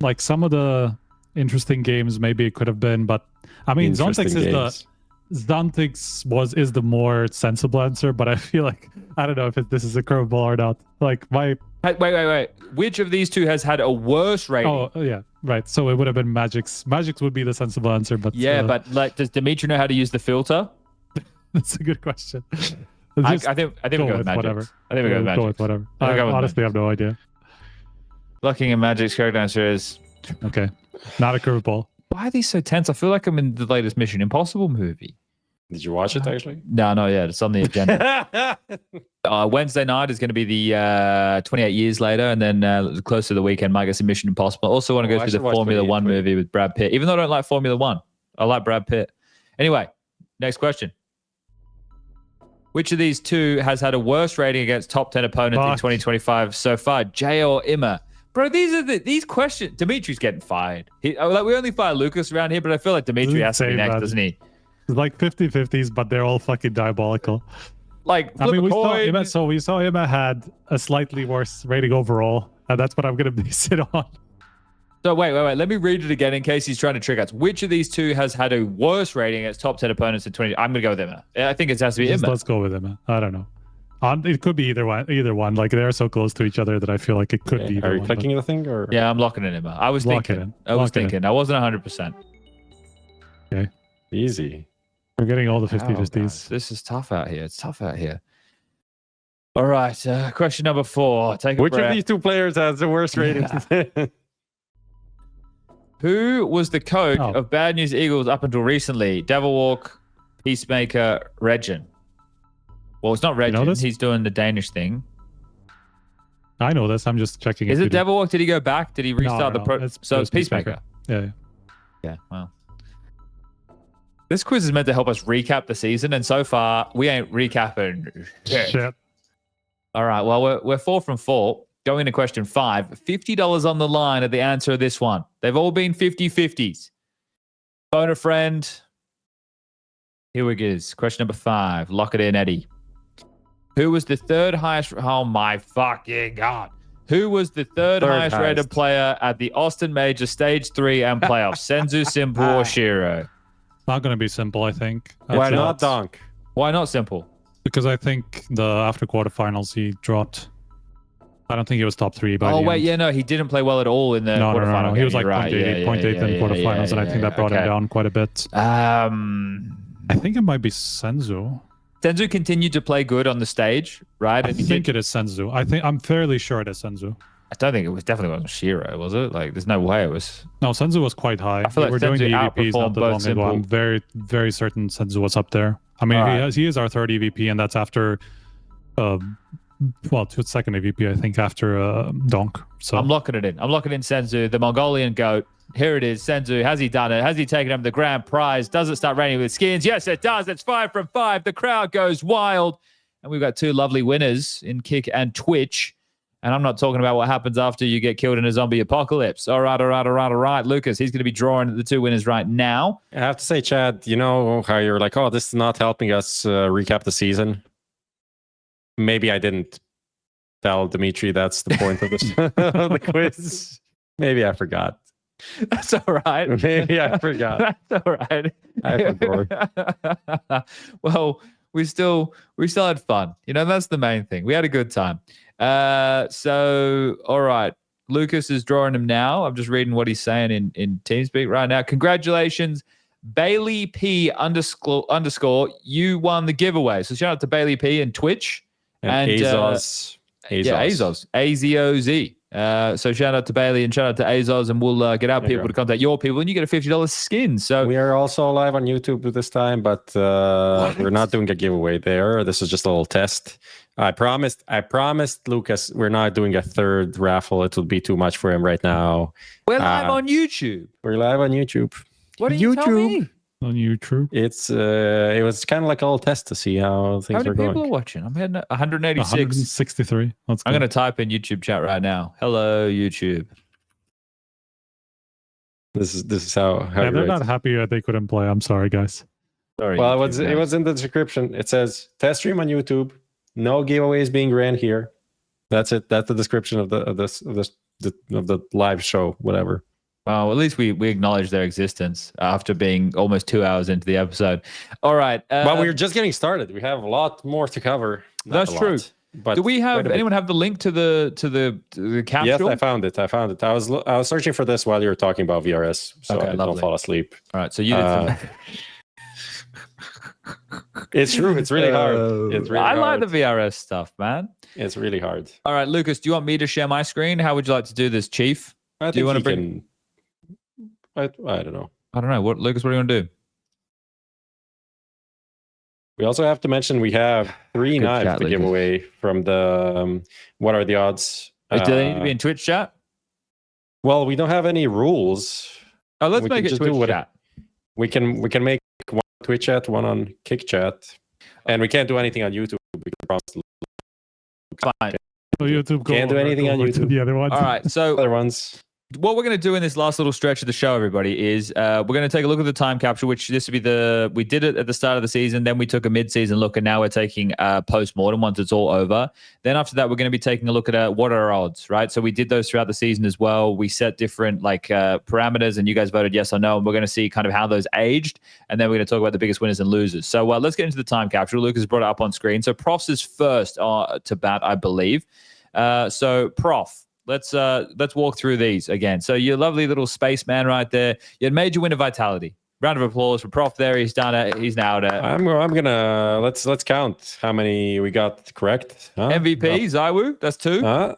like, some of the interesting games, maybe it could have been, but I mean, Zontix is the more sensible answer, but I feel like, I don't know if this is a curveball or not. Like, my... Wait. Which of these 2 has had a worse rating? Oh, yeah, right. So it would have been magixx. magixx would be the sensible answer, but... Yeah, but, like, does Dimitri know how to use the filter? That's a good question. I think we go with magixx. Whatever. I think we go with magixx. Go with whatever. I honestly have no idea. Looking at magixx, correct answer is... Okay. Not a curveball. Why are these so tense? I feel like I'm in the latest Mission Impossible movie. Did you watch it, actually? No, not yet. It's on the agenda. Wednesday night is going to be the 28 years later, and then close to the weekend, might get some Mission Impossible. I also want to go through the Formula 1 movie with Brad Pitt, even though I don't like Formula 1. I like Brad Pitt. Anyway, next question. Which of these 2 has had a worse rating against top 10 opponents in 2025 so far? Jay or Imma? Bro, these questions. Dimitri's getting fired. We only fire Lucas around here, but I feel like Dimitri has to be next, doesn't he? It's like 50-50s, but they're all fucking diabolical. Like, we saw Imma had a slightly worse rating overall, and that's what I'm going to base it on. So wait. Let me read it again in case he's trying to trick us. Which of these 2 has had a worse rating against top 10 opponents in 20? I'm going to go with Imma. I think it has to be Imma. Let's go with Imma. I don't know. It could be either one. Either one. Like they're so close to each other that I feel like it could be. Either Are you one, clicking the thing or? Yeah, I'm locking it in. I was Lock it thinking. in. I was Lock it in. thinking. I wasn't 100%. Easy. We're getting all the Wow, 50-50s. guys, this is tough out here. It's tough out here. All right. Question number 4. Take a Which breath. of these two players has the worst rating? Who was the coach Oh. of Bad News Eagles up until recently? Devilwalk, Peacemaker, Regin. Well, it's not Regin. this? He's doing the Danish thing. I know this. I'm just checking. Is if it you do. Devilwalk? Did he go back? Did he restart no, the pro? it's- So it it's was Peacemaker. Peacemaker. Yeah. Yeah, well. This quiz is meant to help us recap the season, and so far we ain't recapping Shit. All right, well, we're 4 from 4. Going to question 5. $50 on the line at the answer of this one. They've all been 50-50s. Phone a friend. Here we go. Question number 5. Lock it in, Eddie. Who was the third highest? Oh my fucking God. Who was the third highest rated highest. player at the Austin Major Stage 3 and playoffs? Senzu, Simple, or Shiro? Not going to be simple, I think. Why It's not Donk? Why not Simple? Because I think after quarterfinals he dropped. I don't think he was top 3 by Oh, the wait, end. yeah, no, he didn't play well at all in the quarterfinal. No. He game, was like you're right. 0.8 in quarterfinals, and I think that brought him down quite a bit. I think it might be Senzu. Senzu continued to play good on the stage, right? I think it is Senzu. I'm fairly sure it is Senzu. I don't think it was definitely wasn't Shiro, was it? Like, there's no way it was. No, Senzu was quite high. I feel like We're doing the Senzu EVPs not outperformed that both long ago. Simple. I'm very, very certain Senzu was up there. I mean, Alright. he is our third EVP, and that's after, second EVP, I think, after Donk. So I'm locking it in. I'm locking in Senzu, the Mongolian goat. Here it is, Senzu. Has he done it? Has he taken home the grand prize? Does it start raining with skins? Yes, it does. It's 5 from 5. The crowd goes wild. And we've got 2 lovely winners in Kick and Twitch. And I'm not talking about what happens after you get killed in a zombie apocalypse. All right. Lucas, he's going to be drawing the 2 winners right now. I have to say, Chad, you know how you're like, oh, this is not helping us recap the season. Maybe I didn't tell Dimitri that's the point of this of the quiz. Maybe I forgot. That's all right. Maybe I forgot. That's all right. I forgot. Well, we still had fun. You know, that's the main thing. We had a good time. So, all right. Lucas is drawing him now. I'm just reading what he's saying in TeamSpeak right now. Congratulations, Bailey P _. You won the giveaway. So shout out to Bailey P and Twitch. And Azos. Yeah, Azos. AZOZ. So shout out to Bailey and shout out to Azos, and we'll get our There you people go. to contact your people, and you get a $50 skin. So We are also live on YouTube this time, but we're not doing a giveaway there. This is just a little test. I promised Lucas we're not doing a third raffle. It would be too much for him right now. we're live on YouTube. We're live on YouTube. What do you tell me? on YouTube. It was kind of like a little test to see how How things many are people going. are watching? I'm hitting 186. 163. That's I'm good. going to type in YouTube chat right now. Hello, YouTube. This is how Yeah, you they're rate. not happy that they couldn't play. I'm sorry, guys. Sorry. Well, YouTube, it was in the description. It says test stream on YouTube. No giveaways being ran here. That's it. That's the description of the live show. Whatever. Well, at least we acknowledge their existence after being almost 2 hours into the episode. All right. But we're just getting started. We have a lot more to cover. Not That's a lot, true. But do we have quite a bit. anyone have the link to the capsule? Yes, I found it. I was searching for this while you were talking about VRS, so Okay, I lovely. don't fall asleep. All right. So you did. It's true. It's really hard. It's really I hard. like the VRS stuff, man. It's really hard. All right, Lucas, do you want me to share my screen? How would you like to do this, Chief? I Do you think wanna he bring- can- I don't know. I don't know. Lucas, what are you going to do? We also have to mention we have 3 Good knives chat, to Lucas. give away from the What Are the Odds? Do they need to be in Twitch chat? Well, we don't have any rules. Oh, let's we make can it just do Twitch what- chat. We can make one on Twitch chat, one on Kick chat, and we can't do anything on YouTube. We can promise Fine. So YouTube, go Can't do over- anything go on over to YouTube. The other one. All right. So other ones. what we're going to do in this last little stretch of the show, everybody, is we're going to take a look at the time capsule, which this would be we did it at the start of the season, then we took a mid-season look, and now we're taking post-mortem once it's all over. Then after that, we're going to be taking a look at what are our odds, right? So we did those throughout the season as well. We set different parameters, and you guys voted yes or no, and we're going to see kind of how those aged, and then we're going to talk about the biggest winners and losers. So let's get into the time capsule. Lucas brought it up on screen. So Profs is first to bat, I believe. So Prof, let's walk through these again. So your lovely little spaceman right there. You had major win of vitality. Round of applause for Prof there. He's done it. He's now at I'm gonna let's count how many we got correct. MVP, Zaiwu, that's 2.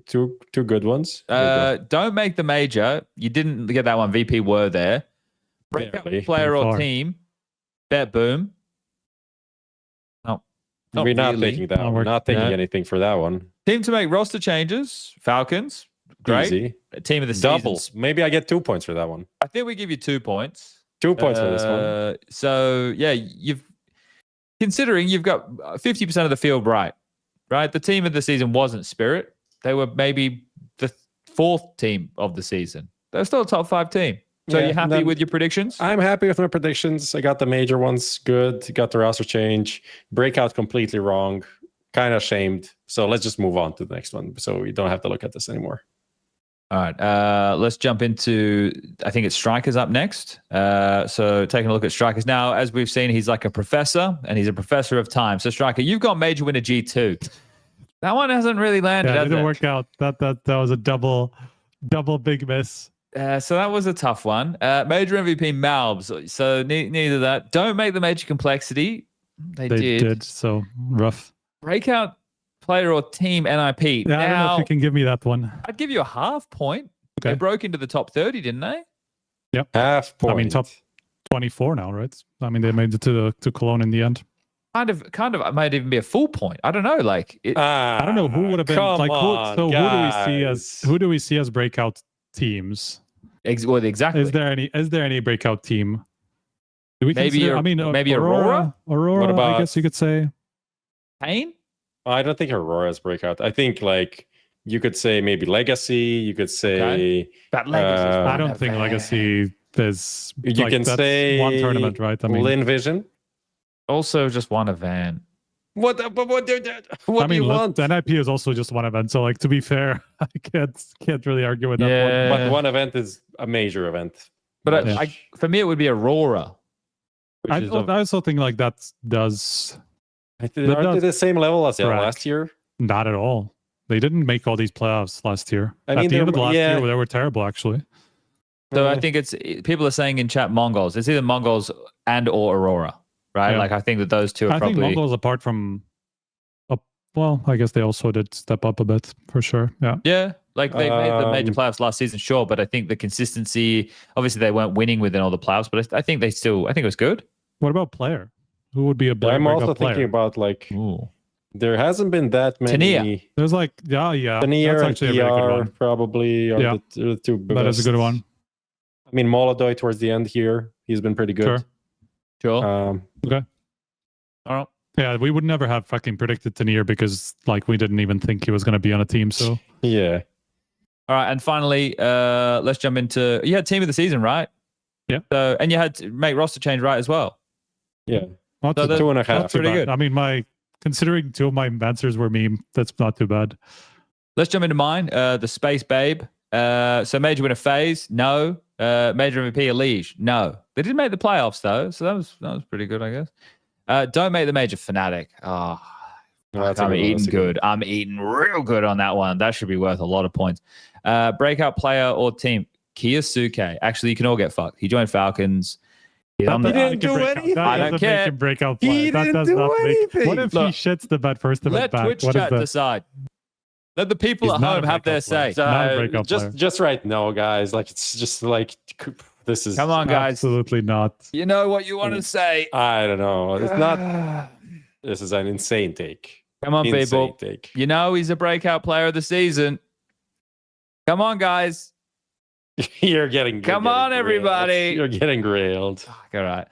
Two good ones. Don't make the major. You didn't get that one. VP were there. Breakout player or team. Bet boom. No, we're not really. taking that one. We're not taking anything for that one. Team to make roster changes. Falcons. Great. Easy. Team of the season. Doubles. Maybe I get 2 points for that one. I think we give you 2 points. 2 points for this one. So yeah, considering you've got 50% of the field right? The team of the season wasn't Spirit. They were maybe the 4th team of the season. They're still a top 5 team. So you're happy with your predictions? I'm happy with my predictions. I got the major ones good. Got the roster change. Breakout completely wrong. Kind of shamed. So let's just move on to the next one. So we don't have to look at this anymore. All right. Let's jump into, I think it's Strikers up next. So taking a look at Strikers. Now, as we've seen, he's like a professor, and he's a professor of time. So Striker, you've got major winner G2. That one hasn't really landed. Yeah, it didn't work out. That was a double big miss. So that was a tough one. Major MVP Malbs. So neither that. Don't make the major complexity. They did. So rough. Breakout player or team NIP. Yeah, now, I don't know if you can give me that one. I'd give you a half point. Okay. They broke into the top 30, didn't they? Yep. Half point. I mean, top 24 now, right? I mean, they made it to Cologne in the end. Kind of. It might even be a full point. I don't know. I don't know who would have been who do we see as breakout teams? Exactly. Is there any breakout team? Do we maybe consider, maybe Aurora? Aurora, What about, I guess you could say. Pain? I don't think Aurora's breakout. I think you could say maybe Legacy. You could say that Legacy. I don't think Legacy is. You can that's say one tournament, right? I mean, Lin Vision. Also, just one event. What do you want? The NIP is also just one event. So, to be fair, I can't really argue with that one. But one event is a major event. But for me, it would be Aurora. I also think that does. Aren't they the same level as last year? Not at all. They didn't make all these playoffs last year. I mean, at the end of last year, they were terrible, actually. So I think people are saying in chat Mongols. It's either Mongols or Aurora, right? Yeah. I think that those two are probably. I think Mongols, apart from, I guess they also did step up a bit for sure. Yeah. Yeah. They made the major playoffs last season, sure, but I think the consistency. Obviously, they weren't winning within all the playoffs, but I think it was good. What about player? Who would be a better? I'm also player? thinking about there hasn't been that many. Tania. There's Tania that's actually and a really good one. Probably are the two best. That is a good one. I mean, Molodoy towards the end here, he's been pretty good. Sure. Okay. All right. Yeah, we would never have fucking predicted Tania because we didn't even think he was going to be on a team. So yeah. All right, and finally, let's jump into. You had team of the season, right? Yeah. So and you had to make roster change right as well. Yeah. Not so 2.5. That's pretty good. I mean, considering 2 of my answers were meme, that's not too bad. Let's jump into mine. The Space Babe. So major winner FaZe, no. Major MVP Elige, no. They did make the playoffs though, so that was pretty good, I guess. Don't make the major Fnatic. Oh, I'm eating good. I'm eating real good on that one. That should be worth a lot of points. Breakout player or team, Kiyosuke. Actually, you can all get fucked. He joined Falcons. He didn't do anything. I don't care. Breakout player. He didn't do anything. What if he shits the bed first event let back? Twitch chat decide. Let the people at home have their say. Just right now, guys. It's just this is. Come on, guys. Absolutely not. You know what you want to say. I don't know. It's not. This is an insane take. Come on, people. You know he's a breakout player of the season. Come on, guys. You're getting. Come you're on, getting everybody. Grailed. You're getting grailed. All right.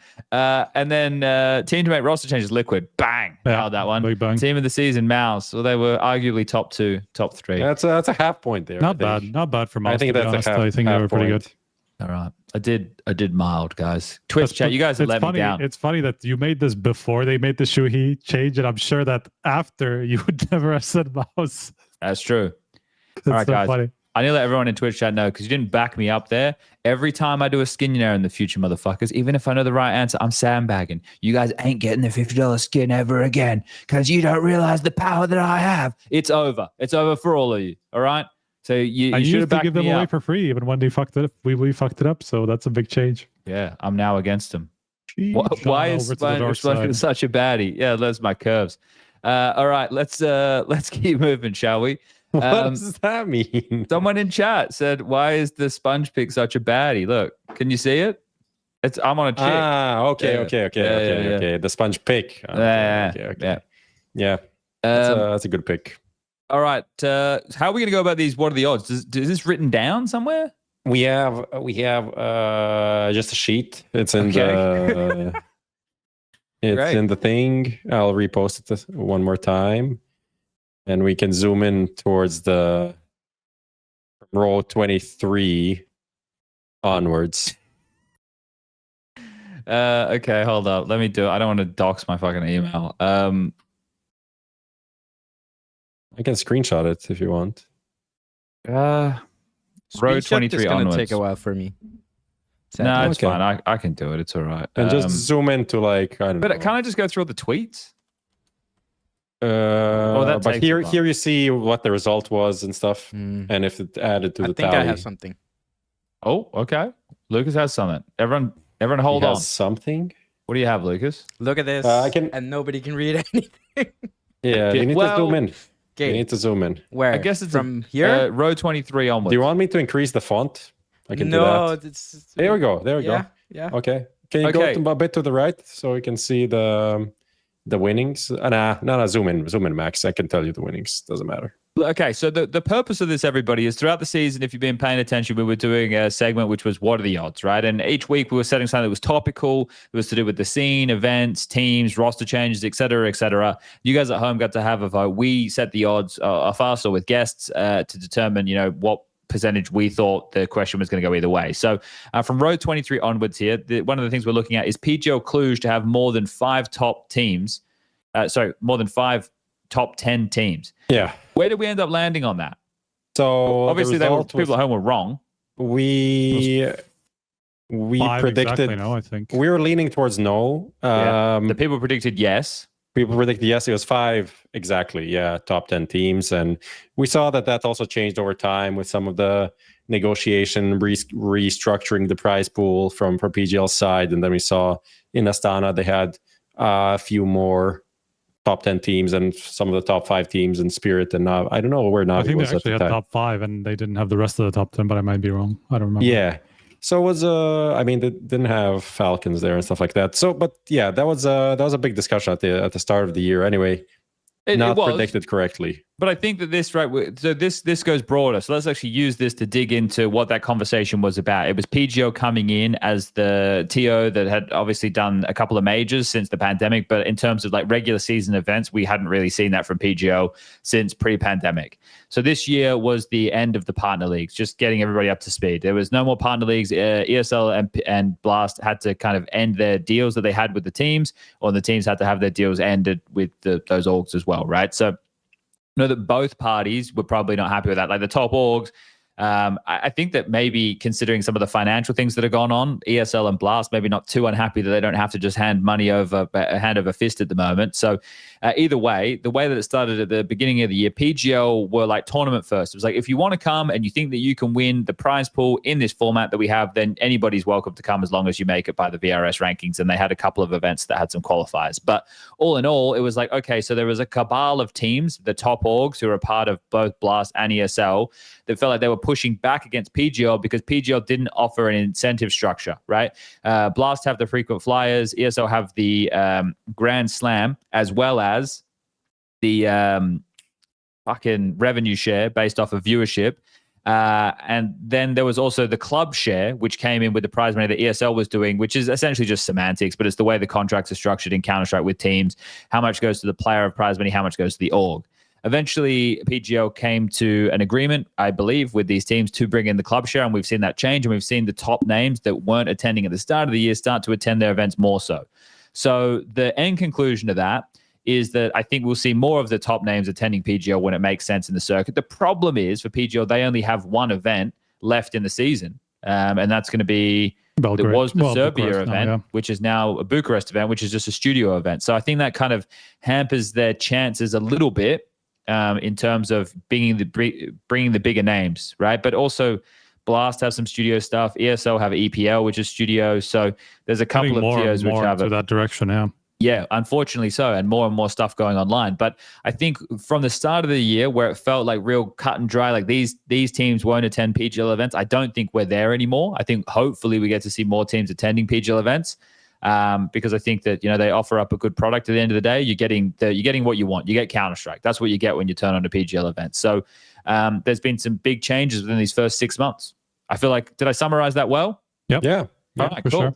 And then team to make roster changes, Liquid. Bang. Yeah, Nailed that one. big bang. Team of the season, Mouse. Well, they were arguably top 2, top 3. That's a half point there. Not bad. Not bad for Mouse. I think to be that's honest. a half. I think they half were pretty point. good. All right. I did mild, guys. Twitch chat, you guys have let funny, me down. It's funny that you made this before they made the Shuhei change, and I'm sure that after you would never have said Mouse. That's true. It's All right, so guys. funny. I need to let everyone in Twitch chat know because you didn't back me up there. Every time I do a Skinionaire in the future, motherfuckers, even if I know the right answer, I'm sandbagging. You guys ain't getting the $50 skin ever again because you don't realize the power that I have. It's over. It's over for all of you. All right? So you should have used to backed give them me away up. for free, even when they fucked it up. We fucked it up, so that's a big change. Yeah, I'm now against them. Gone Why is over to the dark Sponge side. such a baddie? Yeah, that's my curves. All right, let's keep moving, shall we? What does that mean? Someone in chat said, "Why is the sponge pick such a baddie?" Look, can you see it? I'm on a chick. Okay, Yeah. okay. The sponge pick. Okay. Yeah, that's a good pick. All right. How are we going to go about these? What are the odds? Is this written down somewhere? We have just a sheet. It's in Okay. Great. in the thing. I'll repost it one more time, and we can zoom in towards the row 23 onwards. Okay, hold up. Let me do it. I don't want to dox my fucking email. I can screenshot it if you want. Row Screenshot 23 is gonna onwards. take a while for me. No, it's Okay. fine. I can do it. It's all right. And just zoom into like, I don't know. But can I just go through all the tweets? But takes a here while. you see what the result was and stuff, Mm. and if it added to I the think tally. I have something. Oh, okay. Lucas has something. Everyone He hold on. has something. What do you have, Lucas? Look at this. I can- And nobody can read anything. Yeah, Okay, you need to zoom in. You Okay. need to zoom in. Where? I guess it's from here. row 23 onwards. Do you want me to increase the font? I can No, do that. it's There we go. There we yeah, go. yeah. Okay. Can you Okay. go a bit to the right so we can see the winnings? No, zoom in, Max. I can tell you the winnings. Doesn't matter. Okay, so the purpose of this, everybody, is throughout the season, if you've been paying attention, we were doing a segment which was what are the odds, right? And each week we were setting something that was topical. It was to do with the scene, events, teams, roster changes, et cetera, et cetera. You guys at home got to have a vote. We set the odds of us or with guests to determine, what percentage we thought the question was going to go either way. So from row 23 onwards here, one of the things we're looking at is PGL Cluj to have more than 5 top teams. More than 5 top 10 teams. Yeah. Where did we end up landing on that? So Obviously, people at home were wrong. We 5 predicted. exactly, no, I think. We were leaning towards no. The people predicted yes. People predicted yes, it was 5 exactly. Yeah, top 10 teams, and we saw that also changed over time with some of the negotiation restructuring the prize pool from PGL's side, and then we saw in Astana they had a few more top 10 teams and some of the top 5 teams in Spirit and NAVI. I don't know where NAVI I think they was at actually the had time. top 5, and they didn't have the rest of the top 10, but I might be wrong. I don't remember. Yeah. So it was they didn't have Falcons there and stuff like that. So but yeah, that was a big discussion at the start of the year anyway. It Not was, predicted correctly. but I think that this so this goes broader. So let's actually use this to dig into what that conversation was about. It was PGO coming in as the TO that had obviously done a couple of majors since the pandemic, but in terms of like regular season events, we hadn't really seen that from PGO since pre-pandemic. So this year was the end of the partner leagues, just getting everybody up to speed. There was no more partner leagues. ESL and Blast had to kind of end their deals that they had with the teams, or the teams had to have their deals ended with those orgs as well, right? So know that both parties were probably not happy with that. Like the top orgs, I think that maybe considering some of the financial things that have gone on, ESL and Blast maybe not too unhappy that they don't have to just hand over fist at the moment. So either way, the way that it started at the beginning of the year, PGL were like tournament first. It was like, if you want to come and you think that you can win the prize pool in this format that we have, then anybody's welcome to come as long as you make it by the VRS rankings. And they had a couple of events that had some qualifiers. But all in all, it was like, okay, so there was a cabal of teams, the top orgs who are a part of both Blast and ESL, that felt like they were pushing back against PGL because PGL didn't offer an incentive structure, right? Blast have the frequent flyers, ESL have the Grand Slam, as well as the fucking revenue share based off of viewership. And then there was also the club share, which came in with the prize money that ESL was doing, which is essentially just semantics, but it's the way the contracts are structured in Counter-Strike with teams. How much goes to the player of prize money, how much goes to the org. Eventually, PGL came to an agreement, I believe, with these teams to bring in the club share, and we've seen that change, and we've seen the top names that weren't attending at the start of the year start to attend their events more so. So the end conclusion of that is that I think we'll see more of the top names attending PGL when it makes sense in the circuit. The problem is for PGL, they only have one event left in the season, and that's going to be Belgrade. It was the Serbia Bucharest event, now, yeah. which is now a Bucharest event, which is just a studio event. So I think that kind of hampers their chances a little bit in terms of bringing the bigger names, right? But also Blast have some studio stuff. ESL have EPL, which is studio. So there's a couple of tiers which have that direction, yeah. Yeah, unfortunately so, and more stuff going online. But I think from the start of the year, where it felt like real cut and dry, like these teams won't attend PGL events, I don't think we're there anymore. I think hopefully we get to see more teams attending PGL events, because I think that they offer up a good product at the end of the day. You're getting what you want. You get Counter-Strike. That's what you get when you turn on a PGL event. So there's been some big changes within these first 6 months. I feel like, did I summarize that well? Yep. Yeah. All right, for cool. sure.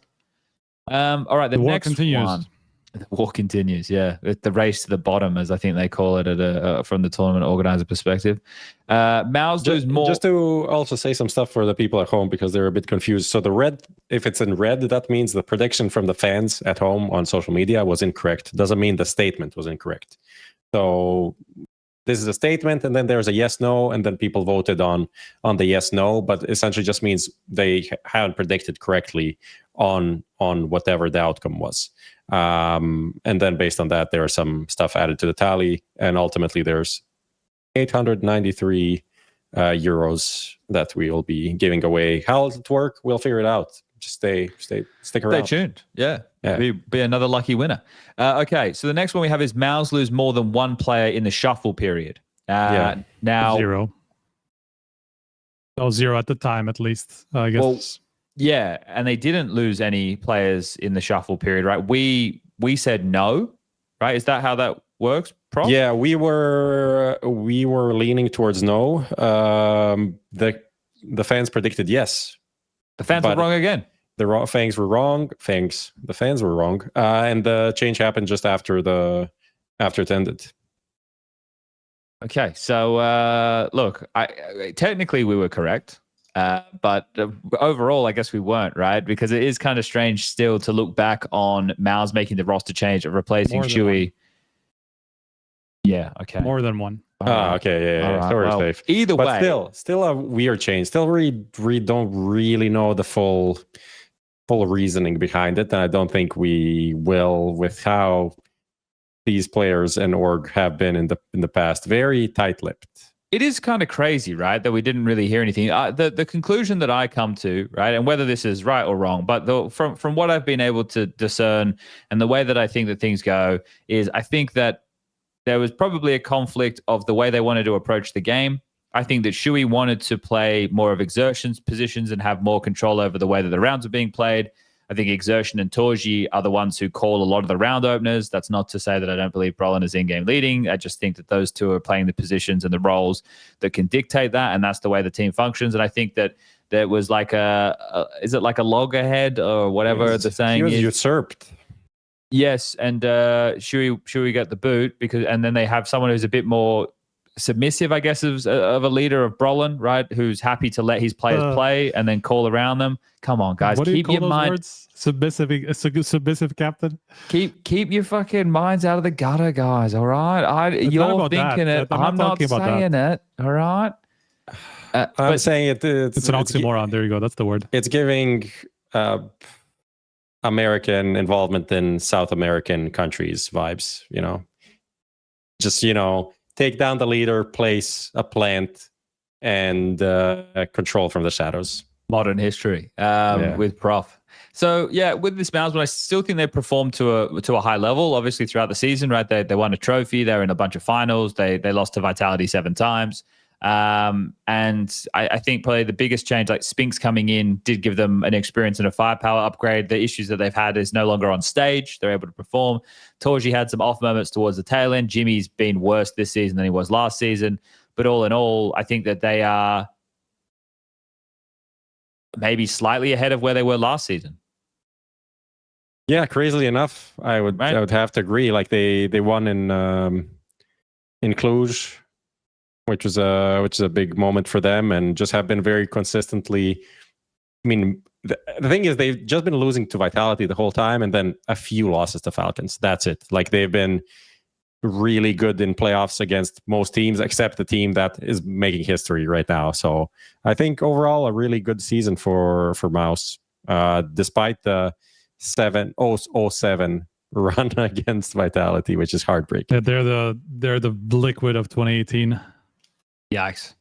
All right, the war next continues. one. The war continues, yeah. The race to the bottom, as I think they call it from the tournament organizer perspective. Mouse lose more. Just to also say some stuff for the people at home because they're a bit confused. So the red, if it's in red, that means the prediction from the fans at home on social media was incorrect. Doesn't mean the statement was incorrect. So this is a statement, and then there's a yes, no, and then people voted on the yes, no, but essentially just means they haven't predicted correctly on whatever the outcome was. And then based on that, there are some stuff added to the tally, and ultimately there's 893 euros that we will be giving away. How does it work? We'll figure it out. Just stick around. Stay tuned. Yeah. Be another lucky winner. Okay, so the next one we have is Mouse lose more than one player in the shuffle period. Now 0. Oh, 0 at the time, at least, I guess. Well, yeah, and they didn't lose any players in the shuffle period, right? We said no, right? Is that how that works, Prof? Yeah, we were leaning towards no. The fans predicted yes. The fans were wrong again. The fans were wrong. The fans were wrong, and the change happened just after it ended. Okay, so look, technically we were correct. But overall, I guess we weren't, right? Because it is kind of strange still to look back on Miles making the roster change of replacing Shuey. Yeah, okay. More than one. Okay, yeah. Right, So we're well, safe. Either but way. still a weird change. Still really don't really know the full reasoning behind it. And I don't think we will with how these players and org have been in the past. Very tight-lipped. It is kind of crazy, right, that we didn't really hear anything. The conclusion that I come to, right, and whether this is right or wrong, but from what I've been able to discern and the way that I think that things go is I think that there was probably a conflict of the way they wanted to approach the game. I think that Shuey wanted to play more of Exertion's positions and have more control over the way that the rounds are being played. I think Exertion and Torji are the ones who call a lot of the round openers. That's not to say that I don't believe Brolin is in-game leading. I just think that those two are playing the positions and the roles that can dictate that, and that's the way the team functions. And I think that there was like is it like a loggerhead or whatever the saying is? He was usurped. Yes, and Shuey get the boot and then they have someone who's a bit more submissive, I guess, of a leader of Brolin, right? Who's happy to let his players play and then call around them. Come on, guys, what do you keep call your those mind. Words? Submissive captain. Keep your fucking minds out of the gutter, guys. All right, you're thinking it. I'm not saying it. All right. I'm saying it. It's an oxymoron. There you go. That's the word. It's giving American involvement in South American countries vibes. Just take down the leader, place a plant, and control from the shadows. Modern history with Prof. So yeah, with this Mouse, but I still think they performed to a high level. Obviously, throughout the season, right? They won a trophy. They're in a bunch of finals. They lost to Vitality 7 times. And I think probably the biggest change, like Spinks coming in, did give them an experience and a firepower upgrade. The issues that they've had is no longer on stage. They're able to perform. Torji had some off moments towards the tail end. Jimmy's been worse this season than he was last season. But all in all, I think that they are maybe slightly ahead of where they were last season. Yeah, crazily enough, I would have to agree. Like they won in Cluj, which is a big moment for them, and just have been very consistently. I mean, the thing is, they've just been losing to Vitality the whole time, and then a few losses to Falcons. That's it. Like they've been really good in playoffs against most teams, except the team that is making history right now. So I think overall a really good season for Mouse, despite the 7-0-7 run against Vitality, which is heartbreaking. Yeah, they're the liquid of 2018. Yikes.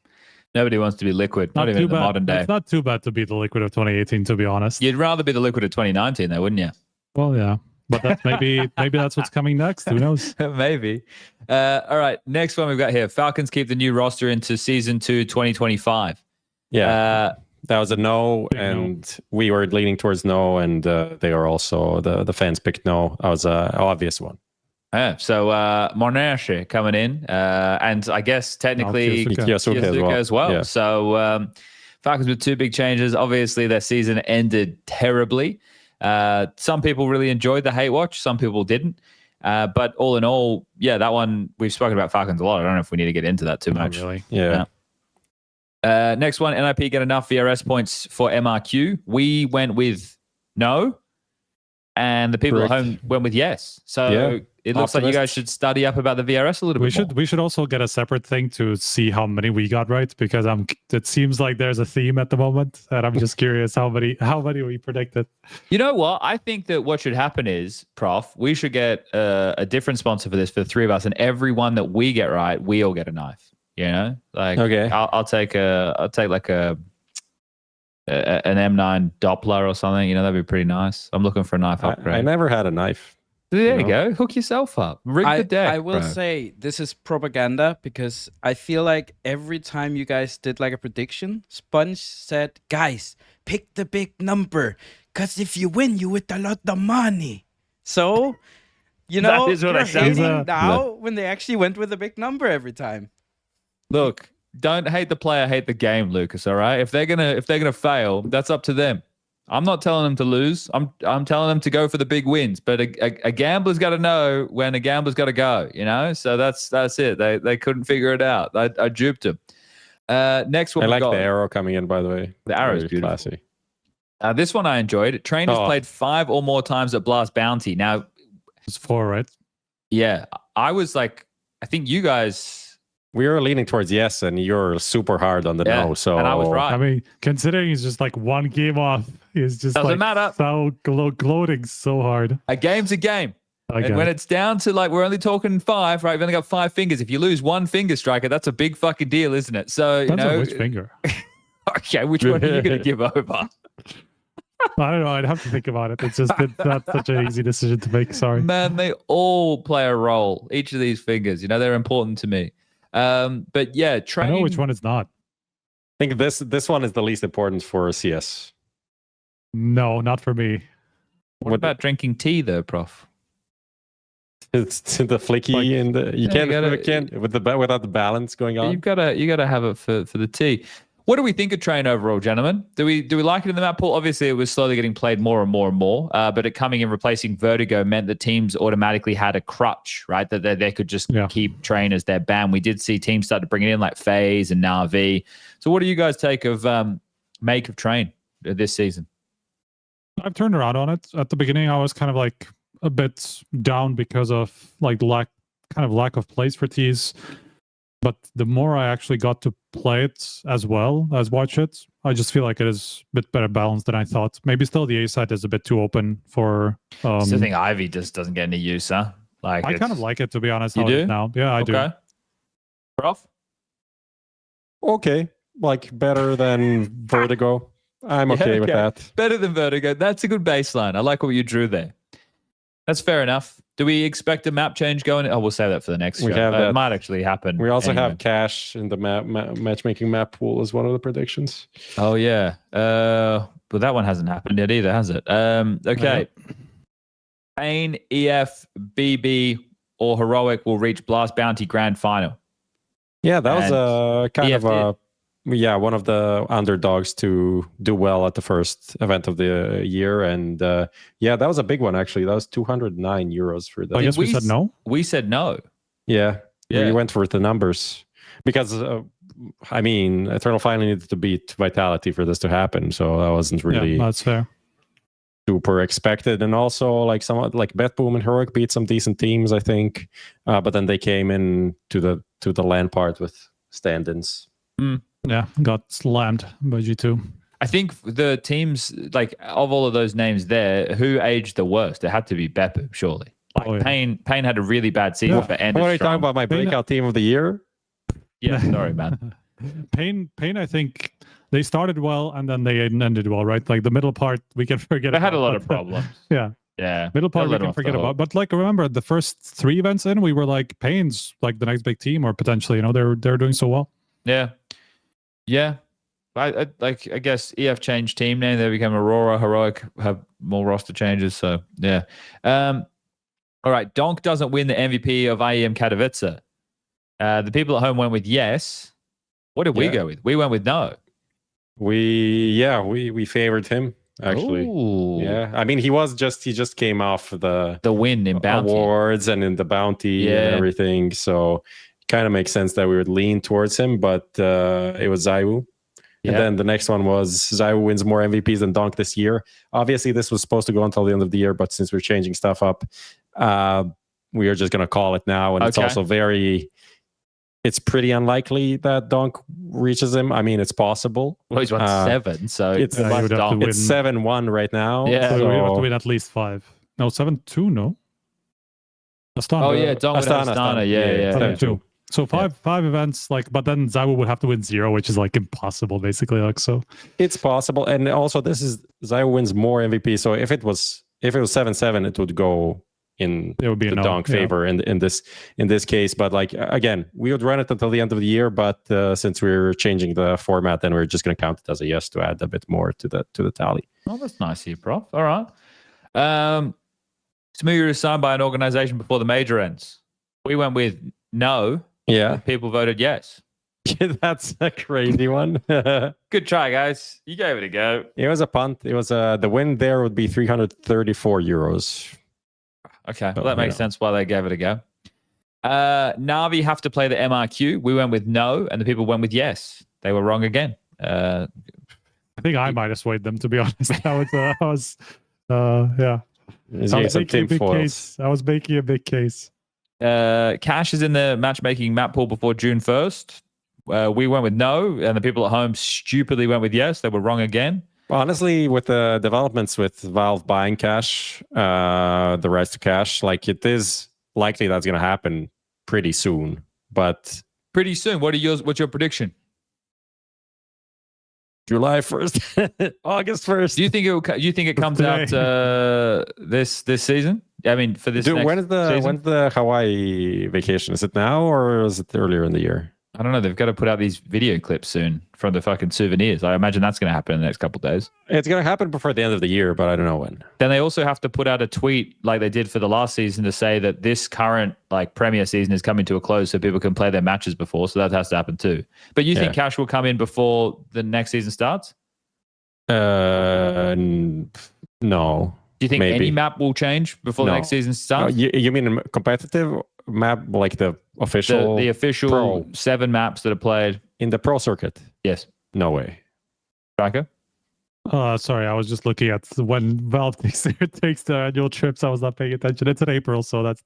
Nobody wants to be liquid, not even too in the bad. modern day. It's not too bad to be the liquid of 2018, to be honest. You'd rather be the liquid of 2019, though, wouldn't you? Well, yeah. But that's maybe that's what's coming next. Who knows? Maybe. All right. Next one we've got here. Falcons keep the new roster into season 2, 2025. Yeah. That was a no, Big and we were leaning towards no, and they are also the fans picked no. That was an obvious one. Yeah, so Monarche coming in, and I guess technically Kiyosuke as well. Yeah. So Falcons with 2 big changes. Obviously, their season ended terribly. Some people really enjoyed the hate watch. Some people didn't. But all in all, yeah, that one, we've spoken about Falcons a lot. I don't know if we need to get into that too much. Not really. Yeah. Next one, NIP get enough VRS points for MRQ. We went with no, and the people at home went with yes. So it looks like you guys should study up about the VRS a little bit more. We should also get a separate thing to see how many we got right, because it seems like there's a theme at the moment, and I'm just curious how many we predicted. You know what? I think that what should happen is, Prof, we should get a different sponsor for this for the 3 of us, and every one that we get right, we all get a knife. You know, like okay, I'll take like an M9 Doppler or something. You know, that'd be pretty nice. I'm looking for a knife upgrade. I never had a knife. There you go. Hook yourself up. Rig the deck. I will say this is propaganda, because I feel like every time you guys did like a prediction, Sponge said, guys, pick the big number, because if you win, you with a lot of money. So, you know, That is what you're I said. hating now when they actually went with a big number every time. Look, don't hate the player, hate the game, Lucas. All right. If they're gonna fail, that's up to them. I'm not telling them to lose. I'm telling them to go for the big wins. But a gambler's got to know when a gambler's got to go. You know. So that's it. They couldn't figure it out. I duped them. Next one. I like the arrow coming in, by the way. The arrow is beautiful. Classy. This one I enjoyed. Train has played 5 or more times at Blast Bounty. Now It's 4, right? Yeah, I was like, I think you guys. We were leaning towards yes, and you're super hard on the no. So and I was right. I mean, considering he's just like 1 game off, he's just Doesn't like matter. so gloating so hard. A game's a game. And when it's down to like, we're only talking 5, right? We've only got 5 fingers. If you lose 1 finger, Striker, that's a big fucking deal, isn't it? So, Depends on which finger. Okay, which one are you going to give over? I don't know. I'd have to think about it. It's just not such an easy decision to make. Sorry. Man, they all play a role. Each of these fingers, you know, they're important to me. But yeah, I know which one is not. I think this one is the least important for CS. No, not for me. What about drinking tea, though, Prof? It's the flicky and you can't without the balance going on. You gotta have it for the tea. What do we think of Train overall, gentlemen? Do we like it in the map pool? Obviously, it was slowly getting played more and more and more. But it coming in replacing Vertigo meant that teams automatically had a crutch, right? That they could just keep Train as their ban. We did see teams start to bring it in like FaZe and NAVI. So what do you guys take of make of Train this season? I've turned around on it. At the beginning, I was kind of like a bit down because of like lack of plays for T's. But the more I actually got to play it as well as watch it, I just feel like it is a bit better balanced than I thought. Maybe still the A side is a bit too open for. Still think Ivy just doesn't get any use, huh? Like I kind of like it, to be honest. You do now? Yeah, I do. Prof? Okay, like better than Vertigo. I'm okay with that. Better than Vertigo. That's a good baseline. I like what you drew there. That's fair enough. Do we expect a map change going? Oh, we'll save that for the next show. It might actually happen. We also have cash in the matchmaking map pool as one of the predictions. Oh, yeah. But that one hasn't happened yet either, has it? Okay. Pain, EF, BB, or Heroic will reach Blast Bounty Grand Final. Yeah, that was kind of a yeah, one of the underdogs to do well at the first event of the year. And yeah, that was a big one, actually. That was 209 euros for the. I guess we said no. We said no. Yeah, Yeah. we went for the numbers because, I mean, Eternal finally needed to beat Vitality for this to happen. So that wasn't really Yeah, that's fair. super expected. And also, like, somewhat like Betboom and Heroic beat some decent teams, I think. But then they came in to the land part with stand-ins. Yeah, got slammed by G2. I think the teams, like, of all of those names there, who aged the worst? It had to be Beppu, surely. Like, Oh, yeah. Payne had a really bad season, Yeah. but ended What are you strong. talking about? My breakout team of the year? Yeah, sorry, man. Pain, I think they started well and then they ended well, right? Like the middle part, we can forget They had a about, lot of but, problems. Yeah. Yeah. Middle part They'll we let can off forget the hook. about. But like remember the first 3 events in, we were like Pain's like the next big team or potentially, you know, they're doing so well. Yeah. Yeah. I guess EF changed team name. They became Aurora. Heroic have more roster changes. So yeah. All right. Donk doesn't win the MVP of IEM Katowice. The people at home went with yes. What did we go with? We went with no. We favored him, actually. Ooh. Yeah, I mean, he just came off the win in bounty awards and in the bounty and everything, so it kind of makes sense that we would lean towards him. But it was Zaiwu, and then the next one was Zaiwu wins more MVPs than Donk this year. Obviously, this was supposed to go until the end of the year, but since we're changing stuff up, we are just gonna call it now, and it's also it's pretty unlikely that Donk reaches him. I mean, it's possible. Well, he's won 7, so it's you would have to win. It's 7-1 right now. Yeah. So so we have to win at least 5. No, 7-2, no? Astana. Oh yeah, Donk with Astana. Yeah. 7-2. So five events, like, but then Zaiwu would have to win 0, which is like impossible, basically. Like, so it's possible, and also this is Zaiwu wins more MVP. So if it was 7-7, it would go in it would be the no. Donk favor in this case. But like again, we would run it until the end of the year. But since we're changing the format, then we're just going to count it as a yes to add a bit more to the tally. Oh, that's nice of you, Prof. All right. Smoothie is signed by an organization before the major ends. We went with no. Yeah. People voted yes. That's a crazy one. Good try, guys. You gave it a go. It was a punt. It was the win there would be 334 euros. Okay, well, that makes sense why they gave it a go. Navi have to play the MRQ. We went with no, and the people went with yes. They were wrong again. I think I might have swayed them, to be honest. I was making a big case. I was making a big case. Cash is in the matchmaking map pool before June 1st. We went with no, and the people at home stupidly went with yes. They were wrong again. Honestly, with the developments with Valve buying Cash, the rights to Cash, like it is likely that's going to happen pretty soon. But pretty soon, what's your prediction? July 1st, August 1st. Do you think it comes out this season? I mean, for this. When's the Hawaii vacation? Is it now or is it earlier in the year? I don't know. They've got to put out these video clips soon from the fucking souvenirs. I imagine that's going to happen in the next couple of days. It's going to happen before the end of the year, but I don't know when. Then they also have to put out a tweet like they did for the last season to say that this current like Premier season is coming to a close so people can play their matches before. So that has to happen too. But you think Cash will come in before the next season starts? No. Do you think any map will change before the next season starts? You mean a competitive map, like the official? The official pro 7 maps that are played in the pro circuit? Yes. No way. Striker? Sorry, I was just looking at when Valve takes the annual trips. I was not paying attention. It's in April, so that's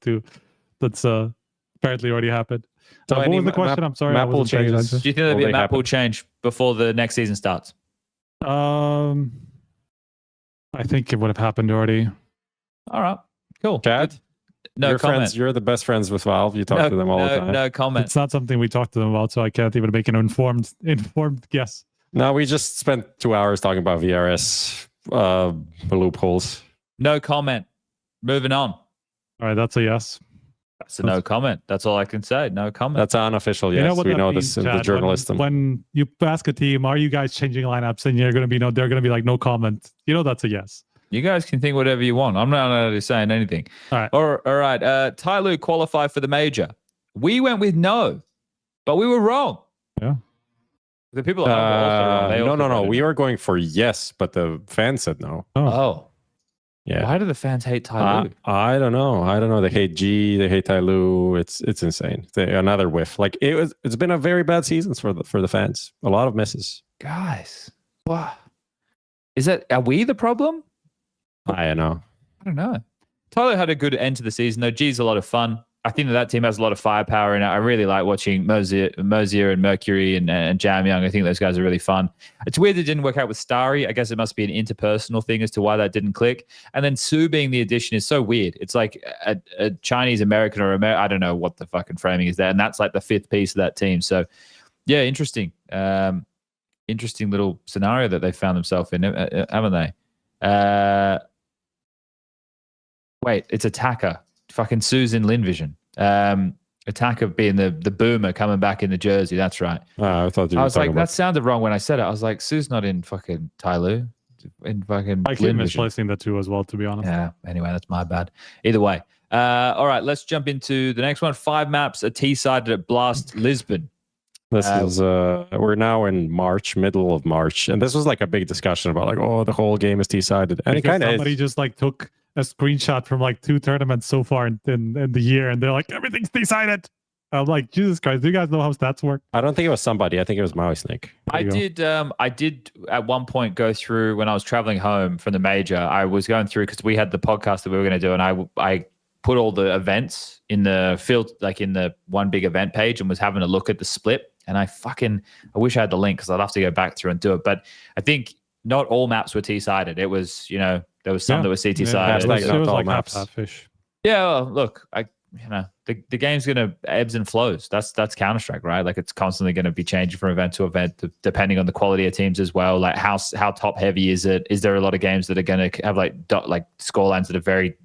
apparently already happened. So what was the question? I'm sorry, map I wasn't paying attention. Do you think there'll be a map will change before the next season starts? I think it would have happened already. All right, cool. Chad, no comment. Friends, you're the best friends with Valve. You talk to them all the time. No comment. It's not something we talk to them about, so I can't even make an informed guess. No, we just spent 2 hours talking about VRS loopholes. No comment. Moving on. All right, that's a yes. That's a no comment. That's all I can say. No comment. That's unofficial. Yes, you know what we that know means, this. Chad, the journalism. When you ask a team, "Are you guys changing lineups?" and they're going to be like, "No comment." You know that's a yes. You guys can think whatever you want. I'm not really saying anything. All right. All right. Tyloo qualified for the major. We went with no, but we were wrong. Yeah. The people at home were also wrong. They also no. voted We no. were going for yes, but the fans said no. Oh. Yeah. Why do the fans hate Ty Lue? I don't know. They hate G. They hate Ty Lue. It's insane. Another whiff. Like it's been a very bad season for the fans. A lot of misses. Guys, what? Are we the problem? I don't know. I don't know. Tyler had a good end to the season, though. G's a lot of fun. I think that team has a lot of firepower, and I really like watching Mosier and Mercury and Jam Young. I think those guys are really fun. It's weird it didn't work out with Starry. I guess it must be an interpersonal thing as to why that didn't click. And then Sue being the addition is so weird. It's like a Chinese American or I don't know what the fucking framing is there, and that's like the fifth piece of that team. So, yeah, interesting. Interesting little scenario that they found themselves in, haven't they? Wait, it's Attacker. Fucking Susan Lin Vision. Attacker being the boomer coming back in the jersey. That's right. I thought you were I was like, talking that sounded wrong when I said it. I was like, Sue's not in fucking Ty Lue. In fucking I keep Lin Vision. misplacing the two as well, to be honest. Yeah. Anyway, that's my bad. Either way. All right, let's jump into the next one. 5 maps are T-sided at Blast Lisbon. This is we're now in March, middle of March, and this was like a big discussion about like, oh, the whole game is T-sided, and Because it kind of somebody just like took a screenshot from like 2 tournaments so far in the year, and they're like, everything's T-sided. I'm like, Jesus Christ, do you guys know how stats work? I don't think it was somebody. I think it was Maui Snake. I did at one point go through when I was traveling home from the major. I was going through because we had the podcast that we were going to do, and I put all the events in the field, like in the one big event page, and was having a look at the split. And I wish I had the link because I'd have to go back through and do it. But I think not all maps were T-sided. It was, there was some that were CT-sided. It was, Hashtag not all like maps. half-fish. Yeah, well, look, the game's going to ebbs and flows. That's Counter-Strike, right? Like it's constantly going to be changing from event to event, depending on the quality of teams as well. Like how top heavy is it? Is there a lot of games that are going to have like scorelines that are very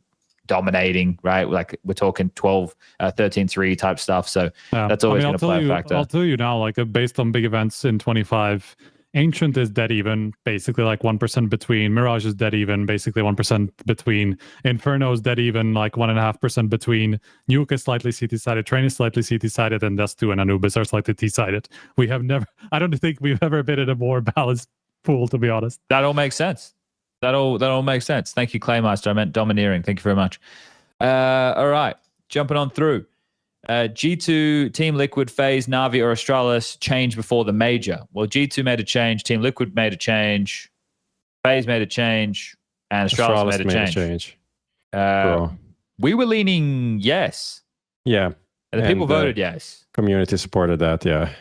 dominating, right? Like we're talking 12, 13-3 type stuff. So that's always going to play a factor. I'll tell you now, like based on big events in 25, Ancient is dead even, basically like 1% between. Mirage is dead even, basically 1% between. Inferno is dead even, like 1.5% between. Nuke is slightly CT-sided. Train is slightly CT-sided, and Dust2 and Anubis are slightly T-sided. I don't think we've ever been in a more balanced pool, to be honest. That all makes sense. That all makes sense. Thank you, Claymaster. I meant domineering. Thank you very much. All right, jumping on through. G2, Team Liquid, FaZe, NAVI, or Astralis change before the major. Well, G2 made a change, Team Liquid made a change, FaZe made a change, and Astralis made a change. We were leaning yes. Yeah. And the people voted yes. Community supported that, yeah.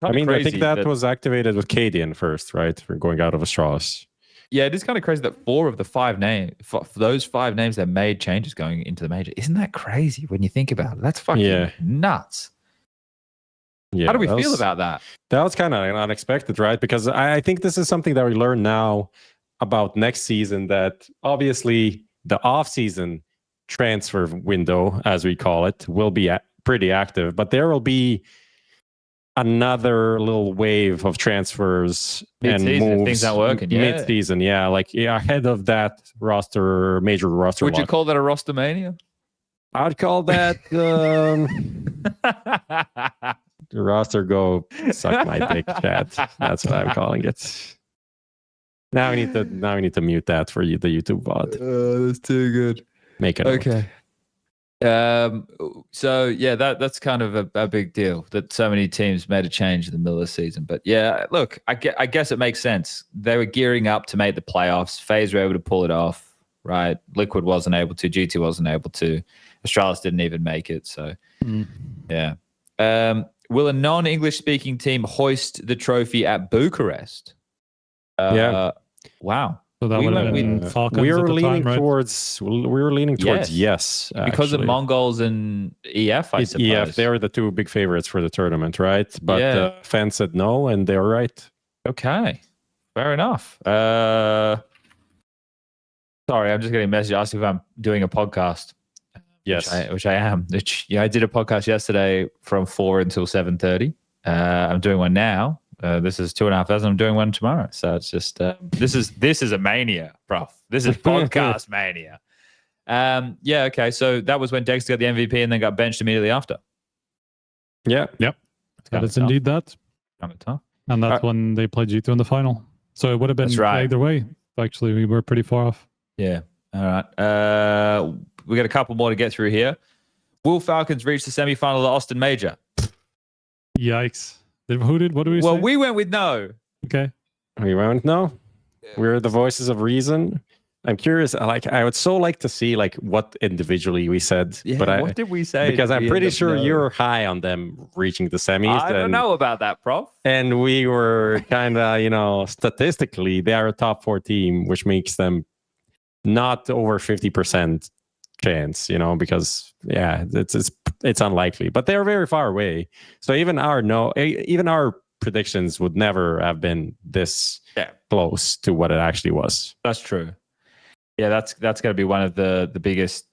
I think that was activated with cadiaN first, right? For going out of Astralis. Yeah, it is kind of crazy that 4 of the 5 names, those 5 names that made changes going into the major. Isn't that crazy when you think about it? That's fucking nuts. Yeah, how do we feel about that? That was kind of unexpected, right? Because I think this is something that we learn now about next season, that obviously the off-season transfer window, as we call it, will be pretty active, but there will be another little wave of transfers and moves. Things aren't working. Mid-season, ahead of that major roster. Would you call that a Rostermania? I'd call that the roster go suck my dick, chat. That's what I'm calling it. Now we need to mute that for you, the YouTube bot. That's too good. Make it okay. So yeah, that's kind of a big deal that so many teams made a change in the middle of the season. But yeah, look, I guess it makes sense. They were gearing up to make the playoffs. FaZe were able to pull it off, right? Liquid wasn't able to. G2 wasn't able to. Astralis didn't even make it. So yeah. Will a non-English speaking team hoist the trophy at Bucharest? Wow. So that would have been Falcons. We were leaning time, right? towards yes, because of actually. Mongols and EF, I suppose. EF, they were the 2 big favorites for the tournament, right? But fans said no, and they were right. Okay, fair enough. Sorry, I'm just getting a message asking if I'm doing a podcast. Yes, which I am. I did a podcast yesterday from 4 until 7:30. I'm doing one now. This is 2.5 hours. I'm doing one tomorrow. So it's just this is a mania, prof. This is podcast mania. Okay. So that was when Dexter got the MVP and then got benched immediately after. Yeah. Yep. That is indeed that. Kind of tough. And that's when they played G2 in the final. So it would have been That's right. either way. Actually, we were pretty far off. Yeah. All right. We got a couple more to get through here. Will Falcons reach the semifinal of the Austin Major? Yikes. What did we say? Well, we went with no. Okay. We won't know. We're the voices of reason. I'm curious. I would so like to see like what individually we said. Yeah, but what did we say? Because I'm We pretty end up sure no? you're high on them reaching the semis. I don't know about that, Prof. And we were kind of, statistically, they are a top 4 team, which makes them not over 50% chance, because it's unlikely. But they're very far away. So even our predictions would never have been this close to what it actually was. That's true. Yeah, that's going to be one of the biggest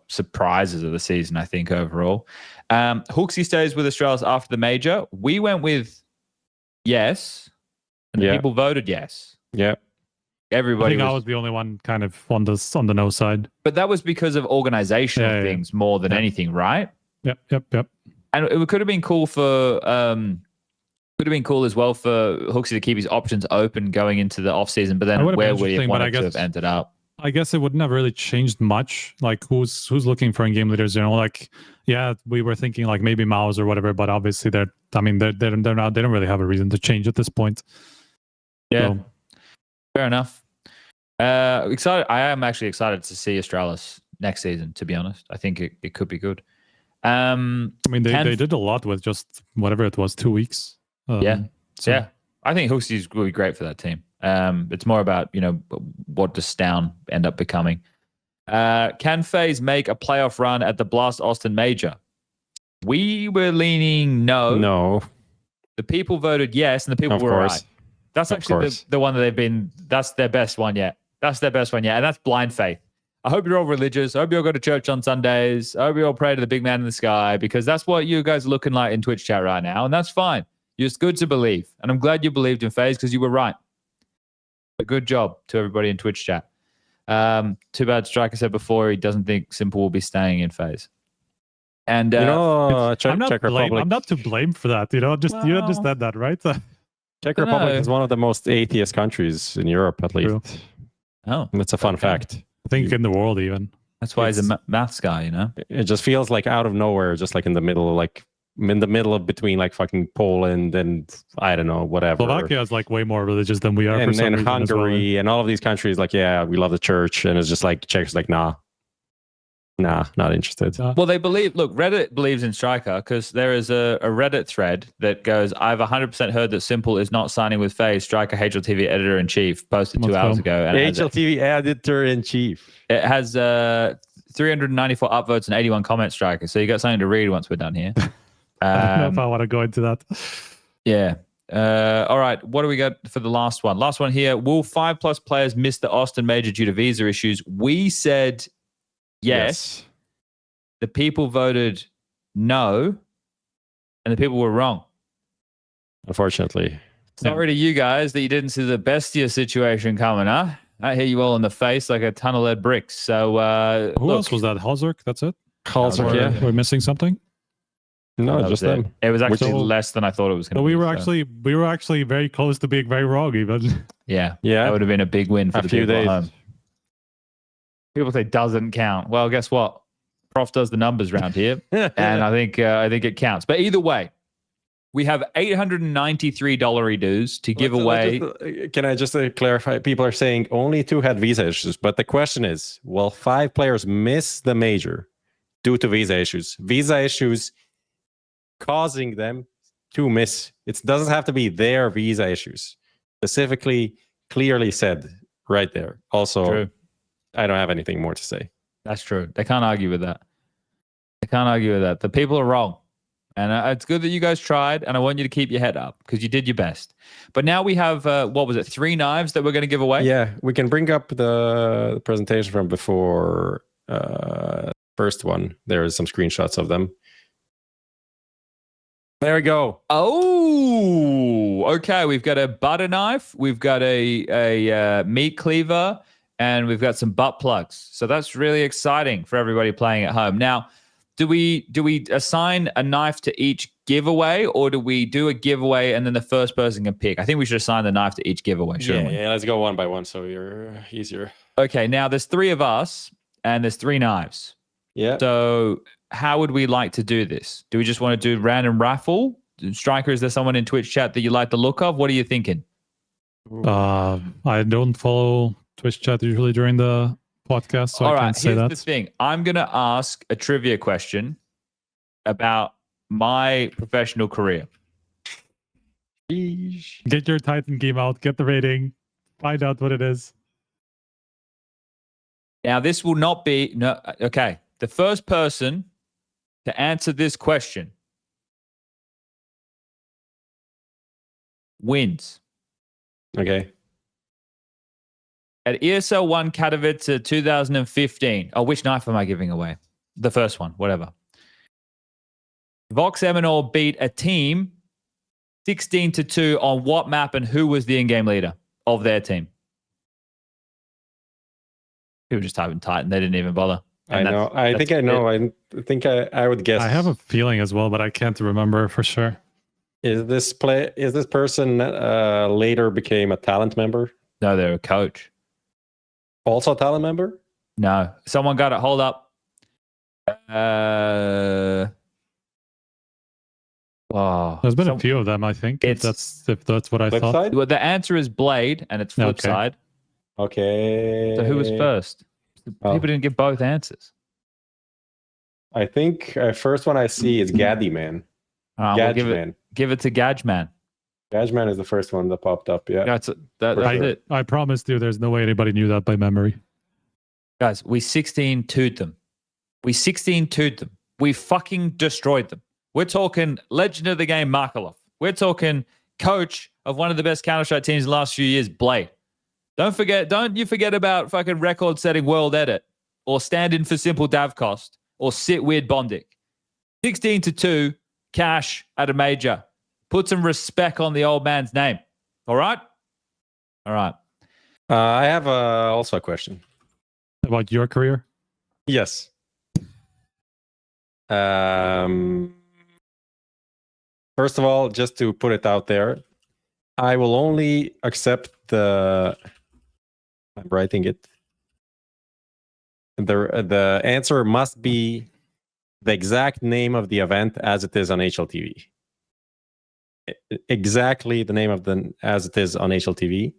surprises of the season, I think, overall. Hooksy stays with Australis after the major. We went with yes, and the people voted yes. Yeah. I Everybody think I was the only one kind of on the no side. But that was because of organizational things more than anything, right? Yep. And it could have been cool for as well for Hooksy to keep his options open going into the off season. But then where would he want to have ended up? I guess it wouldn't have really changed much. Like who's looking for in-game leaders? We were thinking like maybe Maus or whatever, but obviously they're not. They don't really have a reason to change at this point. Yeah, so. Fair enough. Excited. I am actually excited to see Australis next season. To be honest, I think it could be good. They did a lot with just whatever it was, 2 weeks. I think Hooksy's will be great for that team. It's more about what does Stown end up becoming. Can FaZe make a playoff run at the Blast Austin Major? We were leaning no. The people voted yes, and the people were right. That's actually the one that they've been. That's their best one yet. And that's blind faith. I hope you're all religious. I hope you all go to church on Sundays. I hope you all pray to the big man in the sky, because that's what you guys are looking like in Twitch chat right now, and that's fine. It's good to believe, and I'm glad you believed in FaZe because you were right. A good job to everybody in Twitch chat. Too bad Striker said before he doesn't think Simple will be staying in FaZe. And I'm not to blame for that. You understand that, right? Czech Republic is one of the most atheist countries in Europe, at least. True. Oh, that's a fun fact. I think in the world even. That's why he's a maths guy, It just feels like out of nowhere, just like in the middle of between like fucking Poland and I don't know, whatever. Slovakia is like way more religious than we are. And Hungary and all of these countries, like, yeah, we love the church. And it's just like Czechs like, nah, not interested. Well, they believe, look, Reddit believes in Striker because there is a Reddit thread that goes, I've 100% heard that Simple is not signing with FaZe. Striker HLTV editor-in-chief posted 2 hours ago. And HLTV editor-in-chief. It has 394 upvotes and 81 comments, Striker. So you got something to read once we're done here. I don't know if I want to go into that. Yeah. All right. What do we got for the last one? Last one here. Will 5+ players miss the Austin Major due to visa issues? We said yes. The people voted no, and the people were wrong. Unfortunately. Sorry to you guys that you didn't see the Bestia situation coming, huh? I hit you all in the face like a ton of lead bricks. So who else was that? Halzerk? That's it? Halzerk, yeah. We're missing something? No, just them. It was actually less than I thought it was going to be. We were actually very close to being very wrong, even. Yeah. That would have been a big win for the people days. at home. People say doesn't count. Well, guess what? Prof does the numbers around here, and I think it counts. But either way, we have $893 dues to give away. Can I just clarify? People are saying only 2 had visa issues, but the question is, will 5 players miss the major due to visa issues? Visa issues causing them to miss. It doesn't have to be their visa issues. Specifically, clearly said right there. Also, true. I don't have anything more to say. That's true. They can't argue with that. The people are wrong. And it's good that you guys tried, and I want you to keep your head up because you did your best. But now we have, 3 knives that we're going to give away? Yeah, we can bring up the presentation from before first one. There is some screenshots of them. There we go. Oh, okay. We've got a butter knife. We've got a meat cleaver, and we've got some butt plugs. So that's really exciting for everybody playing at home. Now, do we assign a knife to each giveaway, or do we do a giveaway and then the first person can pick? I think we should assign the knife to each giveaway, shouldn't we? Yeah, let's go one by one so you're easier. Okay, now there's 3 of us and there's 3 knives. Yeah. So how would we like to do this? Do we just want to do random raffle? Striker, is there someone in Twitch chat that you like the look of? What are you thinking? I don't follow Twitch chat usually during the podcast, so I can't say that. Here's the thing. I'm going to ask a trivia question about my professional career. Get your Titan game out, get the rating, find out what it is. Now, this will not be... No, okay. The first person to answer this question wins. Okay. At ESL 1 Katowice 2015. Oh, which knife am I giving away? The first one, whatever. Vox Eminor beat a team 16-2 on what map, and who was the in-game leader of their team? People just typing Titan. They didn't even bother. I know. I think I know. I think I would guess. I have a feeling as well, but I can't remember for sure. Is this person later became a talent member? No, they're a coach. Also a talent member? No. Someone got it. Hold up. There's been a few of them, I think. If that's what I thought. Side? Well, the answer is Blade, and it's flip side. Okay. So who was first? People didn't give both answers. I think first one I see is Gaddy Man. We'll give it to Gadgeman. Gadgeman is the first one that popped up. Yeah, that's it. I promised you there's no way anybody knew that by memory. Guys, we 16-2'd them. We 16-2'd them. We fucking destroyed them. We're talking legend of the game, Markelov. We're talking coach of one of the best Counter-Strike teams in the last few years, Blade. Don't you forget about fucking record-setting World Edit, or stand in for Simple Davcost, or sit weird Bondic. 16-2, cash at a major. Put some respect on the old man's name. All right? All right. I have also a question. About your career? Yes. First of all, just to put it out there, I will only accept I'm writing it. The answer must be the exact name of the event as it is on HLTV. Exactly the name of as it is on HLTV.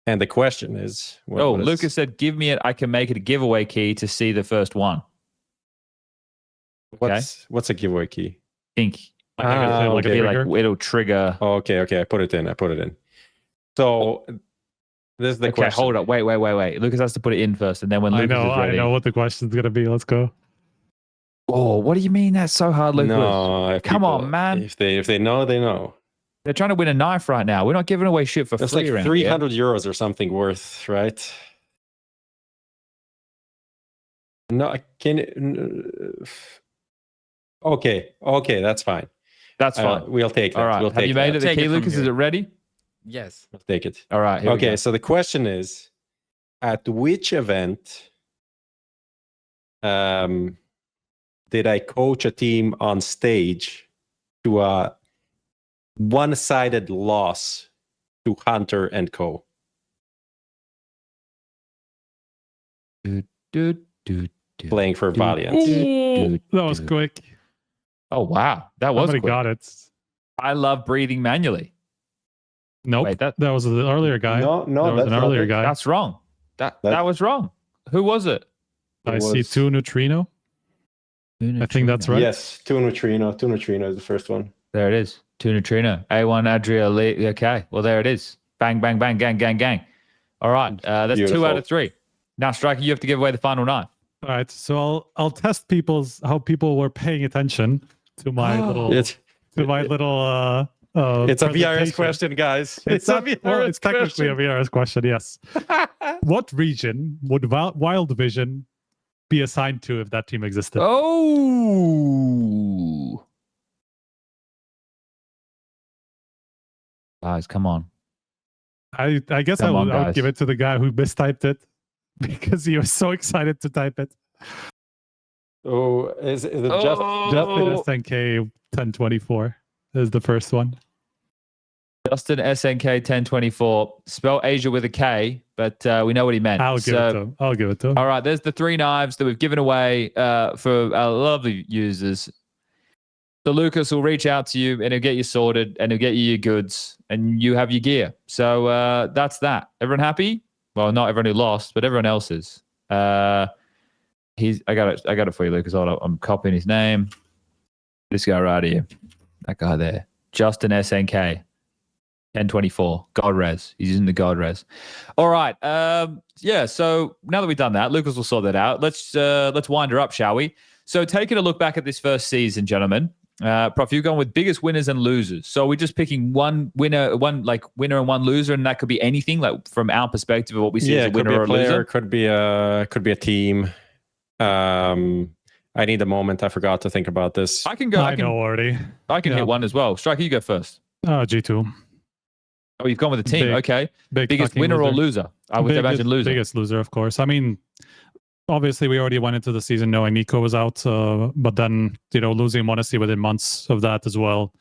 And the question is... Lucas said, give me it. I can make it a giveaway key to see the first one. What's a giveaway key? Think. It'll trigger. Oh, okay. I put it in. So this is the question. Hold up. Wait. Lucas has to put it in first, and then when Lucas is ready. I know what the question's gonna be. Let's go. Oh, what do you mean that's so hard, Lucas? No, come on, man. If they know, they know. They're trying to win a knife right now. We're not giving away shit for it's free. It's like 300 euros or something worth, right? No, Okay, that's fine. That's fine. We'll take that. All right. Have you made it the key, Lucas? Is it ready? Yes. We'll take it. All right. Okay, so the question is, at which event did I coach a team on stage to a one-sided loss to Hunter and Co? Playing for Valiant. That was quick. Oh, wow. That was quick. Got it. I love breathing manually. Nope. Wait, that was an earlier guy. No, that was an earlier guy. That's wrong. That was wrong. Who was it? I see 2 Neutrino. I think that's right. Yes, 2 Neutrino. 2 Neutrino is the first one. There it is. 2 Neutrino. A1 Adria Lee. Okay. Well, there it is. Bang, bang, bang, gang, gang, gang. All right. That's Beautiful. 2 out of 3. Now, Striker, you have to give away the final knife. All right. So I'll test how people were paying attention to my little it's a VRS question, guys. It's technically a VRS question, yes. What region would Wild Vision be assigned to if that team existed? Oh, guys, come on. I guess I would give it to the guy who mistyped it because he was so excited to type it. Oh, is it just Justin SNK 1024 is the first one. Justin SNK 1024. Spell Asia with a K, but we know what he meant. I'll give it to him. I'll give it to him. All right, there's the 3 knives that we've given away for our lovely users. So Lucas will reach out to you and he'll get you sorted and he'll get you your goods and you have your gear. So that's that. Everyone happy? Well, not everyone who lost, but everyone else is. I got it for you, Lucas. Hold on. I'm copying his name. This guy right here. That guy there. Justin SNK. 1024. God res. He's using the God res. All right. Yeah, so now that we've done that, Lucas will sort that out. Let's wind her up, shall we? So taking a look back at this first season, gentlemen. Prof, you're going with biggest winners and losers. So we're just picking one winner and one loser, and that could be anything, like from our perspective of what we see as a winner or a loser. Could be a team. I need a moment. I forgot to think about this. I can go. I know already. I can hit one as well. Striker, you go first. G2. Oh, you've gone with a team. Okay. Biggest winner or loser? I would imagine loser. Biggest loser, of course. I mean, obviously, we already went into the season knowing Nico was out, but then, losing Monacy within months of that as well.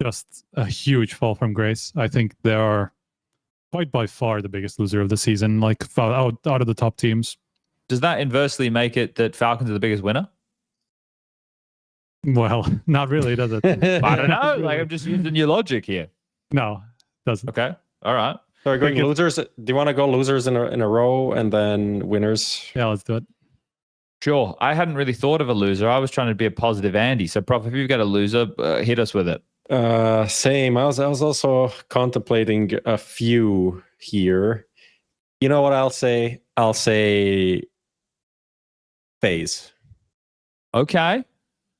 Just a huge fall from grace. I think they are quite by far the biggest loser of the season, like out of the top teams. Does that inversely make it that Falcons are the biggest winner? Well, not really, does it? I don't know. Like, I'm just using your logic here. No, doesn't. Okay. All right. So we're going losers. Do you want to go losers in a row and then winners? Yeah, let's do it. Sure. I hadn't really thought of a loser. I was trying to be a positive Andy. So, Prof, if you've got a loser, hit us with it. Same. I was also contemplating a few here. You know what I'll say? I'll say FaZe. Okay.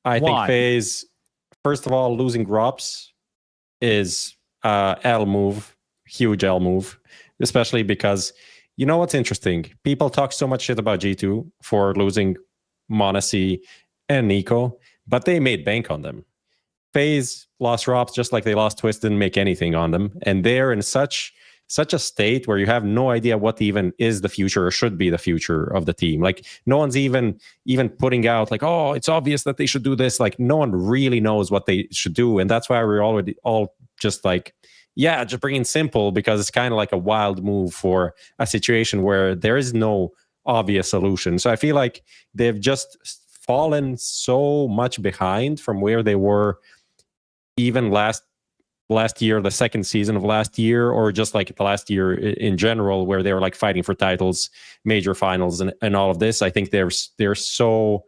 I Why? think FaZe, first of all, losing Grops is L move, huge L move, especially because you know what's interesting? People talk so much shit about G2 for losing Monacy and Nico, but they made bank on them. FaZe lost Rops just like they lost Twist, didn't make anything on them, and they're in such a state where you have no idea what even is the future or should be the future of the team. Like no one's even putting out like, oh, it's obvious that they should do this. Like no one really knows what they should do, and that's why we're already all just like, yeah, just bring in simple, because it's kind of like a wild move for a situation where there is no obvious solution. So I feel like they've just fallen so much behind from where they were even last year, the second season of last year, or just like the last year in general, where they were like fighting for titles, major finals, and all of this. I think they're so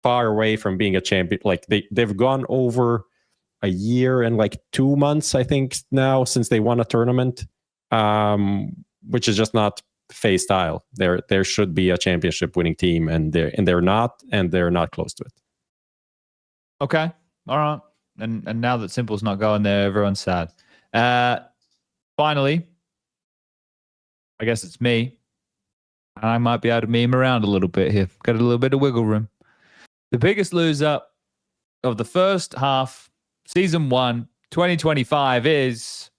far away from being a champion. Like they've gone over a year and like 2 months, I think, now since they won a tournament, which is just not FaZe style. There should be a championship winning team, and they're not close to it. Okay. All right. And now that Simple's not going there, everyone's sad. Finally, I guess it's me. And I might be able to meme around a little bit here. Got a little bit of wiggle room. The biggest loser of the first half, Season 1, 2025 is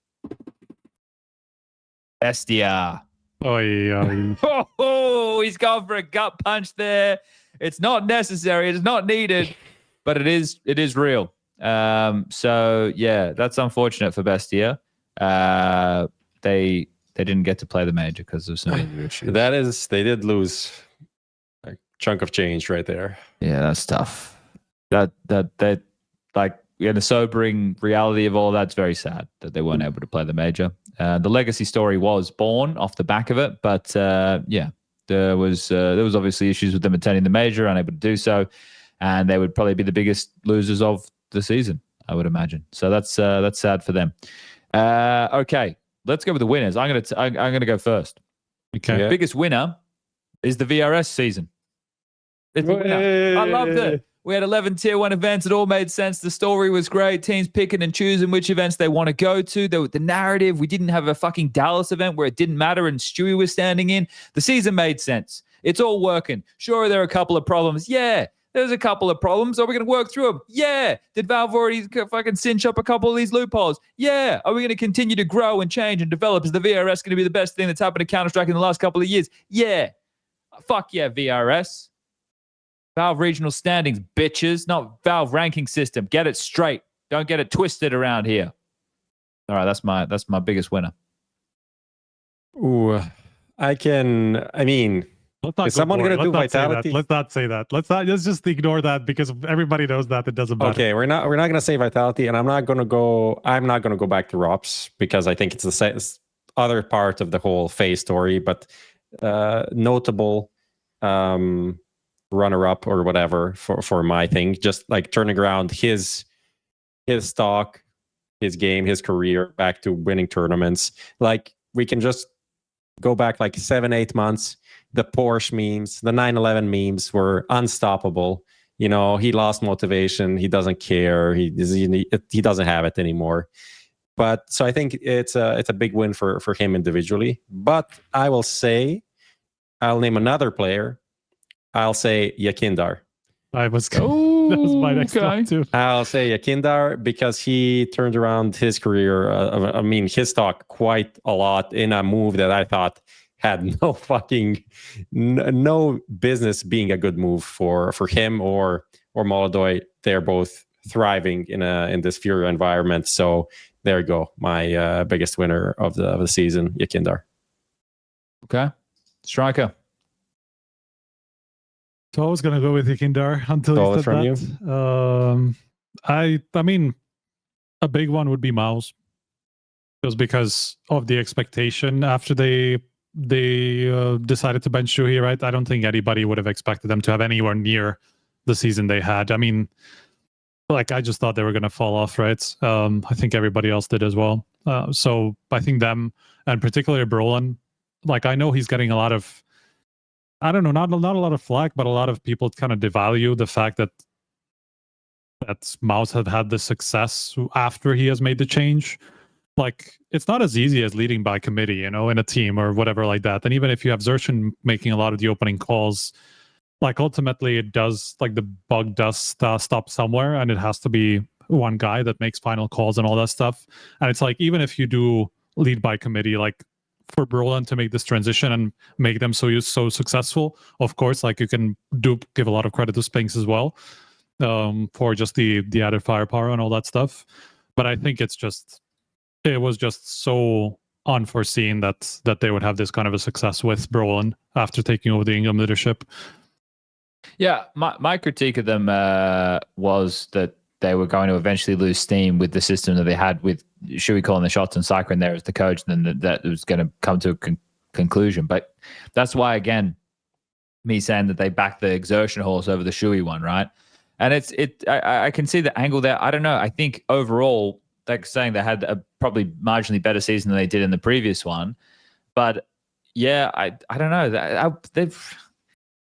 Bestia. Oh, he's gone for a gut punch there. It's not necessary. It's not needed, but it is real. So yeah, that's unfortunate for Bestia. They didn't get to play the major because of some injury issues. They did lose a chunk of change right there. Yeah, that's tough. That like the sobering reality of all that's very sad that they weren't able to play the major. The legacy story was born off the back of it, but yeah, there was obviously issues with them attending the major, unable to do so, and they would probably be the biggest losers of the season, I would imagine. So that's sad for them. Okay, let's go with the winners. I'm gonna go first. Okay. The biggest winner is the VRS season. It's the winner. I loved it. We had 11 tier 1 events. It all made sense. The story was great. Teams picking and choosing which events they want to go to. The narrative. We didn't have a fucking Dallas event where it didn't matter and Stewie was standing in. The season made sense. It's all working. Sure, there are a couple of problems. Yeah, there's a couple of problems. Are we going to work through them? Yeah. Did Valve already fucking cinch up a couple of these loopholes? Yeah. Are we going to continue to grow and change and develop? Is the VRS going to be the best thing that's happened to Counter-Strike in the last couple of years? Yeah. Fuck yeah, VRS. Valve regional standings, bitches, not Valve ranking system. Get it straight. Don't get it twisted around here. All right, that's my biggest winner. Ooh, I mean, Let's not is someone for it. going to do Let's not say that. Vitality? Let's not say that. Let's just ignore that because everybody knows that it doesn't matter. Okay, we're not going to say Vitality, and I'm not going to go back to Rops because I think it's the other part of the whole FaZe story, but notable runner-up or whatever for my thing, just like turning around his stock, his game, his career back to winning tournaments. Like, we can just go back like 7-8 months. The Porsche memes, the 911 memes were unstoppable. You know, he lost motivation. He doesn't care. He doesn't have it anymore. But so I think it's a big win for him individually. But I will say, I'll name another player. I'll say Yakindar. That was my next one too. I'll say Yakindar because he turned around his career. I mean, his stock quite a lot in a move that I thought had no business being a good move for him or Molodoy. They're both thriving in this FISSURE environment. So there you go. My biggest winner of the season, Yakindar. Okay, Striker. So I was gonna go with Yakindar until you said that. I mean, a big one would be Mouse, just because of the expectation after they decided to bench Shuhei, right? I don't think anybody would have expected them to have anywhere near the season they had. I mean, like, I just thought they were going to fall off, right? I think everybody else did as well. So I think them, and particularly Brolin, like, I know he's getting a lot of, I don't know, not a lot of flack, but a lot of people kind of devalue the fact that Mouse had the success after he has made the change. Like, it's not as easy as leading by committee, you know, in a team or whatever like that. And even if you have Xerxen making a lot of the opening calls, like, ultimately it does, like, the bug does stop somewhere, and it has to be one guy that makes final calls and all that stuff. And it's like, even if you do lead by committee, like, for Brolin to make this transition and make them so successful, of course, like, you can give a lot of credit to Spinks as well, for just the added firepower and all that stuff. But I think it was just so unforeseen that they would have this kind of a success with Brolin after taking over the Ingram leadership. Yeah, my critique of them was that they were going to eventually lose steam with the system that they had with Shuhei calling the shots and Cyclone there as the coach, and then that was going to come to a conclusion. But that's why, again, me saying that they backed the exertion horse over the Shuhei one, right? And I can see the angle there. I don't know. I think overall, like saying they had a probably marginally better season than they did in the previous one. But yeah, I don't know.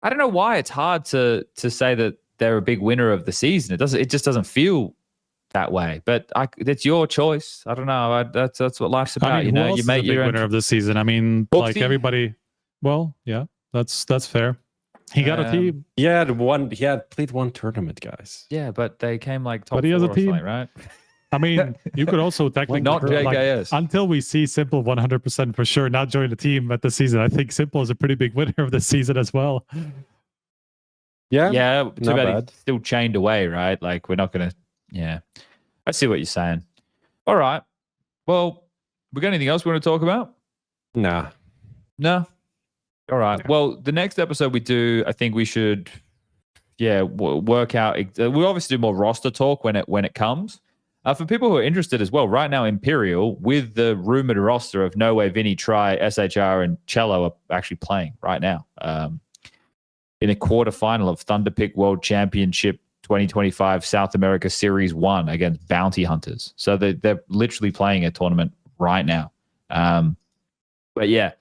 I don't know why it's hard to say that they're a big winner of the season. It just doesn't feel that way. But it's your choice. I don't know. That's what life's about. I mean, you know, you make your winner of the season. I mean, like, everybody. Well, yeah, that's fair. He got a team. He had played one tournament, guys. Yeah, but they came like top. But he has a four or team, something, right? I mean, you could also technically not JKS. Until we see Simple 100% for sure not join the team at the season. I think Simple is a pretty big winner of the season as well. Yeah. Too not bad bad. he's still chained away, right? Like, we're not gonna. Yeah, I see what you're saying. All right. Well, we got anything else we want to talk about? Nah. No. All right. Well, the next episode we do, I think we should, work out. We'll obviously do more roster talk when it comes. For people who are interested as well, right now Imperial, with the rumored roster of No Way, Vinny, Try, SHR, and Cello, are actually playing right now in a quarterfinal of Thunderpick World Championship 2025 South America Series 1 against Bounty Hunters. So they're literally playing a tournament right now. But yeah,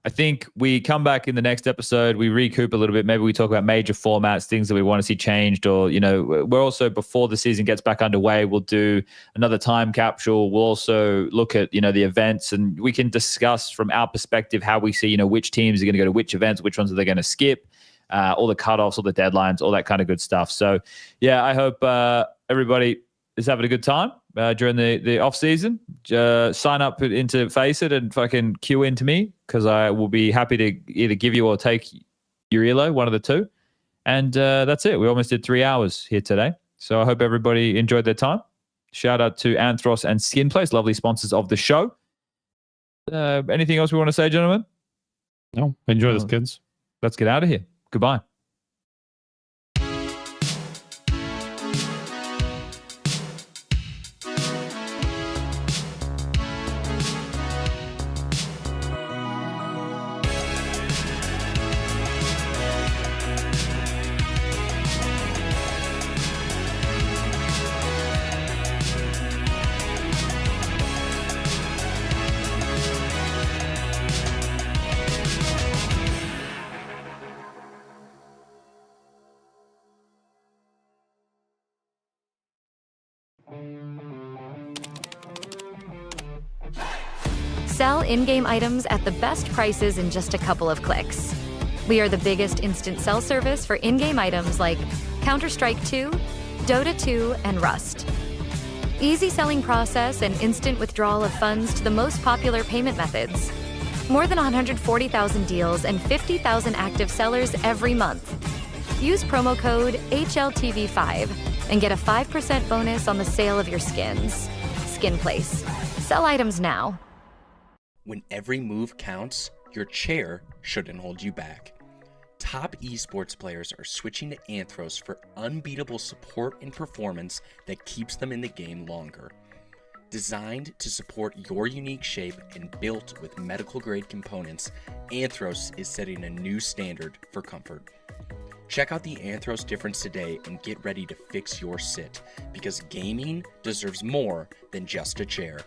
I think we come back in the next episode, we recoup a little bit. Maybe we talk about major formats, things that we want to see changed, or, you know, we're also, before the season gets back underway, we'll do another time capsule. We'll also look at, you know, the events, and we can discuss from our perspective how we see, you know, which teams are going to go to which events, which ones are they going to skip, all the cutoffs, all the deadlines, all that kind of good stuff. So yeah, I hope everybody is having a good time during the off season. Sign up into FACEIT and fucking queue into me, because I will be happy to either give you or take your ELO, one of the two. And that's it. We almost did 3 hours here today. So I hope everybody enjoyed their time. Shout out to Anthros and SkinPlace, lovely sponsors of the show. Anything else we want to say, gentlemen? No, enjoy this, kids. Let's get out of here. Goodbye. Sell in-game items at the best prices in just a couple of clicks. We are the biggest instant sell service for in-game items like Counter-Strike 2, Dota 2, and Rust. Easy selling process and instant withdrawal of funds to the most popular payment methods. More than 140,000 deals and 50,000 active sellers every month. Use promo code HLTV5 and get a 5% bonus on the sale of your skins. SkinPlace. Sell items now. When every move counts, your chair shouldn't hold you back. Top esports players are switching to Anthros for unbeatable support and performance that keeps them in the game longer. Designed to support your unique shape and built with medical-grade components, Anthros is setting a new standard for comfort. Check out the Anthros difference today and get ready to fix your sit, because gaming deserves more than just a chair.